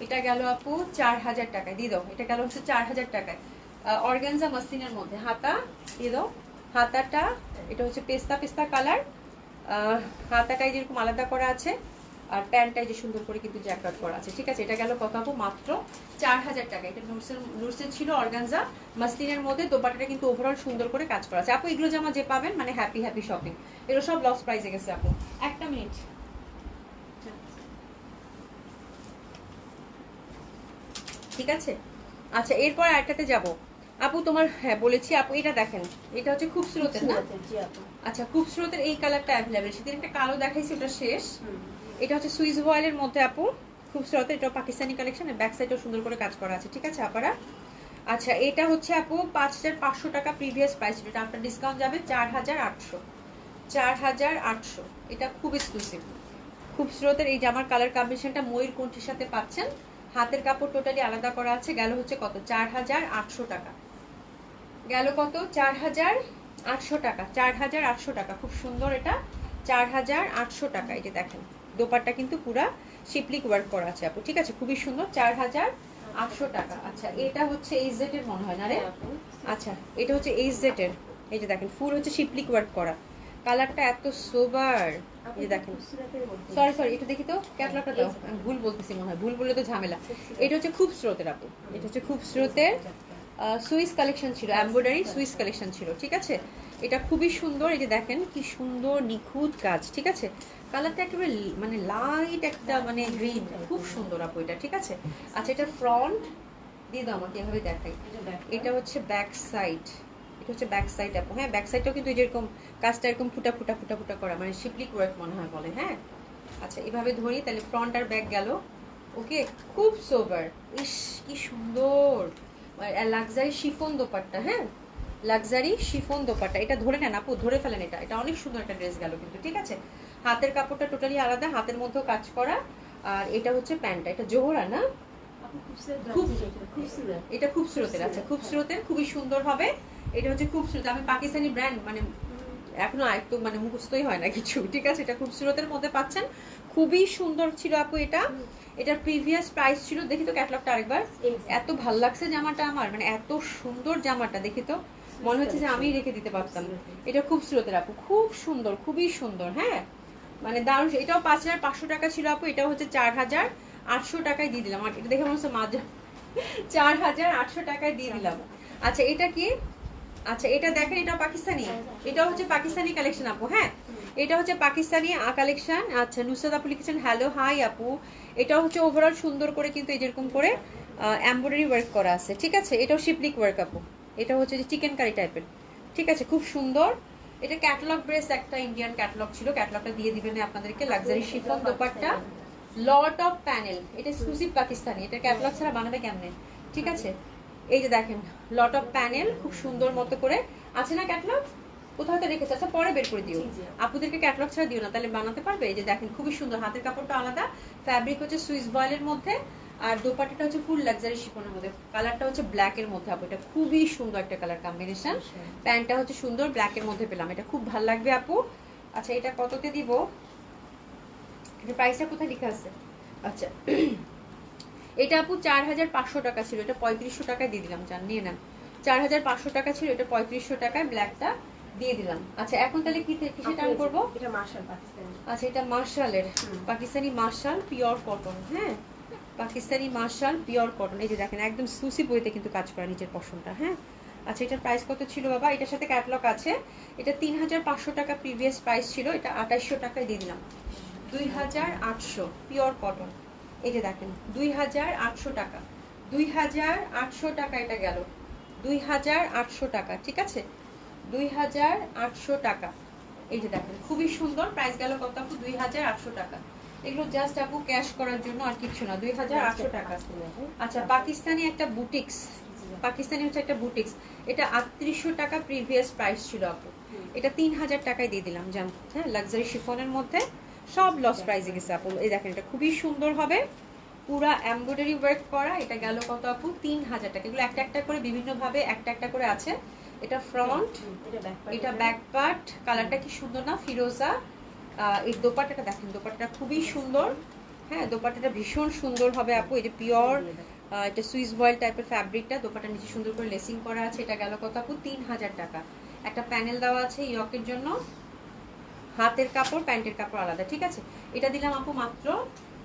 এটা গেল আপু 4,000 টাকায়, দিয়ে দাও। এটা গেল হচ্ছে 4,000 টাকায় অর্গানজা মাসলিনের মধ্যে। হাতা দিয়ে দাও, হাতাটা এটা হচ্ছে পেস্তা পেস্তা কালার, হাতাটাই যেরকম আলাদা করা আছে, আর প্যান্টটাই যে সুন্দর করে কিন্তু জ্যাকট করা আছে, ঠিক আছে। এটা গেল কত আপু? মাত্র 4,000 টাকা। এটা নুটসের ছিল অর্গানজা মাসলিনের মধ্যে, দোপাট্টাটা কিন্তু ওভারঅল সুন্দর করে কাজ করা আছে আপু। এগুলো জামা যে পাবেন মানে হ্যাপি হ্যাপি শপিং, এগুলো সব লস প্রাইসে গেছে আপু। একটা মিনিট, ঠিক আছে। আচ্ছা, এরপর আরেকটাতে যাব আপু। তোমার হ্যাঁ বলেছি আপু, এটা দেখেন, এটা হচ্ছে খুবসুরতের না? আচ্ছা, খুবসুরতের এই কালারটা অ্যাভেলেবেল, সেদিন একটা কালো দেখাইছি, ওটা শেষ। এটা হচ্ছে সুইস ভয়েলের মধ্যে আপু, খুবসুরতের, এটা পাকিস্তানি কালেকশন, ব্যাক সাইডেও সুন্দর করে কাজ করা আছে, ঠিক আছে আপারা। আচ্ছা, এটা হচ্ছে আপু 5,500 টাকা প্রিভিয়াস প্রাইস, এটা আপনার ডিসকাউন্ট যাবে 4,800, 4,800। এটা খুব এক্সক্লুসিভ খুবসুরতের এই জামার কালার কম্বিনেশনটা ময়ূর কণ্ঠের সাথে পাচ্ছেন, হাতের কাপড় টোটালি আলাদা করা আছে। গেল হচ্ছে কত? 4,800 টাকা। গেল কত? 4,800 টাকা, 4,800 টাকা। খুব সুন্দর এটা, 4,800 টাকা। এই যে দেখেন দোপাট্টা কিন্তু পুরা শিপলিক ওয়ার্ক করা আছে আপু, ঠিক আছে, খুবই সুন্দর, 4,800 টাকা। আচ্ছা, এটা হচ্ছে এইচজেড এর মনে হয় না রে? আচ্ছা, এটা হচ্ছে এইচজেড এর। এই যে দেখেন ফুল হচ্ছে শিপলিক ওয়ার্ক করা, কালারটা এত সোবার। এই যে দেখেন, সরি সরি, এটা দেখি তো ক্যাটলগটা দাও, আমি ভুল বলতেছি মনে হয়, ভুল বললে তো ঝামেলা। এটা হচ্ছে খুবসুরতের আপু, এটা হচ্ছে খুবসুরতের সুইস কালেকশন ছিল, এমব্রয়ডারি সুইস কালেকশন ছিল, ঠিক আছে। এটা খুবই সুন্দর, এই যে দেখেন কি সুন্দর নিখুঁত কাজ, ঠিক আছে। কালারটা একেবারে মানে লাইট একটা মানে গ্রিন, খুব সুন্দর আপু এটা, ঠিক আছে। আচ্ছা, এটা ফ্রন্ট দিয়ে দাও আমাকে, এভাবে দেখাই। এটা হচ্ছে ব্যাক সাইড, এটা হচ্ছে ব্যাক সাইড আপু, হ্যাঁ ব্যাক সাইডটাও কিন্তু যেরকম কাজটা এরকম ফুটা ফুটা ফুটা ফুটা করা, মানে শিপলিক ওয়ার্ক মনে হয় বলে, হ্যাঁ। আচ্ছা এভাবে ধরি, তাহলে ফ্রন্ট আর ব্যাক গেল। ওকে, খুব সোবার, ইস কি সুন্দর লাক্সারি শিফন দোপাট্টা, হ্যাঁ লাক্সারি শিফন দোপাট্টা। এটা ধরে নেন আপু, ধরে ফেলেন, এটা এটা অনেক সুন্দর একটা ড্রেস গেল কিন্তু, ঠিক আছে। হাতের কাপড়টা টোটালি আলাদা, হাতের মধ্যেও কাজ করা। আর এটা হচ্ছে প্যান্টটা, এটা জোহরা না, এটা খুবসুরতের, আচ্ছা খুবসুরতের, খুবই সুন্দর হবে। এটা হচ্ছে খুবসুরত, আমি পাকিস্তানি ব্র্যান্ড মানে এখনো আয়ত্ত মানে মুখস্থই হয় না কিছু, ঠিক আছে। এটা খুবসুরতের মধ্যে পাচ্ছেন, খুবই সুন্দর ছিল আপু এটা। এটার প্রিভিয়াস প্রাইস ছিল, দেখি তো ক্যাটালগটা আরেকবার। এত ভাল লাগছে জামাটা আমার, মানে এত সুন্দর জামাটা, দেখি তো মনে হচ্ছে যে আমি রেখে দিতে পারতাম। এটা খুবসুরতের আপু, খুব সুন্দর, খুবই সুন্দর, হ্যাঁ মানে দারুণ। এটাও 5,500 টাকা ছিল আপু, এটাও হচ্ছে 4,800 টাকায় দিয়ে দিলাম। আর এটা দেখে মনে হচ্ছে মাজা, 4,800 টাকায় দিয়ে দিলাম। আচ্ছা এটা কি, আচ্ছা এটা দেখেন, এটা পাকিস্তানি, এটা হচ্ছে পাকিস্তানি কালেকশন আপু, হ্যাঁ এটা হচ্ছে পাকিস্তানি কালেকশন। আচ্ছা নুসরাত আপু লিখেছেন হ্যালো হাই আপু। এটা হচ্ছে ওভারঅল সুন্দর করে কিন্তু এই যেরকম করে এমব্রয়ডারি ওয়ার্ক করা আছে, ঠিক আছে। এটাও শিপলিক ওয়ার্ক আপু, এটা হচ্ছে যে চিকেন কারি টাইপের, ঠিক আছে, খুব সুন্দর। এটা ক্যাটালগ ড্রেস, একটা ইন্ডিয়ান ক্যাটালগ ছিল, ক্যাটালগটা দিয়ে দিবেন আপনাদেরকে। Luxury chiffon dupatta, lot of panel, এটা এক্সক্লুসিভ পাকিস্তানি, এটা ক্যাটালগ ছাড়া বানাবে কেমনে, ঠিক আছে। এই যে দেখেন লট অফ প্যানেল, খুব সুন্দর মতো করে আছে না ক্যাটালগ, কোথাও তো রেখেছে, আচ্ছা পরে বের করে দিও, আপুদেরকে ক্যাটালগ ছাড়া দিও না, তাহলে বানাতে পারবে। এই যে দেখেন খুবই সুন্দর, হাতের কাপড়টা আলাদা, ফ্যাব্রিক হচ্ছে সুইস ভয়েলের মধ্যে, আর দোপাট্টাটা হচ্ছে ফুল লাক্সারি শিফনের মধ্যে, কালারটা হচ্ছে ব্ল্যাক এর মধ্যে আপু, এটা খুবই সুন্দর একটা কালার কম্বিনেশন। প্যান্টটা হচ্ছে সুন্দর ব্ল্যাক এর মধ্যে পেলাম, এটা খুব ভালো লাগবে আপু। আচ্ছা এটা কততে দিব, এটা প্রাইসটা কোথায় লেখা আছে, আচ্ছা এটা আপু 4,500 টাকা ছিল, এটা 3,500 টাকায় দিয়ে দিলাম, জান নিয়ে নেন। 4,500 টাকা ছিল, এটা 3,500 টাকায় ব্ল্যাকটা দিয়ে দিলাম। আচ্ছা এখন তাহলে কি কিসে টার্ন করবো, এটা মার্শাল পাকিস্তানি, আচ্ছা এটা মার্শালের, পাকিস্তানি মার্শাল পিওর কটন, হ্যাঁ পাকিস্তানি মার্শাল পিওর কটন। এই যে দেখেন একদম সুসি বইতে কিন্তু কাজ করা নিচের পশনটা, হ্যাঁ। আচ্ছা এটার প্রাইস কত ছিল বাবা, এটার সাথে ক্যাটালগ আছে, এটা 3,500 টাকা প্রিভিয়াস প্রাইস ছিল, এটা 2,800 টাকায় দিয়ে দিলাম, 2,800 পিওর কটন। এই যে দেখেন 2,800 টাকা, 2,800 টাকা এটা গেল, 2,800 টাকা, ঠিক আছে 2,800 টাকা। এই যে দেখেন খুবই সুন্দর, প্রাইস গেল কত আপু, 2,800 টাকা। এগুলো জাস্ট আপু ক্যাশ করার জন্য আর কিছু না, 2,800 টাকা। আচ্ছা পাকিস্তানি একটা বুটিক্স, পাকিস্তানি হচ্ছে একটা বুটিক্স, এটা 3,800 টাকা প্রিভিয়াস প্রাইস ছিল আপু, এটা 3,000 টাকায় দিয়ে দিলাম জান, হ্যাঁ লাক্সারি শিফনের মধ্যে, সব লস প্রাইসে গেছে আপু। এই দেখেন এটা খুবই সুন্দর হবে, পুরা এমব্রয়ডারি ওয়ার্ক করা, এটা গেল কত আপু, 3,000 টাকা। এগুলো একটা একটা করে বিভিন্ন ভাবে একটা একটা করে আছে, এটা ফ্রন্ট, এটা ব্যাক পার্ট, কালারটা কি সুন্দর না ফিরোজা। এই দোপাট্টাটা দেখেন, দোপাট্টাটা খুবই সুন্দর, হ্যাঁ দোপাট্টাটা ভীষণ সুন্দর হবে আপু। এই যে পিওর এটা সুইস ভয়েল টাইপের ফ্যাব্রিকটা, দোপাট্টা নিচে সুন্দর করে লেসিং করা আছে, এটা গেল কত আপু, 3,000 টাকা। একটা প্যানেল দেওয়া আছে ইয়কের জন্য, হাতের কাপড় প্যান্টের কাপড় আলাদা, ঠিক আছে। এটা দিলাম আপু মাত্র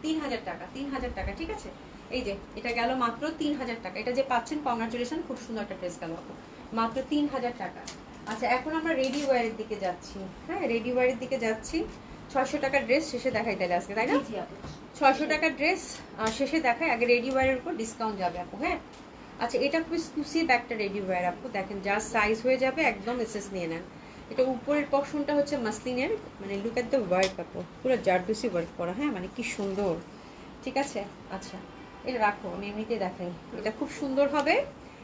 3,000 টাকা, 3,000 টাকা, ঠিক আছে। এই যে এটা গেল মাত্র 3,000 টাকা, এটা যে পাচ্ছেন কংগ্রাচুলেশন, খুব সুন্দর একটা ড্রেস গেল আপু, মাত্র 3,000 টাকা। আচ্ছা এখন আমরা রেডি ওয়্যারের দিকে যাচ্ছি, হ্যাঁ রেডি ওয়্যারের দিকে যাচ্ছি। 600 টাকার ড্রেস শেষে দেখাই তাহলে আজকে, তাই না? 600 টাকার ড্রেস শেষে দেখাই, আগে রেডি ওয়্যারের উপর ডিসকাউন্ট যাবে আপু, হ্যাঁ। আচ্ছা এটা খুব এক্সক্লুসিভ একটা রেডি ওয়্যার আপু, দেখেন যার সাইজ হয়ে যাবে একদম এসএস নিয়ে নেন। এটা উপরের পশনটা হচ্ছে মাসলিনের, মানে লুক এট দ্য ওয়ার্ক আপু, পুরো জারদুসি ওয়ার্ক করা, হ্যাঁ মানে কি সুন্দর, ঠিক আছে। আচ্ছা এটা রাখো, আমি এমনিতে দেখাই, এটা খুব সুন্দর হবে।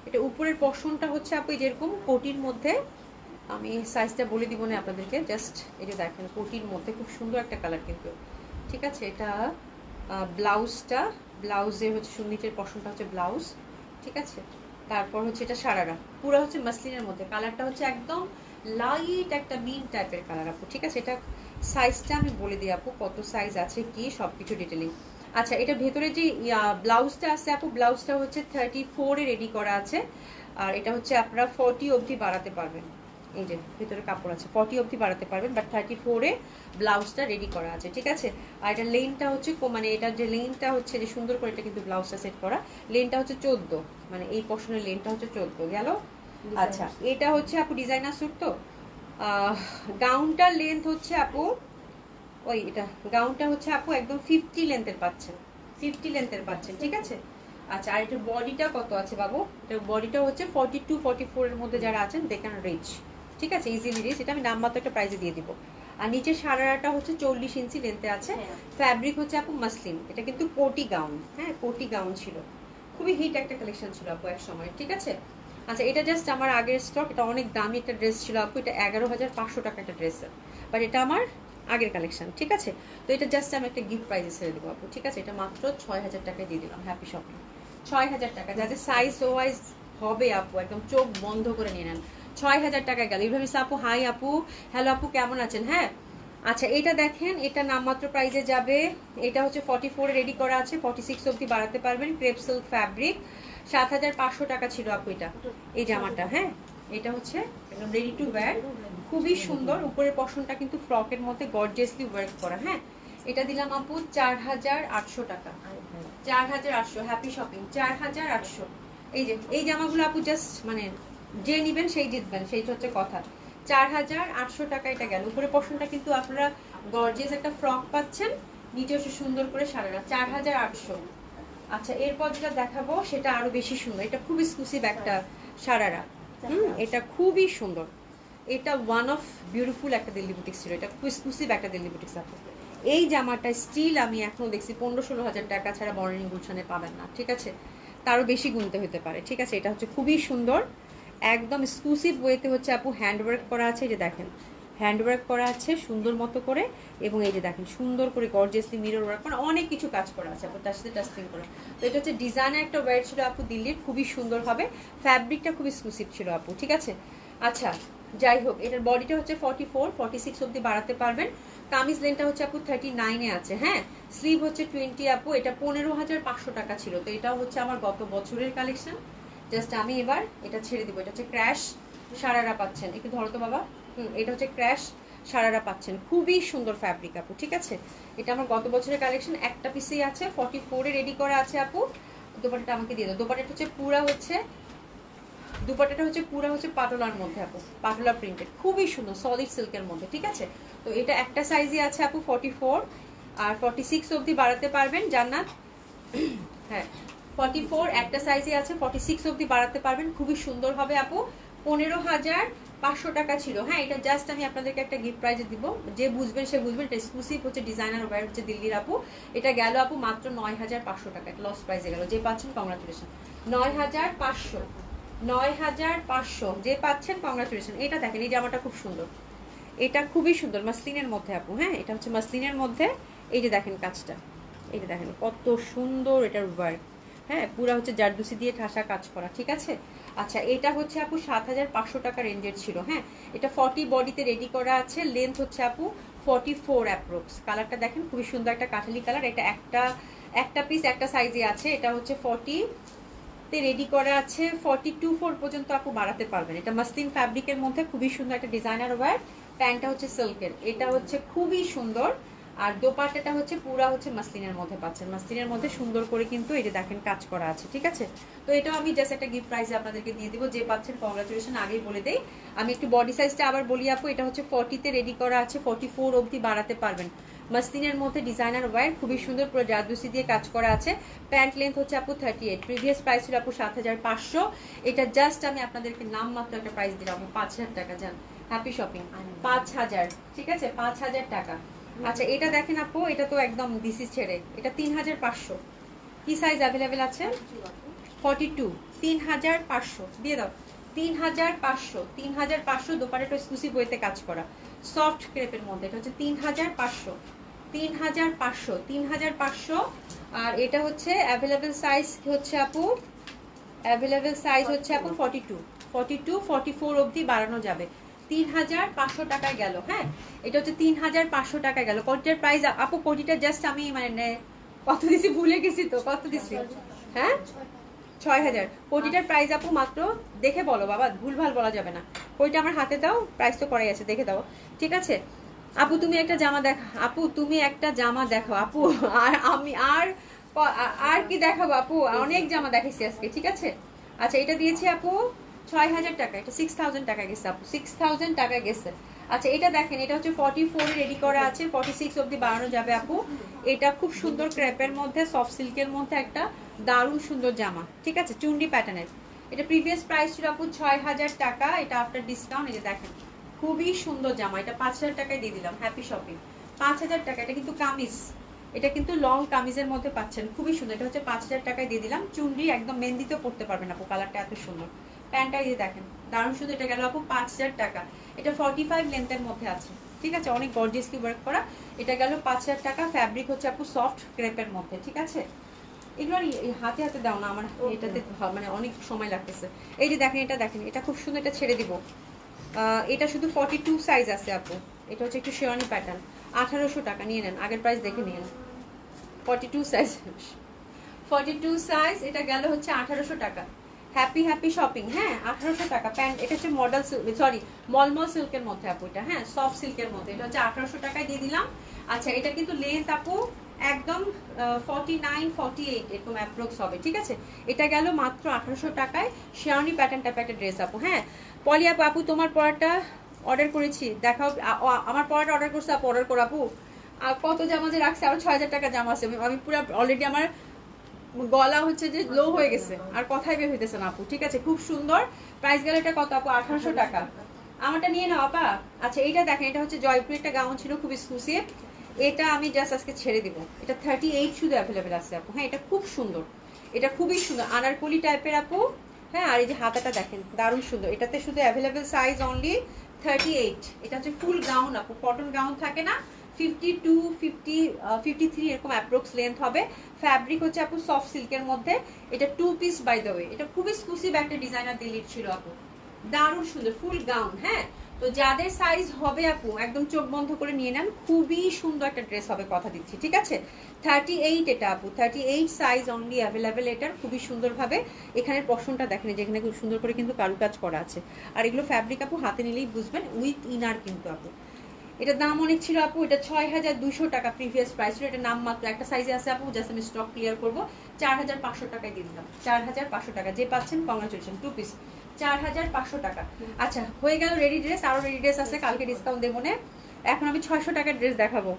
এটা উপরের পশনটা হচ্ছে আপু যেরকম কোটির মধ্যে, আমি সাইজটা বলে দিব না আপনাদেরকে, জাস্ট এটা দেখেন কোটির মধ্যে খুব সুন্দর একটা কালার কিন্তু, ঠিক আছে। এটা ব্লাউজটা, ব্লাউজের হচ্ছে নিচের পশনটা হচ্ছে ব্লাউজ, ঠিক আছে। তারপর হচ্ছে এটা সারারা, পুরো হচ্ছে মাসলিনের মধ্যে, কালারটা হচ্ছে একদম লাইট একটা মিন টাইপের কালার আপু, ঠিক আছে। এটা সাইজটা আমি বলে দিই আপু কত সাইজ আছে কি সব কিছু ডিটেলিং। আচ্ছা এটা ভেতরে যে ব্লাউজটা আছে আপু, ব্লাউজটা হচ্ছে 34-এ রেডি করা আছে, আর এটা হচ্ছে আপনারা 40 অবধি বাড়াতে পারবেন। এই যে ভেতরে কাপড় আছে, 40 অবধি বাড়াতে পারবেন, বাট 34-এ ব্লাউজটা রেডি করা আছে, ঠিক আছে। আর এটা লেনটা হচ্ছে মানে এটা যে লেনটা হচ্ছে যে সুন্দর করে এটা কিন্তু ব্লাউজটা সেট করা, লেনটা হচ্ছে 14, মানে এই পশনের লেনটা হচ্ছে 14 গেল। আচ্ছা এটা হচ্ছে আপু ডিজাইনার স্যুট, তো গাউনটার লেন্থ হচ্ছে আপু ওই এটা গাউনটা হচ্ছে আপু একদম 50 লেন্থের পাচ্ছেন, 50 লেন্থের পাচ্ছেন, ঠিক আছে। আচ্ছা, আর এটা বডিটা কত আছে বাবু? এটা বডিটা হচ্ছে 42 44 এর মধ্যে যারা আছেন দে ক্যান রিচ, ঠিক আছে, ইজিলি রিচ। এটা আমি নাম্বার তো একটা প্রাইজে দিয়ে দিব। আর নিচে সারারাটা হচ্ছে 40 ইঞ্চি লেন্থে আছে। ফ্যাব্রিক হচ্ছে আপু মাসলিন, এটা কিন্তু কোটি গাউন, হ্যাঁ কোটি গাউন ছিল, খুবই হিট একটা কালেকশন ছিল আপু এক সময়, ঠিক আছে। আচ্ছা, এটা জাস্ট আমার আগের স্টক, এটা অনেক দামি একটা ড্রেস ছিল আপু, এটা 11,500 টাকা একটা ড্রেস, বাট এটা আমার আগের কালেকশন, ঠিক আছে। তো এটা জাস্ট আমি একটা গিফট প্রাইজে ছেড়ে দেবো আপু, ঠিক আছে। এটা মাত্র 6,000 টাকায় দিয়ে দিলাম, হ্যাপি শপিং। 6,000 টাকা, যাদের সাইজ ওয়াইজ হবে আপু একদম চোখ বন্ধ করে নিয়ে নেন। 6,000 টাকা গেল। ইব্রাহিম আপু হাই আপু, হ্যালো আপু কেমন আছেন? হ্যাঁ, আচ্ছা এটা দেখেন, এটা নামমাত্র প্রাইজে যাবে। এটা হচ্ছে 44 রেডি করা আছে, 46 অবধি বাড়াতে পারবেন। ক্রেপ সিল্ক ফ্যাব্রিক, 7,500 টাকা ছিল আপু এটা, এই জামাটা। হ্যাঁ, এটা হচ্ছে একদম রেডি টু ওয়্যার, খুবই সুন্দর। উপরের পশনটা কিন্তু ফ্রকের মধ্যে গর্জিয়াসলি ওয়ার্ক করা। হ্যাঁ, এটা দিলাম আপু 4,800 টাকা, 4,800, হ্যাপি শপিং, 4,800। এই যে এই জামাগুলো আপু জাস্ট মানে যে নিবেন সেই জিতবেন, সেইটা হচ্ছে কথা। 4,800 টাকা এটা গেল। উপরে পশনটা কিন্তু আপনারা গর্জিয়াস একটা ফ্রক পাচ্ছেন, নিচে হচ্ছে সুন্দর করে সারারা, 4,800। আচ্ছা, এরপর যেটা দেখাবো সেটা আরো বেশি সুন্দর, এটা খুব এক্সক্লুসিভ একটা সারারা। এটা খুবই সুন্দর, এটা ওয়ান অফ বিউটিফুল একটা দিল্লি বুটিক্স ছিল, এটা খুব এক্সক্লুসিভ একটা দিল্লি বুটিক্স আপু। এই জামাটা স্টিল আমি এখনো দেখছি 15-16 হাজার টাকা ছাড়া বর্ণিং গুলশানে পাবেন না, ঠিক আছে, তারও বেশি গুনতে হতে পারে, ঠিক আছে। এটা হচ্ছে খুবই সুন্দর, একদম এক্সক্লুসিভ ওয়েতে হচ্ছে আপু হ্যান্ডওয়ার্ক করা আছে, এই যে দেখেন হ্যান্ডওয়ার্ক করা আছে সুন্দর মতো করে, এবং এই যে দেখেন সুন্দর করে গর্জিয়াসলি মিরর ওয়ার্ক, মানে অনেক কিছু কাজ করা আছে আপু, তার সাথে টাস্টিং করা। তো এটা হচ্ছে ডিজাইনার একটা ওয়্যার ছিল আপু দিল্লির, খুবই সুন্দর হবে, ফ্যাব্রিকটা খুব এক্সক্লুসিভ ছিল আপু, ঠিক আছে। আচ্ছা, যাই হোক, এটার বডিটা হচ্ছে 44 46 অবধি বাড়াতে পারবেন। কামিজ লেনটা হচ্ছে আপু 39-এ আছে। হ্যাঁ, স্লিভ হচ্ছে 20 আপু, এটা 15,500 টাকা ছিল। তো এটাও হচ্ছে আমার গত বছরের কালেকশন, জাস্ট আমি এবার এটা ছেড়ে দিব। এটা হচ্ছে ক্র্যাশ সারারা পাচ্ছেন, একটু ধরো তো বাবা। এটা হচ্ছে ক্র্যাশ সারারা পাচ্ছেন, খুবই সুন্দর ফ্যাব্রিক আপু, ঠিক আছে। এটা আমার গত বছরের কালেকশন, একটা পিসেই আছে, 44-এ রেডি করা আছে আপু। দোপাট্টাটা আমাকে দিয়ে দাও। দোপাট্টাটা হচ্ছে পুরা হচ্ছে, দুপাট্টাটা হচ্ছে পুরো হচ্ছে পাটোলার মধ্যে আপু, পাটোলা প্রিন্টেড, খুবই সুন্দর সলিড সিল্কের মধ্যে, ঠিক আছে। তো এটা একটা সাইজই আছে আপু 44, আর 46 অবধি বাড়াতে পারবেন জান্নাত। হ্যাঁ, 44 একটা সাইজই আছে, 46 অবধি বাড়াতে পারবেন, খুবই সুন্দর হবে আপু। 15,500 টাকা ছিল। হ্যাঁ, এটা জাস্ট আমি আপনাদেরকে একটা গিফট প্রাইজে দিব, যে বুঝবেন সে বুঝবেন। এটা এক্সক্লুসিভ হচ্ছে ডিজাইনার ওয়্যার হচ্ছে দিল্লির আপু। এটা গেল আপু মাত্র 9,500 টাকা, লস প্রাইজে গেল। যে পাচ্ছেন কংগ্রাচুলেশন, 9,500, 9,500 যে পাচ্ছেন কংগ্রাচুলেশন। এটা দেখেন, এই জামাটা খুব সুন্দর, এটা খুবই সুন্দর মাসলিনের মধ্যে আপু। হ্যাঁ, এটা হচ্ছে মাসলিনের মধ্যে, এই যে দেখেন কাজটা, এই যে দেখেন কত সুন্দর এটার ওয়ার্ক। হ্যাঁ, পুরা হচ্ছে জারদুসি দিয়ে ঠাসা কাজ করা, ঠিক আছে। আচ্ছা, এটা হচ্ছে আপু 7,500 টাকা রেঞ্জের ছিল। হ্যাঁ, এটা 40 বডিতে রেডি করা আছে, লেন্থ হচ্ছে আপু 44 অ্যাপ্রক্স। কালারটা দেখেন খুবই সুন্দর একটা কাঠালি কালার। এটা একটা পিস একটা সাইজে আছে, এটা হচ্ছে 40 তে রেডি করা আছে, 42-4 পর্যন্ত আপু বাড়াতে পারবেন। এটা মাসলিন ফ্যাব্রিকের মধ্যে খুবই সুন্দর একটা ডিজাইনার ওয়্যার। প্যান্টটা হচ্ছে সিল্কের, এটা হচ্ছে খুবই সুন্দর। আর দোপাট্টাটা হচ্ছে পুরা হচ্ছে মাসলিনের মধ্যে পাচ্ছেন, মাসলিনের মধ্যে সুন্দর করে কিন্তু এই যে দেখেন কাজ করা আছে, ঠিক আছে। তো এটাও আমি জাস্ট একটা গিফট প্রাইজে আপনাদেরকে দিয়ে দিব, যে পাচ্ছেন কংগ্রাচুলেশন। আগেই বলে দেই, আমি একটু বডি সাইজটা আবার বলি আপু। এটা হচ্ছে 40-তে রেডি করা আছে, 44 অবধি বাড়াতে পারবেন। মাসলিনের মধ্যে ডিজাইনার ওয়্যার, খুবই সুন্দর, পুরো জারদুসি দিয়ে কাজ করা আছে। প্যান্ট লেন্থ হচ্ছে আপু 38, প্রিভিয়াস প্রাইস ছিল আপু 7,500। এটা জাস্ট আমি আপনাদেরকে নাম মাত্র একটা প্রাইস দিলাম 5,000 টাকা, যান হ্যাপি শপিং, 5,000, ঠিক আছে, 5,000 টাকা। আচ্ছা, এটা দেখেন আপু, এটা তো একদম দিসি ছেড়ে, এটা 3,500। কি সাইজ অ্যাভেলেবেল আছে? 42, 3,500 দিয়ে দাও, 3,500, 3,500। দোপাট্টাটা এক্সক্লুসিভ ওয়েতে কাজ করা, সফট ক্রেপের মধ্যে। এটা হচ্ছে 3,500, 3,500, 3,500। আর এটা হচ্ছে অ্যাভেলেবেল সাইজ হচ্ছে আপু, অ্যাভেলেবেল সাইজ হচ্ছে আপু 42, 42, 44 অবধি বাড়ানো যাবে। 3,500 টাকায় গেল। হ্যাঁ, এটা হচ্ছে 3,500 টাকায় গেল। কোটিটার প্রাইস আপু, কোটিটা জাস্ট আমি মানে কত দিছি ভুলে গেছি তো, কত দিছি? হ্যাঁ, 6,000। কোটিটার প্রাইস আপু মাত্র, দেখে বলো বাবা, ভুলভাল বলা যাবে না। কোটিটা আমার হাতে দাও, প্রাইস তো করাই আছে, দেখে দাও, ঠিক আছে। আপু তুমি একটা জামা দেখো, আপু তুমি একটা জামা দেখো আপু। আর আমি আর কি দেখাবো আপু, অনেক জামা দেখাইছি আজকে, ঠিক আছে। আচ্ছা, এটা দিয়েছি আপু 6,000 টাকা, এটা 6,000 টাকা গেছে আপু, 6,000 টাকা গেছে। আচ্ছা এটা দেখেন, এটা হচ্ছে 44 রেডি করা আছে, 46 অবধি বাড়ানো যাবে আপু। এটা খুব সুন্দর ক্রেপের মধ্যে, সফট সিল্কের মধ্যে একটা দারুণ সুন্দর জামা, ঠিক আছে, চুন্ডি প্যাটার্নের। এটা প্রিভিয়াস প্রাইস ছিল আপু 6000 টাকা, এটা আফটার ডিসকাউন্ট এই যে দেখেন খুবই সুন্দর জামা, এটা 5000 টাকায় দিয়ে দিলাম, হ্যাপি শপিং। 5000 টাকা, এটা কিন্তু কামিজ, এটা কিন্তু লং কামিজের মধ্যে পাচ্ছেন, খুবই সুন্দর। এটা হচ্ছে 5000 টাকায় দিয়ে দিলাম, চুন্ডি একদম মেহেন্দিতেও পড়তে পারবেন আপু, কালারটা এত সুন্দর। প্যান্টটা এই যে দেখেন দারুণ সুন্দর, এটা গেল আপু 5000 টাকা। এটা 45 লেন্থের মধ্যে আছে, ঠিক আছে, অনেক গর্জিয়াসলি ওয়ার্ক করা। এটা গেল 5000 টাকা। ফ্যাব্রিক হচ্ছে আপু সফট ক্রেপের মধ্যে, ঠিক আছে। এগুলো হাতে হাতে দাও না, আমার এটাতে মানে অনেক সময় লাগতেছে। এই যে দেখেন, এটা দেখেন, এটা খুব সুন্দর, এটা ছেড়ে দিব। এটা শুধু 42 সাইজ আছে আপু। এটা হচ্ছে একটু শেরওয়ানি প্যাটার্ন, 1800 টাকা নিয়ে নেন, আগের প্রাইস দেখে নিন। 42 সাইজ, 42 সাইজ, এটা গেল হচ্ছে 1800 টাকা। হ্যাপি হ্যাপি শপিং, হ্যাঁ 1800 টাকা। প্যান্ট এটা হচ্ছে মডেল সরি মলমল সিল্কের মধ্যে আপু, এটা হ্যাঁ সফট সিল্কের মধ্যে, এটা হচ্ছে 1800 টাকায় দিয়ে দিলাম। আচ্ছা এটা কিন্তু লেন্থ আপু একদম 49 48 এরকম অ্যাপ্রক্স হবে, ঠিক আছে। এটা গেল মাত্র 1800 টাকায়, শেরওয়ানি প্যাটার্ন টাইপের একটা ড্রেস আপু। হ্যাঁ পলি আপু, আপু তোমার পরাটা অর্ডার করেছি, দেখাও। আমার পরাটা অর্ডার করছে আপু, অর্ডার করো আপু। আর কত জামা যে রাখছে, আরো 6000 টাকা জামা আছে, আমি পুরো অলরেডি আমার গলা হচ্ছে যে লো হয়ে গেছে, আর কথাই বের হইতেছে না আপু, ঠিক আছে। খুব সুন্দর প্রাইস গেল, এটা কত আপু? 1800 টাকা। আমারটা নিয়ে নাও আপা। আচ্ছা এইটা দেখেন, এটা হচ্ছে জয়পুর একটা গাউন ছিল, খুব এক্সক্লুসিভ। এটা আমি জাস্ট আজকে ছেড়ে দিব, এটা 38 শুধু অ্যাভেলেবেল আছে আপু। হ্যাঁ এটা খুব সুন্দর, এটা খুবই সুন্দর আনারকলি টাইপের আপু। হ্যাঁ আর এই যে হাতাটা দেখেন দারুণ সুন্দর, এটাতে শুধু অ্যাভেলেবেল সাইজ অনলি 38। এটা হচ্ছে ফুল গাউন আপু, কটন গাউন থাকে না, 52 50 53 এরকম অ্যাপ্রক্স লেন্থ হবে। ফ্যাব্রিক হচ্ছে আপু সফট সিল্কের মধ্যে। এটা 2 পিস বাই দ্য ওয়ে, এটা খুব এক্সক্লুসিভ একটা ডিজাইনার দিল্লির ছিল আপু, দারুণ সুন্দর ফুল গাউন। হ্যাঁ তো যাদের সাইজ হবে আপু একদম চোখ বন্ধ করে নিয়ে নেন, খুবই সুন্দর একটা ড্রেস হবে, কথা দিচ্ছি, ঠিক আছে। 38 এটা আপু, 38 সাইজ অনলি অ্যাভেলেবেল এটার, খুবই সুন্দরভাবে। এখানের পশনটা দেখেন, যেখানে খুব সুন্দর করে কিন্তু কারুকাজ করা আছে। আর এগুলো ফ্যাব্রিক আপু হাতে নিলেই বুঝবেন, উইথ ইনার কিন্তু আপু। এটার দাম অনেক ছিল আপু, এটা 6200 টাকা প্রিভিয়াস প্রাইস ছিল। এটা নাম মাত্র একটা সাইজে আছে আপু, জাস্ট আমি স্টক ক্লিয়ার করবো। 4500 টাকায় দিয়ে দিলাম, 4500 টাকা। যে পাচ্ছেন কংগ্রাচুলেশন, 2 পিস 4500 টাকা। আচ্ছা হয়ে গেল রেডি ড্রেস, আরো রেডি ড্রেস আছে, কালকে ডিসকাউন্ট দেবো না। এখন আমি 600 টাকার ড্রেস দেখাবো।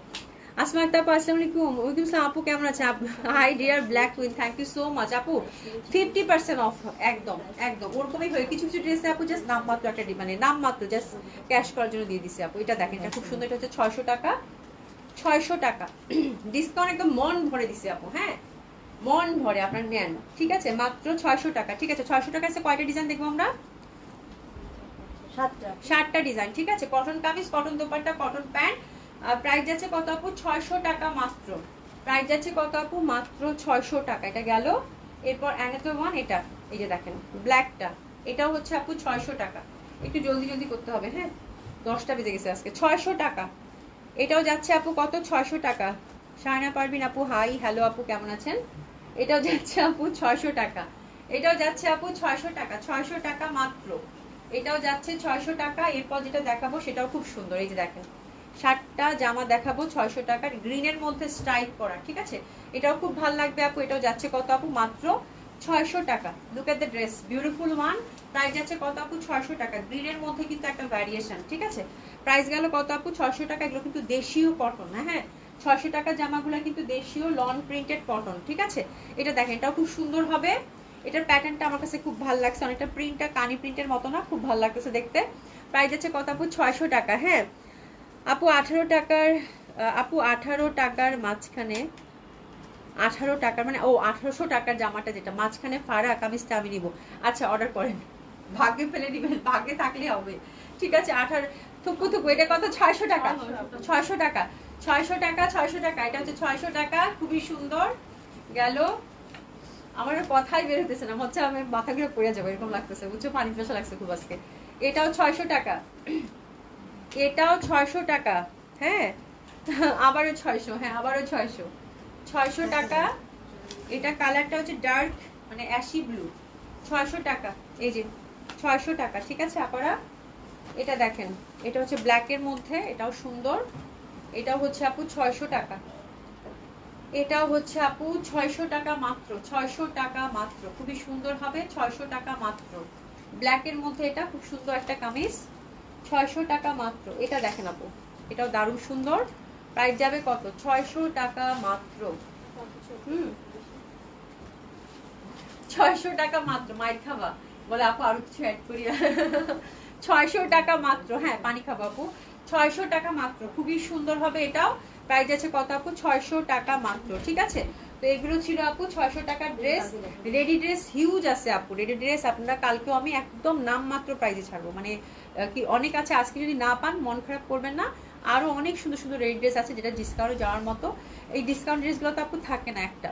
আসমা আক্তার আপু আসসালামু আলাইকুম। ওয়ালাইকুম আসসালাম আপু, কেমন আছেন? Hi dear black queen, thank you so much আপু। 50% অফ, একদম একদম ওরকমই হয়। কিছু কিছু ড্রেসে আপু জাস্ট নামমাত্র একটা মানে নামমাত্র জাস্ট ক্যাশ করার জন্য দিয়ে দিছি আপু। এটা দেখেন, এটা খুব সুন্দর, এটা হচ্ছে 600 টাকা। 600 টাকা ডিসকাউন্ট একদম মন ভরে দিছি আপু। হ্যাঁ মন ভরে আপনার নেন, ঠিক আছে, মাত্র 600 টাকা। ঠিক আছে 600 টাকা আছে। কয়টা ডিজাইন দেখবো আমরা? 7টা ডিজাইন, ঠিক আছে। Cotton kameez, cotton dupatta, cotton pant. Price যাচ্ছে কত আপু? 600 টাকা মাত্র। প্রাইস যাচ্ছে কত আপু? মাত্র 600 টাকা। এটা গেল। এরপর অ্যানাদার ওয়ান, এটা এই যে দেখেন ব্ল্যাকটা, এটাও হচ্ছে আপু 600 টাকা। একটু জলদি জলদি করতে হবে, হ্যাঁ 10টা বেজে গেছে আজকে। 600 টাকা। এটাও যাচ্ছে আপু কত? 600 টাকা। শায়না পারবিন আপু হাই, হ্যালো আপু কেমন আছেন? এটাও যাচ্ছে আপু 600 টাকা। এটাও যাচ্ছে আপু 600 টাকা। 600 টাকা মাত্র। এটাও যাচ্ছে 600 টাকা। এরপর যেটা দেখাবো সেটাও খুব সুন্দর, এই যে দেখেন 7টা জামা দেখাবো 600 টাকার, গ্রিনের মধ্যে স্ট্রাইপ করা, ঠিক আছে। এটাও খুব ভালো লাগবে আপু। এটাও যাচ্ছে কত আপু? মাত্র 600 টাকা। Look at the dress, beautiful one. Price যাচ্ছে কত আপু? 600 টাকা। গ্রিনের মধ্যে কিন্তু একটা ভ্যারিয়েশন, ঠিক আছে। প্রাইস গেল কত আপু? 600 টাকা। এগুলো কিন্তু দেশীয় কটন, হ্যাঁ 600 টাকার জামাগুলো কিন্তু দেশীয় লন প্রিন্টেড কটন, ঠিক আছে। এটা দেখেন, এটাও খুব সুন্দর হবে। এটার প্যাটার্নটা আমার কাছে খুব ভালো লাগছে, অনেকটা প্রিন্টটা কানি প্রিন্টের মতো না, খুব ভালো লাগতেছে দেখতে। প্রাইস যাচ্ছে কত আপু? 600 টাকা। হ্যাঁ আপু 18 টাকার, আপু 18 টাকার মাঝখানে, 18 টাকার মানে ও 1800 টাকার জামাটা যেটা মাঝখানে ফাড়া কামিজটা আমি নিব। আচ্ছা অর্ডার করেন, ভাগ্যে ফেলে দিবেন, ভাগ্যে থাকলে হবে, ঠিক আছে। 18 থুকু থুকু, এটা কত? 600 টাকা। 600 টাকা, 600 টাকা, 600 টাকা। এটা হচ্ছে 600 টাকা, খুবই সুন্দর গেল। আমার কথাই বের হতেছে না, হচ্ছে আমি মাথা ঘুরে পড়ে যাবো এরকম লাগতেছে, বুঝছো, পানি পেশা লাগছে খুব আজকে। এটাও 600 টাকা। এটাও 600 টাকা। হ্যাঁ আবারও 600, হ্যাঁ আবারও 600। 600 টাকা। এটা কালারটা হচ্ছে ডার্ক মানে অ্যাশি ব্লু। 600 টাকা, এই যে 600 টাকা, ঠিক আছে আপনারা। এটা দেখেন, এটা হচ্ছে ব্ল্যাকের মধ্যে, এটাও সুন্দর। এটাও হচ্ছে আপু 600 টাকা। এটাও হচ্ছে আপু 600 টাকা মাত্র। 600 টাকা মাত্র, খুবই সুন্দর হবে। 600 টাকা মাত্র। ব্ল্যাকের মধ্যে এটা খুব সুন্দর একটা কামিজ, 600 টাকা মাত্র। এটা দেখেন আপু, এটাও দারুণ সুন্দর। প্রাইস যাবে কত? 600 টাকা মাত্র। 600 টাকা মাত্র। মাইর খাবা বলে আপু আরো কিছু অ্যাড করি। 600 টাকা মাত্র। হ্যাঁ পানি খাবো আপু। 600 টাকা মাত্র, খুবই সুন্দর হবে এটাও। প্রাইস আছে কত আপু? 600 টাকা মাত্র। ঠিক আছে, তো এগুলো ছিল আপু 600 টাকার ড্রেস। রেডি ড্রেস হিউজ আছে আপু, রেডি ড্রেস আপনারা কালকেও আমি একদম নামমাত্র প্রাইসে ছাড়বো, মানে কি অনেক আছে, আজকে যদি না পান মন খারাপ করবেন না। আরো অনেক সুন্দর সুন্দর রেডি ড্রেস আছে যেটা ডিসকাউন্টে যাওয়ার মতো। এই ডিসকাউন্ট ড্রেসগুলো তো আপু থাকে না একটা,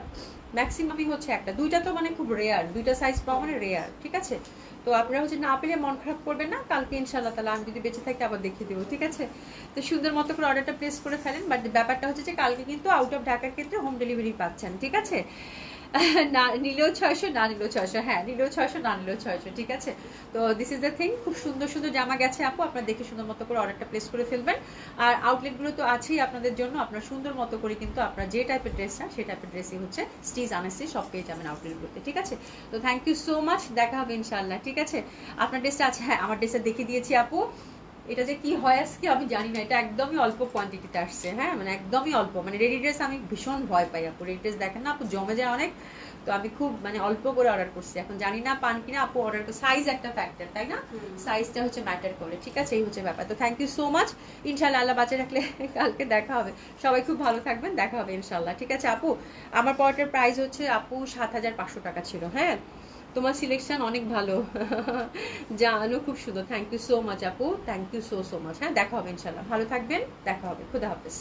ম্যাক্সিমামই হচ্ছে একটা দুইটা, তো মানে খুব রেয়ার, দুইটা সাইজ পাওয়া মানে রেয়ার। ঠিক আছে, তো আপনারা হচ্ছে না পেলে মন খারাপ করবেন না, কালকে ইনশাআল্লাহ তাআলা আমি যদি বেঁচে থাকি আবার দেখিয়ে দেবো। ঠিক আছে, তো সুন্দর মতো করে অর্ডারটা প্লেস করে ফেলেন। বাট ব্যাপারটা হচ্ছে যে কালকে কিন্তু আউট অফ ঢাকার ক্ষেত্রে হোম ডেলিভারি পাচ্ছেন। ঠিক আছে, না নিলেও 600, না নিলেও 600। হ্যাঁ নিলেও 600, না নিলেও 600। ঠিক আছে, তো দিস ইজ দ্য থিং। খুব সুন্দর সুন্দর জামা গেছে আপু, আপনারা দেখে সুন্দর মতো করে অর্ডারটা প্লেস করে ফেলবেন। আর আউটলেটগুলো তো আছেই আপনাদের জন্য, আপনারা সুন্দর মতো করে কিন্তু আপনারা যে টাইপের ড্রেস চান সেই টাইপের ড্রেসই হচ্ছে স্টিচ আনএসটি সব পেয়ে যাবেন আউটলেটগুলোতে। ঠিক আছে, তো থ্যাংক ইউ সো মাচ, দেখা হবে ইনশাআল্লাহ। ঠিক আছে, আপনার ড্রেসটা আছে? হ্যাঁ আমার ড্রেসটা দেখিয়ে দিয়েছি আপু। এটা যে কি হয় আজকে আমি জানি না, এটা একদমই অল্প কোয়ান্টিটিতে আসছে। হ্যাঁ মানে একদমই অল্প, মানে রেডি ড্রেস আমি ভীষণ ভয় পাই আপু, রেডি ড্রেস দেখেন না আপু জমে যায় অনেক, তো আমি খুব মানে অল্প করে অর্ডার করছি। এখন জানি না পান কিনা আপু, অর্ডার সাইজ একটা ফ্যাক্টর, তাই না? সাইজটা হচ্ছে ম্যাটার করে। ঠিক আছে, এই হচ্ছে ব্যাপার। তো থ্যাংক ইউ সো মাচ, ইনশাআল্লাহ আল্লাহ বাঁচিয়ে রাখলে কালকে দেখা হবে। সবাই খুব ভালো থাকবেন, দেখা হবে ইনশাআল্লাহ। ঠিক আছে আপু, আমার পরটার প্রাইস হচ্ছে আপু 7500 টাকা ছিল। হ্যাঁ তোমার সিলেকশন অনেক ভালো। জানো খুব সুন্দর। থ্যাংক ইউ সো মাচ আপু, থ্যাংক ইউ সো মাচ। হ্যাঁ দেখা হবে ইনশাআল্লাহ, ভালো থাকবেন, দেখা হবে, খুদা হাফেজ।